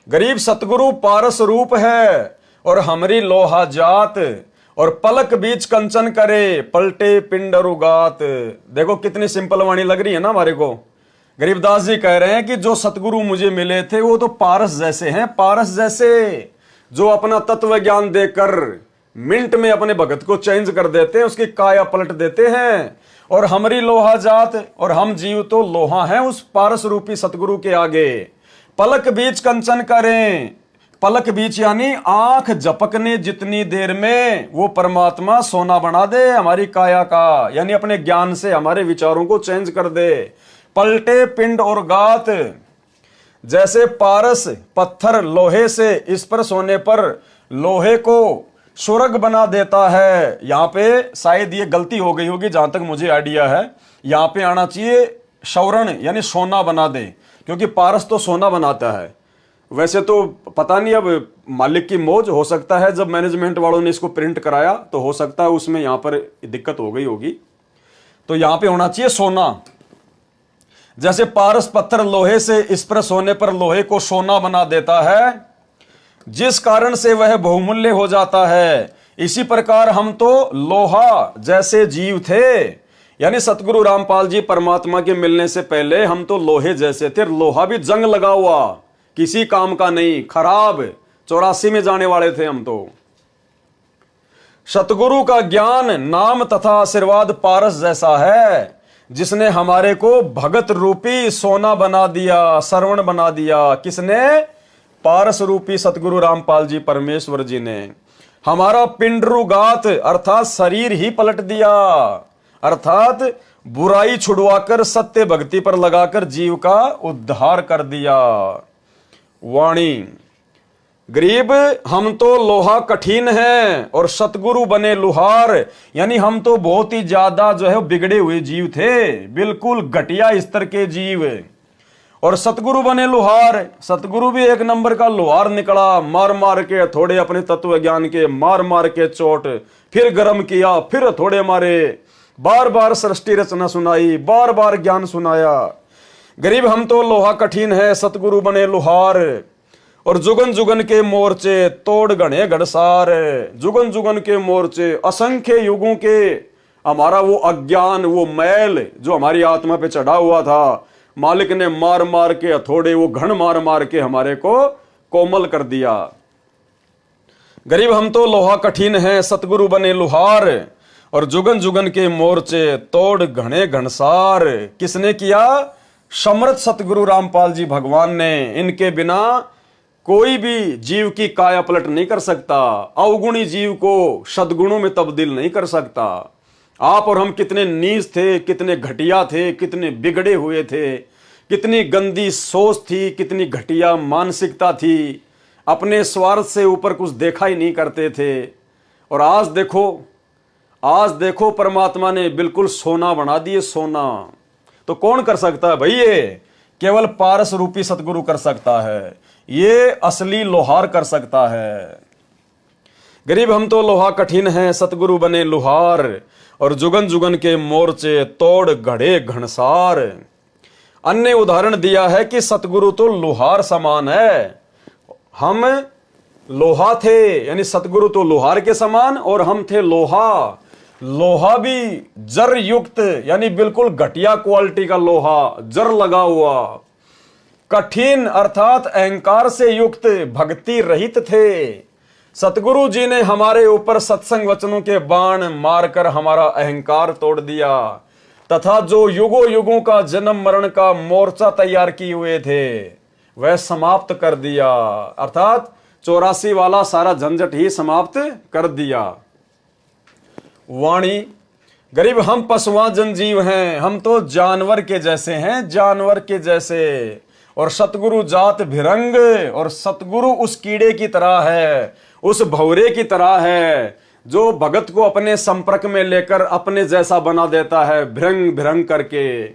गरीब सतगुरु पारस रूप है और हमरी लोहा जात, और पलक बीच कंचन करे पलटे पिंड रुगात। देखो कितनी सिंपल वाणी लग रही है ना हमारे को। गरीबदास जी कह रहे हैं कि जो सतगुरु मुझे मिले थे वो तो पारस जैसे हैं, पारस जैसे, जो अपना तत्व ज्ञान देकर मिनट में अपने भगत को चेंज कर देते हैं, उसकी काया पलट देते हैं। और हमारी लोहा जात, और हम जीव तो लोहा हैं उस पारस रूपी सतगुरु के आगे। पलक बीच कंचन करें, पलक बीच यानी आंख झपकने जितनी देर में वो परमात्मा सोना बना दे हमारी काया का, यानी अपने ज्ञान से हमारे विचारों को चेंज कर दे। पलटे पिंड और गात, जैसे पारस पत्थर लोहे से इस पर सोने पर लोहे को सुरग बना देता है। यहां पे शायद ये गलती हो गई होगी, जहां तक मुझे आइडिया है, यहां पे आना चाहिए स्वर्ण यानी सोना बना दे, क्योंकि पारस तो सोना बनाता है। वैसे तो पता नहीं, अब मालिक की मौज, हो सकता है जब मैनेजमेंट वालों ने इसको प्रिंट कराया तो हो सकता है उसमें यहाँ पर दिक्कत हो गई होगी, तो यहाँ पे होना चाहिए सोना। जैसे पारस पत्थर लोहे से स्पर्श होने पर लोहे को सोना बना देता है, जिस कारण से वह बहुमूल्य हो जाता है, इसी प्रकार हम तो लोहा जैसे जीव थे। यानी सतगुरु रामपाल जी परमात्मा के मिलने से पहले हम तो लोहे जैसे थे। लोहा भी जंग लगा हुआ, किसी काम का नहीं, खराब, 84 में जाने वाले थे हम तो। सतगुरु का ज्ञान, नाम तथा आशीर्वाद पारस जैसा है, जिसने हमारे को भगत रूपी सोना बना दिया, श्रवण बना दिया। किसने? पारस रूपी सतगुरु रामपाल जी परमेश्वर जी ने हमारा पिंडरुगात अर्थात शरीर ही पलट दिया, अर्थात बुराई छुड़वाकर सत्य भक्ति पर लगाकर जीव का उद्धार कर दिया। वाणी, गरीब हम तो लोहा कठिन है और सतगुरु बने लुहार। यानी हम तो बहुत ही ज्यादा जो है बिगड़े हुए जीव थे, बिल्कुल घटिया स्तर के जीव, और सतगुरु बने लुहार। सतगुरु भी एक नंबर का लुहार निकला, मार मार के थोड़े अपने तत्व ज्ञान के, मार मार के चोट, फिर गर्म किया, फिर थोड़े मारे, बार बार सृष्टि रचना सुनाई, बार बार ज्ञान सुनाया। गरीब हम तो लोहा कठिन है, सतगुरु बने लुहार, और जुगन जुगन के मोर्चे तोड़ गणे गड़सार। जुगन जुगन के मोर्चे, असंख्य युगों के हमारा वो अज्ञान, वो मैल जो हमारी आत्मा पे चढ़ा हुआ था, मालिक ने मार मार के हथौड़े, वो घण मार मार के हमारे को कोमल कर दिया। गरीब हम तो लोहा कठिन है, सतगुरु बने लुहार, और जुगन जुगन के मोर्चे तोड़ घने घनसार। किसने किया? समर्थ सतगुरु रामपाल जी भगवान ने। इनके बिना कोई भी जीव की काया पलट नहीं कर सकता, अवगुणी जीव को सद्गुणों में तब्दील नहीं कर सकता। आप और हम कितने नीच थे, कितने घटिया थे, कितने बिगड़े हुए थे, कितनी गंदी सोच थी, कितनी घटिया मानसिकता थी, अपने स्वार्थ से ऊपर कुछ देखा ही नहीं करते थे। और आज देखो परमात्मा ने बिल्कुल सोना बना दिए, सोना। तो कौन कर सकता है भाई? ये केवल पारस रूपी सतगुरु कर सकता है, ये असली लोहार कर सकता है। गरीब हम तो लोहा कठिन है, सतगुरु बने लुहार, और जुगन जुगन के मोर्चे तोड़ घड़े घनसार। अन्य उदाहरण दिया है कि सतगुरु तो लोहार समान है, हम लोहा थे, यानी सतगुरु तो लोहार के समान और हम थे लोहा। लोहा भी जर युक्त, यानी बिल्कुल घटिया क्वालिटी का लोहा, जर लगा हुआ। कठिन अर्थात अहंकार से युक्त, भक्ति रहित थे। सतगुरु जी ने हमारे ऊपर सत्संग वचनों के बाण मारकर हमारा अहंकार तोड़ दिया, तथा जो युगों युगों का जन्म मरण का मोर्चा तैयार किए हुए थे वह समाप्त कर दिया, अर्थात 84 वाला सारा झंझट ही समाप्त कर दिया। वाणी, गरीब हम पशुआ जनजीव हैं, हम तो जानवर के जैसे हैं, जानवर के जैसे। और सतगुरु जात भिरंग, और सतगुरु उस कीड़े की तरह है, उस भौरे की तरह है, जो भगत को अपने संपर्क में लेकर अपने जैसा बना देता है, भिरंग भिरंग करके,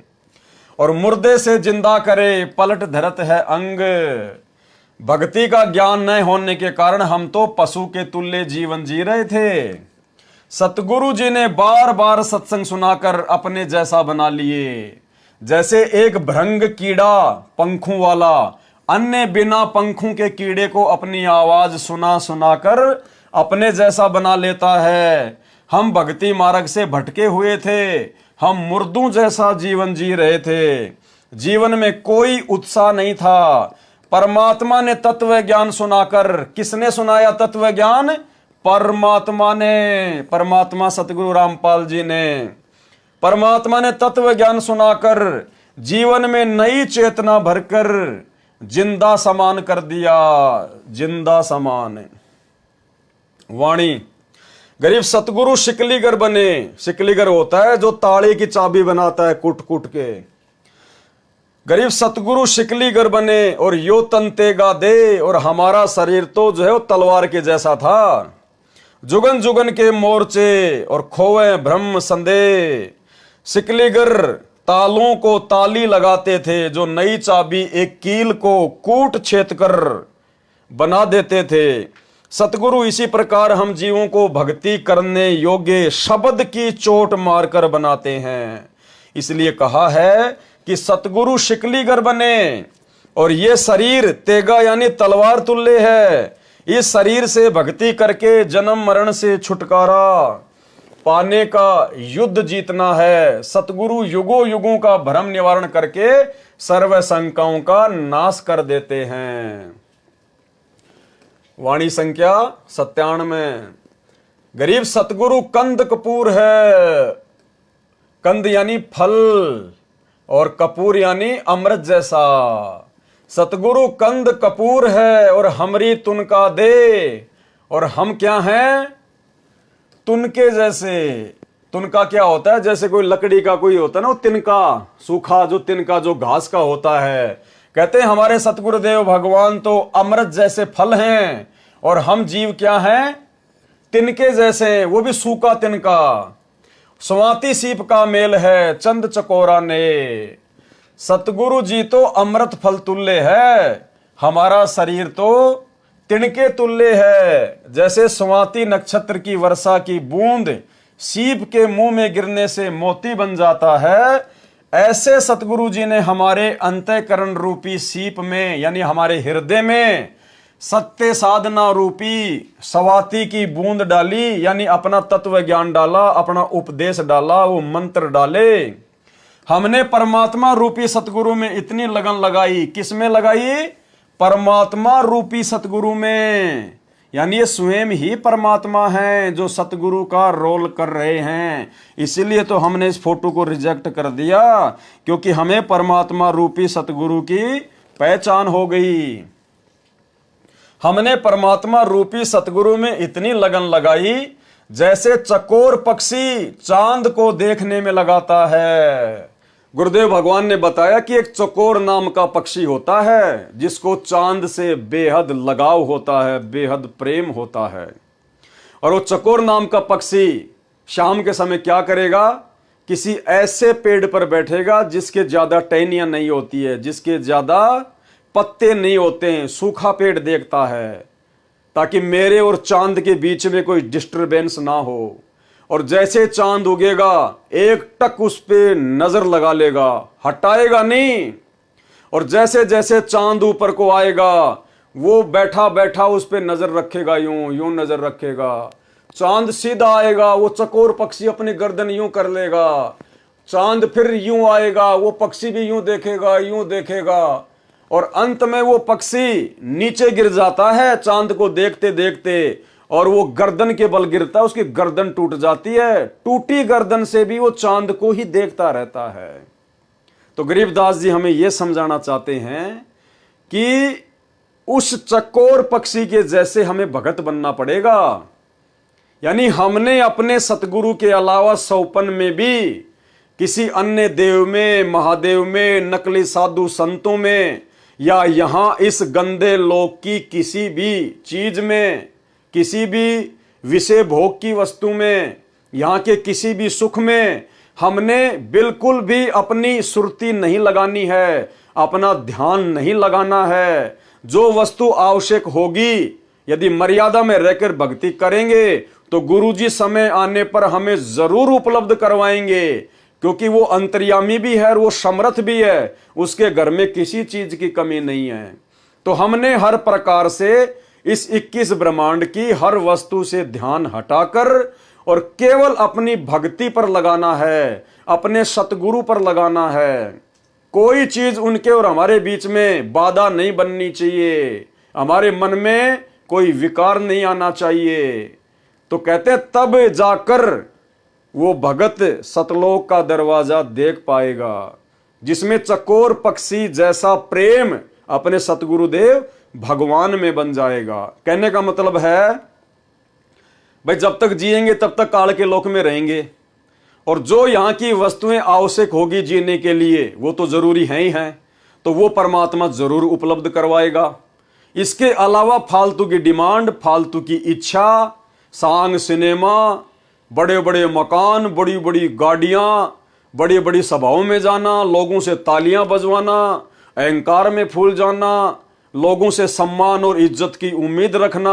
और मुर्दे से जिंदा करे, पलट धरत है अंग। भक्ति का ज्ञान न होने के कारण हम तो पशु के तुल्य जीवन जी रहे थे। सतगुरु जी ने बार बार सत्संग सुनाकर अपने जैसा बना लिए। जैसे एक भृंग कीड़ा पंखों वाला अन्य बिना पंखों के कीड़े को अपनी आवाज सुना सुनाकर अपने जैसा बना लेता है। हम भक्ति मार्ग से भटके हुए थे, हम मुर्दों जैसा जीवन जी रहे थे, जीवन में कोई उत्साह नहीं था। परमात्मा ने तत्व ज्ञान सुनाकर, किसने सुनाया तत्व ज्ञान? परमात्मा ने, परमात्मा सतगुरु रामपाल जी ने। परमात्मा ने तत्व ज्ञान सुनाकर जीवन में नई चेतना भरकर जिंदा समान कर दिया, जिंदा समान। वाणी, गरीब सतगुरु शिकलीगर बने। शिकलीगर होता है जो ताले की चाबी बनाता है कुट कुट के। गरीब सतगुरु शिकलीगर बने और यो तंतेगा दे, और हमारा शरीर तो जो है वो तलवार के जैसा था। जुगन जुगन के मोर्चे और खोवे ब्रह्म संदेह। शिकलीगर तालों को ताली लगाते थे, जो नई चाबी एक कील को कूट छेद कर बना देते थे। सतगुरु इसी प्रकार हम जीवों को भक्ति करने योग्य शब्द की चोट मारकर बनाते हैं। इसलिए कहा है कि सतगुरु शिकलीगर बने, और ये शरीर तेगा यानी तलवार तुल्य है। इस शरीर से भक्ति करके जन्म मरण से छुटकारा पाने का युद्ध जीतना है। सतगुरु युगों युगों का भ्रम निवारण करके सर्व शंकाओं का नाश कर देते हैं। वाणी संख्या 97। गरीब सतगुरु कंद कपूर है। कंद यानी फल और कपूर यानी अमृत जैसा। सतगुरु कंद कपूर है और हमरी तुनका दे, और हम क्या हैं? तुनके जैसे। तुनका क्या होता है? जैसे कोई लकड़ी का कोई होता है ना, वो तिनका, सूखा जो तिनका जो घास का होता है। कहते हैं हमारे सतगुरुदेव भगवान तो अमृत जैसे फल हैं, और हम जीव क्या हैं? तिनके जैसे, वो भी सूखा तिनका। स्वाति सीप का मेल है चंद चकोरा ने। सतगुरु जी तो अमृत फल तुल्य है, हमारा शरीर तो तिनके तुल्य है। जैसे स्वाति नक्षत्र की वर्षा की बूंद सीप के मुंह में गिरने से मोती बन जाता है, ऐसे सतगुरु जी ने हमारे अंतःकरण रूपी सीप में यानी हमारे हृदय में सत्य साधना रूपी स्वाति की बूंद डाली, यानी अपना तत्व ज्ञान डाला, अपना उपदेश डाला, वो मंत्र डाले। हमने परमात्मा रूपी सतगुरु में इतनी लगन लगाई। किस में लगाई? परमात्मा रूपी सतगुरु में। यानी ये स्वयं ही परमात्मा है जो सतगुरु का रोल कर रहे हैं। इसीलिए तो हमने इस फोटो को रिजेक्ट कर दिया, क्योंकि हमें परमात्मा रूपी सतगुरु की पहचान हो गई। हमने परमात्मा रूपी सतगुरु में इतनी लगन लगाई जैसे चकोर पक्षी चांद को देखने में लगाता है। गुरुदेव भगवान ने बताया कि एक चकोर नाम का पक्षी होता है जिसको चांद से बेहद लगाव होता है, बेहद प्रेम होता है। और वो चकोर नाम का पक्षी शाम के समय क्या करेगा? किसी ऐसे पेड़ पर बैठेगा जिसके ज्यादा टहनियां नहीं होती है, जिसके ज्यादा पत्ते नहीं होते हैं, सूखा पेड़ देखता है, ताकि मेरे और चांद के बीच में कोई डिस्टरबेंस ना हो। और जैसे चांद उगेगा एक टक उस पे नजर लगा लेगा, हटाएगा नहीं। और जैसे जैसे चांद ऊपर को आएगा वो बैठा बैठा उस पे नजर रखेगा, यूं यूं नजर रखेगा। चांद सीधा आएगा, वो चकोर पक्षी अपनी गर्दन यूं कर लेगा। चांद फिर यूं आएगा, वो पक्षी भी यूं देखेगा, यूं देखेगा। और अंत में वो पक्षी नीचे गिर जाता है चांद को देखते देखते, और वो गर्दन के बल गिरता है, उसकी गर्दन टूट जाती है। टूटी गर्दन से भी वो चांद को ही देखता रहता है। तो गरीबदास जी हमें यह समझाना चाहते हैं कि उस चकोर पक्षी के जैसे हमें भगत बनना पड़ेगा। यानी हमने अपने सतगुरु के अलावा सौपन में भी किसी अन्य देव में, महादेव में, नकली साधु संतों में, या यहां इस गंदे लोक की किसी भी चीज में, किसी भी विषय भोग की वस्तु में, यहां के किसी भी सुख में हमने बिल्कुल भी अपनी सुरती नहीं लगानी है, अपना ध्यान नहीं लगाना है। जो वस्तु आवश्यक होगी, यदि मर्यादा में रहकर भक्ति करेंगे तो गुरुजी समय आने पर हमें जरूर उपलब्ध करवाएंगे, क्योंकि वो अंतर्यामी भी है और वो समर्थ भी है। उसके घर में किसी चीज की कमी नहीं है। तो हमने हर प्रकार से इस 21 ब्रह्मांड की हर वस्तु से ध्यान हटाकर और केवल अपनी भक्ति पर लगाना है, अपने सतगुरु पर लगाना है। कोई चीज उनके और हमारे बीच में बाधा नहीं बननी चाहिए, हमारे मन में कोई विकार नहीं आना चाहिए। तो कहते तब जाकर वो भगत सतलोक का दरवाजा देख पाएगा, जिसमें चकोर पक्षी जैसा प्रेम अपने सतगुरुदेव भगवान में बन जाएगा। कहने का मतलब है भाई, जब तक जिएंगे तब तक काल के लोक में रहेंगे, और जो यहां की वस्तुएं आवश्यक होगी जीने के लिए वो तो जरूरी है ही हैं, तो वो परमात्मा जरूर उपलब्ध करवाएगा। इसके अलावा फालतू की डिमांड, फालतू की इच्छा, सांग सिनेमा, बड़े बड़े मकान, बड़ी बड़ी गाड़ियां, बड़ी बड़ी सभाओं में जाना, लोगों से तालियां बजवाना, अहंकार में फूल जाना, लोगों से सम्मान और इज्जत की उम्मीद रखना।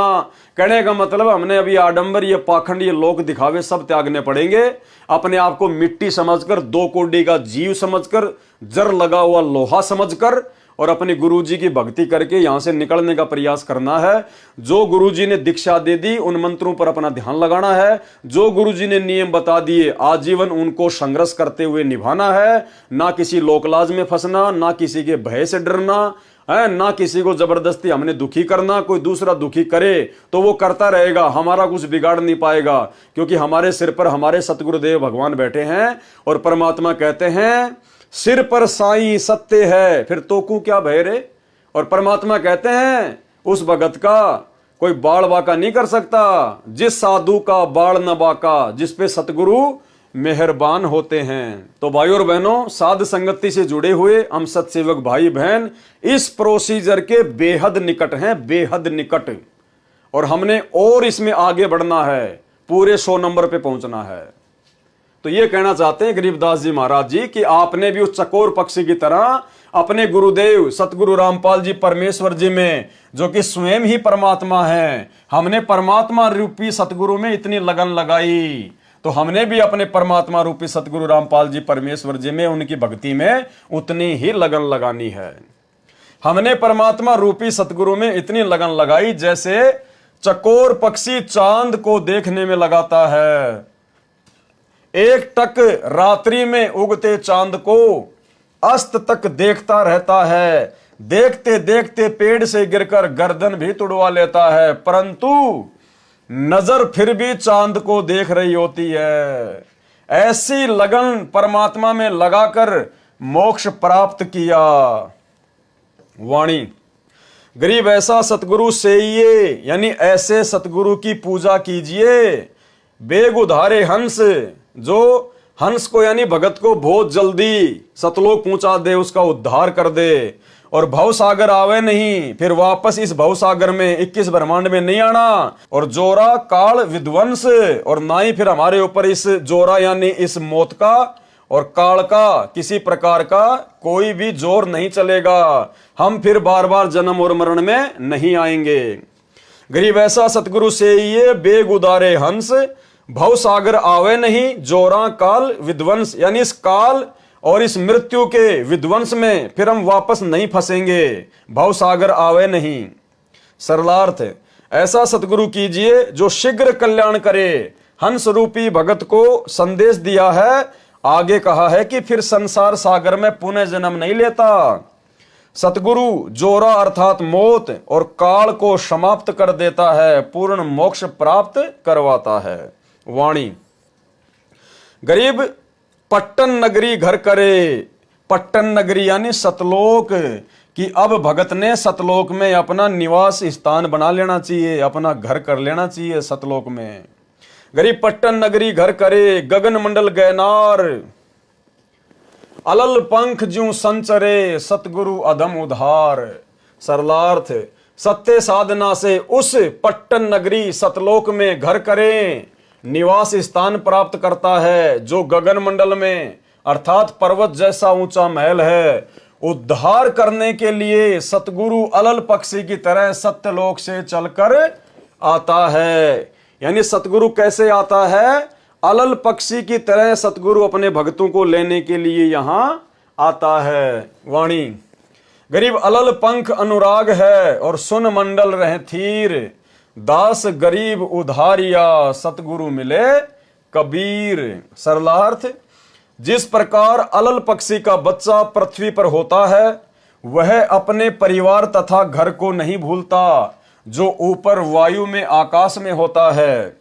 कहने का मतलब हमने अभी आडंबर, ये पाखंड, ये लोक दिखावे सब त्यागने पड़ेंगे। अपने आप को मिट्टी समझकर, 2 कोड़ी का जीव समझकर, जर लगा हुआ लोहा समझकर और अपने गुरुजी की भक्ति करके यहां से निकलने का प्रयास करना है। जो गुरुजी ने दीक्षा दे दी उन मंत्रों पर अपना ध्यान लगाना है। जो गुरुजी ने नियम बता दिए आजीवन उनको संघर्ष करते हुए निभाना है। ना किसी लोकलाज में फंसना, ना किसी के भय से डरना है, ना किसी को जबरदस्ती हमने दुखी करना। कोई दूसरा दुखी करे तो वो करता रहेगा, हमारा कुछ बिगाड़ नहीं पाएगा, क्योंकि हमारे सिर पर हमारे सतगुरुदेव भगवान बैठे हैं। और परमात्मा कहते हैं सिर पर साईं सत्य है, फिर तो को क्या भय रे। और परमात्मा कहते हैं उस भगत का कोई बाल बाका नहीं कर सकता, जिस साधु का बाल न बाका, जिस पे सतगुरु मेहरबान होते हैं। तो भाई और बहनों, साध संगति से जुड़े हुए हम सत्सेवक भाई बहन इस प्रोसीजर के बेहद निकट हैं, बेहद निकट। और हमने और इसमें आगे बढ़ना है, पूरे 100 नंबर पे पहुंचना है। तो ये कहना चाहते हैं गरीबदास जी महाराज जी कि आपने भी उस चकोर पक्षी की तरह अपने गुरुदेव सतगुरु रामपाल जी परमेश्वर जी में, जो कि स्वयं ही परमात्मा है, हमने परमात्मा रूपी सतगुरु में इतनी लगन लगाई, तो हमने भी अपने परमात्मा रूपी सतगुरु रामपाल जी परमेश्वर जी में, उनकी भक्ति में उतनी ही लगन लगानी है। हमने परमात्मा रूपी सतगुरु में इतनी लगन लगाई जैसे चकोर पक्षी चांद को देखने में लगाता है। एक टक रात्रि में उगते चांद को अस्त तक देखता रहता है, देखते देखते पेड़ से गिरकर गर्दन भी तुड़वा लेता है, परंतु नजर फिर भी चांद को देख रही होती है। ऐसी लगन परमात्मा में लगाकर मोक्ष प्राप्त किया। वाणी गरीब ऐसा सतगुरु से ये, यानी ऐसे सतगुरु की पूजा कीजिए। बेग उधारे हंस, जो हंस को यानी भगत को बहुत जल्दी सतलोक पहुंचा दे, उसका उद्धार कर दे। और भव सागर आवे नहीं, फिर वापस इस भव सागर में 21 ब्रह्मांड में नहीं आना। और जोरा काल विध्वंस, और ना ही फिर हमारे ऊपर इस जोरा यानी इस मौत का और काल का किसी प्रकार का कोई भी जोर नहीं चलेगा। हम फिर बार बार जन्म और मरण में नहीं आएंगे। गरीब ऐसा सतगुरु से ये बेग उदारे हंस, भव सागर आवे नहीं, जोरा काल विध्वंस, यानी इस काल और इस मृत्यु के विध्वंस में फिर हम वापस नहीं फंसेंगे। भव सागर आवे नहीं। सरलार्थ ऐसा सतगुरु कीजिए जो शीघ्र कल्याण करे। हंस रूपी भगत को संदेश दिया है, आगे कहा है कि फिर संसार सागर में पुनः जन्म नहीं लेता। सतगुरु जोरा अर्थात मौत और काल को समाप्त कर देता है, पूर्ण मोक्ष प्राप्त करवाता है। वाणी गरीब पट्टन नगरी घर करे। पट्टन नगरी यानी सतलोक, कि अब भगत ने सतलोक में अपना निवास स्थान बना लेना चाहिए, अपना घर कर लेना चाहिए सतलोक में। गरीब पट्टन नगरी घर करे, गगन मंडल गैनार, अलल पंख ज्यों संचरे, सतगुरु अधम उधार। सरलार्थ सत्य साधना से उस पट्टन नगरी सतलोक में घर करें, निवास स्थान प्राप्त करता है, जो गगन मंडल में अर्थात पर्वत जैसा ऊंचा महल है। उद्धार करने के लिए सतगुरु अलल पक्षी की तरह सत्यलोक से चलकर आता है। यानी सतगुरु कैसे आता है? अलल पक्षी की तरह सतगुरु अपने भक्तों को लेने के लिए यहां आता है। वाणी गरीब अलल पंख अनुराग है और सुन मंडल रहे थीर, दास गरीब उधारिया, सतगुरु मिले कबीर। सरलार्थ जिस प्रकार अलल पक्षी का बच्चा पृथ्वी पर होता है, वह अपने परिवार तथा घर को नहीं भूलता जो ऊपर वायु में आकाश में होता है।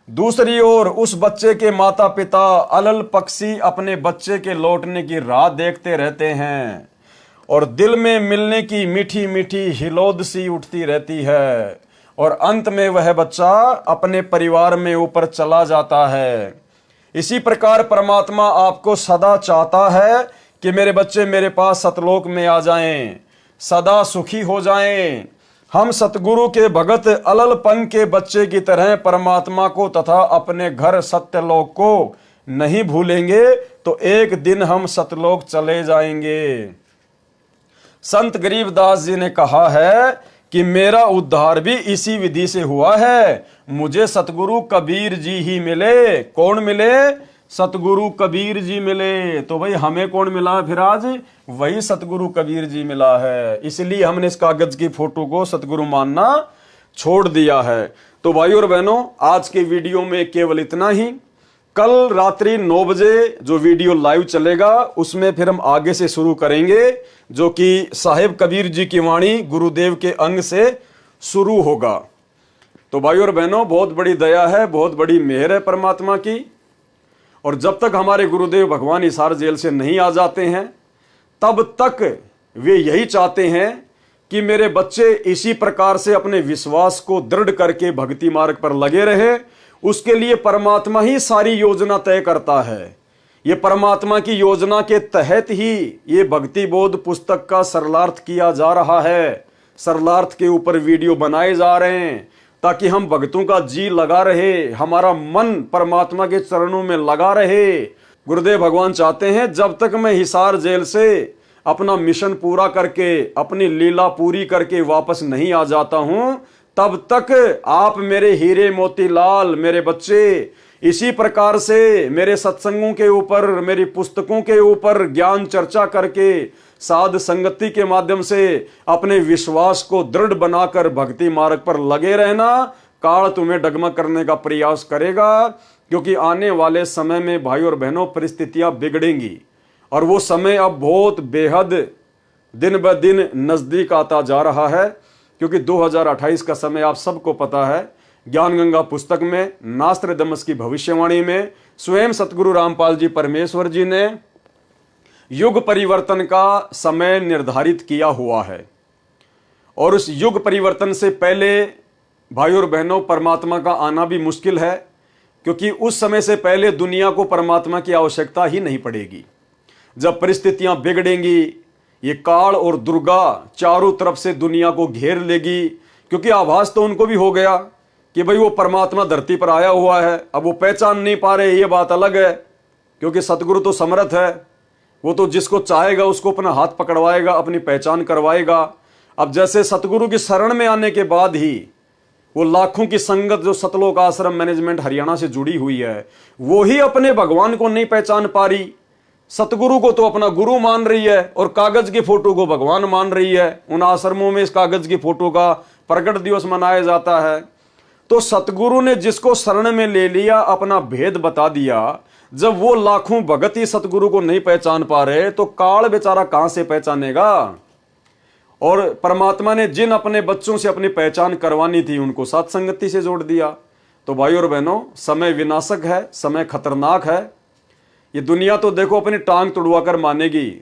दूसरी ओर उस बच्चे के माता पिता अलल पक्षी अपने बच्चे के लौटने की राह देखते रहते हैं और दिल में मिलने की मीठी मीठी हिलोद सी उठती रहती है, और अंत में वह बच्चा अपने परिवार में ऊपर चला जाता है। इसी प्रकार परमात्मा आपको सदा चाहता है कि मेरे बच्चे मेरे पास सतलोक में आ जाएं, सदा सुखी हो जाएं। हम सतगुरु के भगत अलल पंख के बच्चे की तरह परमात्मा को तथा अपने घर सत्यलोक को नहीं भूलेंगे, तो एक दिन हम सतलोक चले जाएंगे। संत गरीबदास जी ने कहा है कि मेरा उद्धार भी इसी विधि से हुआ है। मुझे सतगुरु कबीर जी ही मिले। कौन मिले? सतगुरु कबीर जी मिले। तो भाई हमें कौन मिला फिर आज? वही सतगुरु कबीर जी मिला है। इसलिए हमने इस कागज की फोटो को सतगुरु मानना छोड़ दिया है। तो भाई और बहनों, आज के वीडियो में केवल इतना ही। कल रात्रि 9 बजे जो वीडियो लाइव चलेगा उसमें फिर हम आगे से शुरू करेंगे, जो कि साहेब कबीर जी की वाणी गुरुदेव के अंग से शुरू होगा। तो भाई और बहनों, बहुत बड़ी दया है, बहुत बड़ी मेहर है परमात्मा की। और जब तक हमारे गुरुदेव भगवान हिसार जेल से नहीं आ जाते हैं तब तक वे यही चाहते हैं कि मेरे बच्चे इसी प्रकार से अपने विश्वास को दृढ़ करके भक्ति मार्ग पर लगे रहे। उसके लिए परमात्मा ही सारी योजना तय करता है। ये परमात्मा की योजना के तहत ही ये भक्ति बोध पुस्तक का सरलार्थ किया जा रहा है। सरलार्थ के ऊपर वीडियो बनाए जा रहे हैं ताकि हम भक्तों का जी लगा रहे, हमारा मन परमात्मा के चरणों में लगा रहे। गुरुदेव भगवान चाहते हैं जब तक मैं हिसार जेल से अपना मिशन पूरा करके, अपनी लीला पूरी करके वापस नहीं आ जाता हूं, तब तक आप मेरे हीरे मोतीलाल, मेरे बच्चे इसी प्रकार से मेरे सत्संगों के ऊपर, मेरी पुस्तकों के ऊपर ज्ञान चर्चा करके, साध संगति के माध्यम से अपने विश्वास को दृढ़ बनाकर भक्ति मार्ग पर लगे रहना। काल तुम्हें डगमग करने का प्रयास करेगा, क्योंकि आने वाले समय में भाई और बहनों परिस्थितियां बिगड़ेंगी और वो समय अब बहुत बेहद दिन ब दिन नजदीक आता जा रहा है। क्योंकि 2028 का समय आप सबको पता है। ज्ञान गंगा पुस्तक में नास्त्रदमस की भविष्यवाणी में स्वयं सतगुरु रामपाल जी परमेश्वर जी ने युग परिवर्तन का समय निर्धारित किया हुआ है। और उस युग परिवर्तन से पहले भाई और बहनों परमात्मा का आना भी मुश्किल है, क्योंकि उस समय से पहले दुनिया को परमात्मा की आवश्यकता ही नहीं पड़ेगी। जब परिस्थितियां बिगड़ेंगी, ये काल और दुर्गा चारों तरफ से दुनिया को घेर लेगी। क्योंकि आभास तो उनको भी हो गया कि भाई वो परमात्मा धरती पर आया हुआ है। अब वो पहचान नहीं पा रहे, ये बात अलग है, क्योंकि सतगुरु तो समर्थ है। वो तो जिसको चाहेगा उसको अपना हाथ पकड़वाएगा, अपनी पहचान करवाएगा। अब जैसे सतगुरु की शरण में आने के बाद ही वो लाखों की संगत जो सतलोक आश्रम मैनेजमेंट हरियाणा से जुड़ी हुई है, वो ही अपने भगवान को नहीं पहचान पा रही। सतगुरु को तो अपना गुरु मान रही है और कागज की फोटो को भगवान मान रही है। उन आश्रमों में इस कागज की फोटो का प्रकट दिवस मनाया जाता है। तो सतगुरु ने जिसको शरण में ले लिया, अपना भेद बता दिया। जब वो लाखों भगत ही सतगुरु को नहीं पहचान पा रहे तो काल बेचारा कहां से पहचानेगा। और परमात्मा ने जिन अपने बच्चों से अपनी पहचान करवानी थी उनको सत्संगति से जोड़ दिया। तो भाई और बहनों, समय विनाशक है, समय खतरनाक है। ये दुनिया तो देखो अपनी टांग तुड़वा कर मानेगी,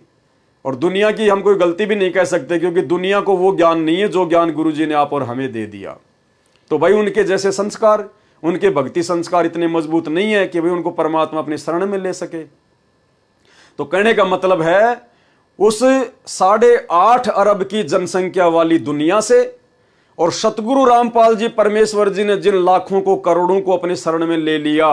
और दुनिया की हम कोई गलती भी नहीं कह सकते, क्योंकि दुनिया को वो ज्ञान नहीं है जो ज्ञान गुरुजी ने आप और हमें दे दिया। तो भाई उनके जैसे संस्कार, उनके भक्ति संस्कार इतने मजबूत नहीं है कि भाई उनको परमात्मा अपनी शरण में ले सके। तो कहने का मतलब है उस 8.5 अरब की जनसंख्या वाली दुनिया से और सतगुरु रामपाल जी परमेश्वर जी ने जिन लाखों को, करोड़ों को अपनी शरण में ले लिया,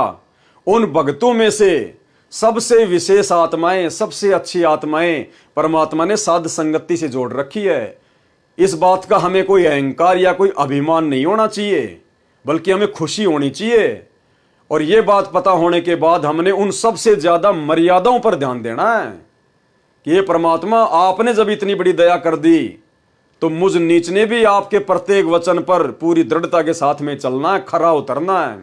उन भक्तों में से सबसे विशेष आत्माएं, सबसे अच्छी आत्माएं परमात्मा ने साध संगति से जोड़ रखी है। इस बात का हमें कोई अहंकार या कोई अभिमान नहीं होना चाहिए, बल्कि हमें खुशी होनी चाहिए। और यह बात पता होने के बाद हमने उन सबसे ज्यादा मर्यादाओं पर ध्यान देना है कि ये परमात्मा, आपने जब इतनी बड़ी दया कर दी तो मुझ नीच ने भी आपके प्रत्येक वचन पर पूरी दृढ़ता के साथ में चलना है, खरा उतरना है।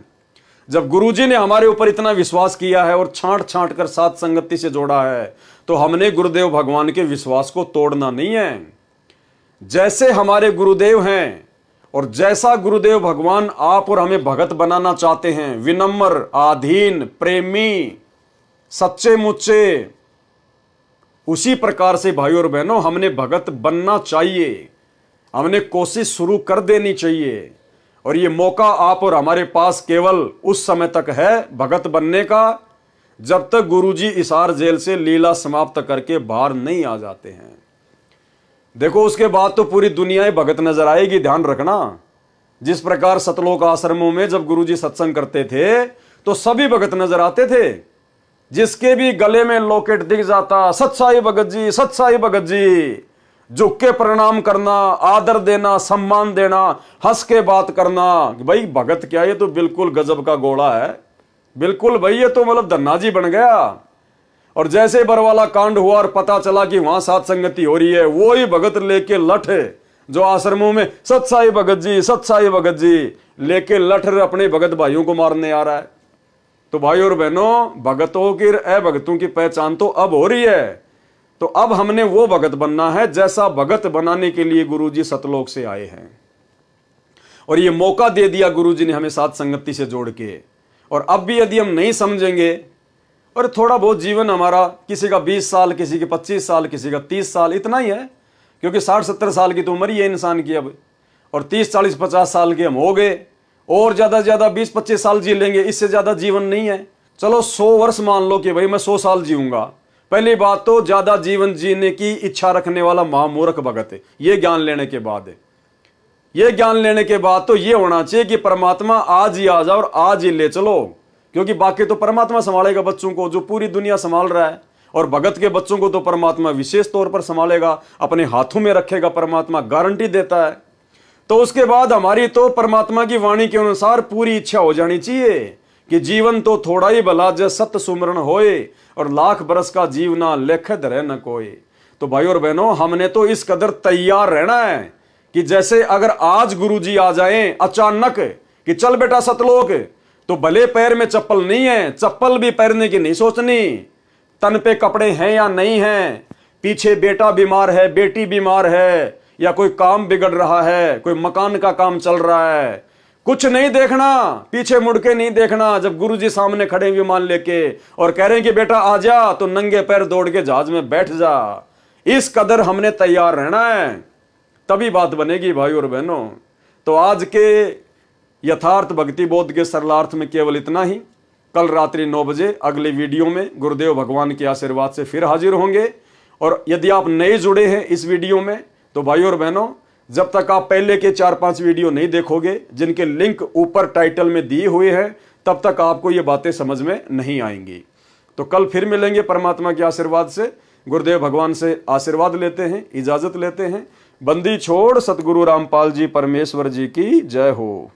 जब गुरुजी ने हमारे ऊपर इतना विश्वास किया है और छांट छांट कर साथ संगति से जोड़ा है, तो हमने गुरुदेव भगवान के विश्वास को तोड़ना नहीं है। जैसे हमारे गुरुदेव हैं और जैसा गुरुदेव भगवान आप और हमें भगत बनाना चाहते हैं, विनम्र, आधीन, प्रेमी, सच्चे मुच्चे, उसी प्रकार से भाई और बहनों हमने भगत बनना चाहिए। हमने कोशिश शुरू कर देनी चाहिए। और ये मौका आप और हमारे पास केवल उस समय तक है भगत बनने का, जब तक गुरुजी हिसार जेल से लीला समाप्त करके बाहर नहीं आ जाते हैं। देखो उसके बाद तो पूरी दुनिया ही भगत नजर आएगी, ध्यान रखना। जिस प्रकार सतलोक आश्रमों में जब गुरुजी सत्संग करते थे तो सभी भगत नजर आते थे। जिसके भी गले में लॉकेट दिख जाता, सत्साई भगत जी, सत्साई भगत जी, झुक के प्रणाम करना, आदर देना, सम्मान देना, हंस के बात करना कि भाई भगत क्या, ये तो बिल्कुल गजब का घोड़ा है, बिल्कुल भाई ये तो मतलब धन्ना जी बन गया। और जैसे बरवाला कांड हुआ और पता चला कि वहां सात संगति हो रही है, वो ही भगत लेके लठ जो आश्रमों में सत्साई भगत जी, सत्साई भगत जी लेके लठ अपने भगत भाइयों को मारने आ रहा है। तो भाई और बहनों, भगतों की अभगतों की पहचान तो अब हो रही है। तो अब हमने वो भगत बनना है जैसा भगत बनाने के लिए गुरुजी सतलोक से आए हैं। और ये मौका दे दिया गुरुजी ने हमें साथ संगति से जोड़ के। और अब भी यदि हम नहीं समझेंगे, और थोड़ा बहुत जीवन हमारा, किसी का 20 साल, किसी के 25 साल, किसी का 30 साल, इतना ही है, क्योंकि 60-70 साल की तो उम्र ही है इंसान की अब। और 30-40-50 साल के हम हो गए, और ज्यादा से ज्यादा 20-25 साल जी लेंगे, इससे ज्यादा जीवन नहीं है। चलो 100 वर्ष मान लो कि भाई मैं 100 साल जीऊंगा। पहली बात तो ज्यादा जीवन जीने की इच्छा रखने वाला महामूर्ख भगत है। ये ज्ञान लेने के बाद तो ये होना चाहिए कि परमात्मा आज ही आ जाओ और आज ही ले चलो, क्योंकि बाकी तो परमात्मा संभालेगा बच्चों को, जो पूरी दुनिया संभाल रहा है। और भगत के बच्चों को तो परमात्मा विशेष तौर पर संभालेगा, अपने हाथों में रखेगा, परमात्मा गारंटी देता है। तो उसके बाद हमारी तो परमात्मा की वाणी के अनुसार पूरी इच्छा हो जानी चाहिए कि जीवन तो थोड़ा ही भला, जस सत्य सुमरण होए, और लाख बरस का जीवना लेख धरे न कोई। तो भाई और बहनों, हमने तो इस कदर तैयार रहना है कि जैसे अगर आज गुरुजी आ जाएं अचानक कि चल बेटा सतलोक, तो भले पैर में चप्पल नहीं है, चप्पल भी पहनने की नहीं सोचनी, तन पे कपड़े हैं या नहीं हैं, पीछे बेटा बीमार है, बेटी बीमार है, या कोई काम बिगड़ रहा है, कोई मकान का काम चल रहा है, कुछ नहीं देखना, पीछे मुड़ के नहीं देखना। जब गुरुजी सामने खड़े विमान लेके और कह रहे हैं कि बेटा आ जा, तो नंगे पैर दौड़ के जहाज में बैठ जा। इस कदर हमने तैयार रहना है, तभी बात बनेगी भाई और बहनों। तो आज के यथार्थ भक्ति बोध के सरलार्थ में केवल इतना ही। कल रात्रि 9 बजे अगले वीडियो में गुरुदेव भगवान के आशीर्वाद से फिर हाजिर होंगे। और यदि आप नए जुड़े हैं इस वीडियो में, तो भाई और बहनों, जब तक आप पहले के 4-5 वीडियो नहीं देखोगे, जिनके लिंक ऊपर टाइटल में दिए हुए हैं, तब तक आपको ये बातें समझ में नहीं आएंगी। तो कल फिर मिलेंगे परमात्मा के आशीर्वाद से। गुरुदेव भगवान से आशीर्वाद लेते हैं, इजाजत लेते हैं। बंदी छोड़ सतगुरु रामपाल जी परमेश्वर जी की जय हो।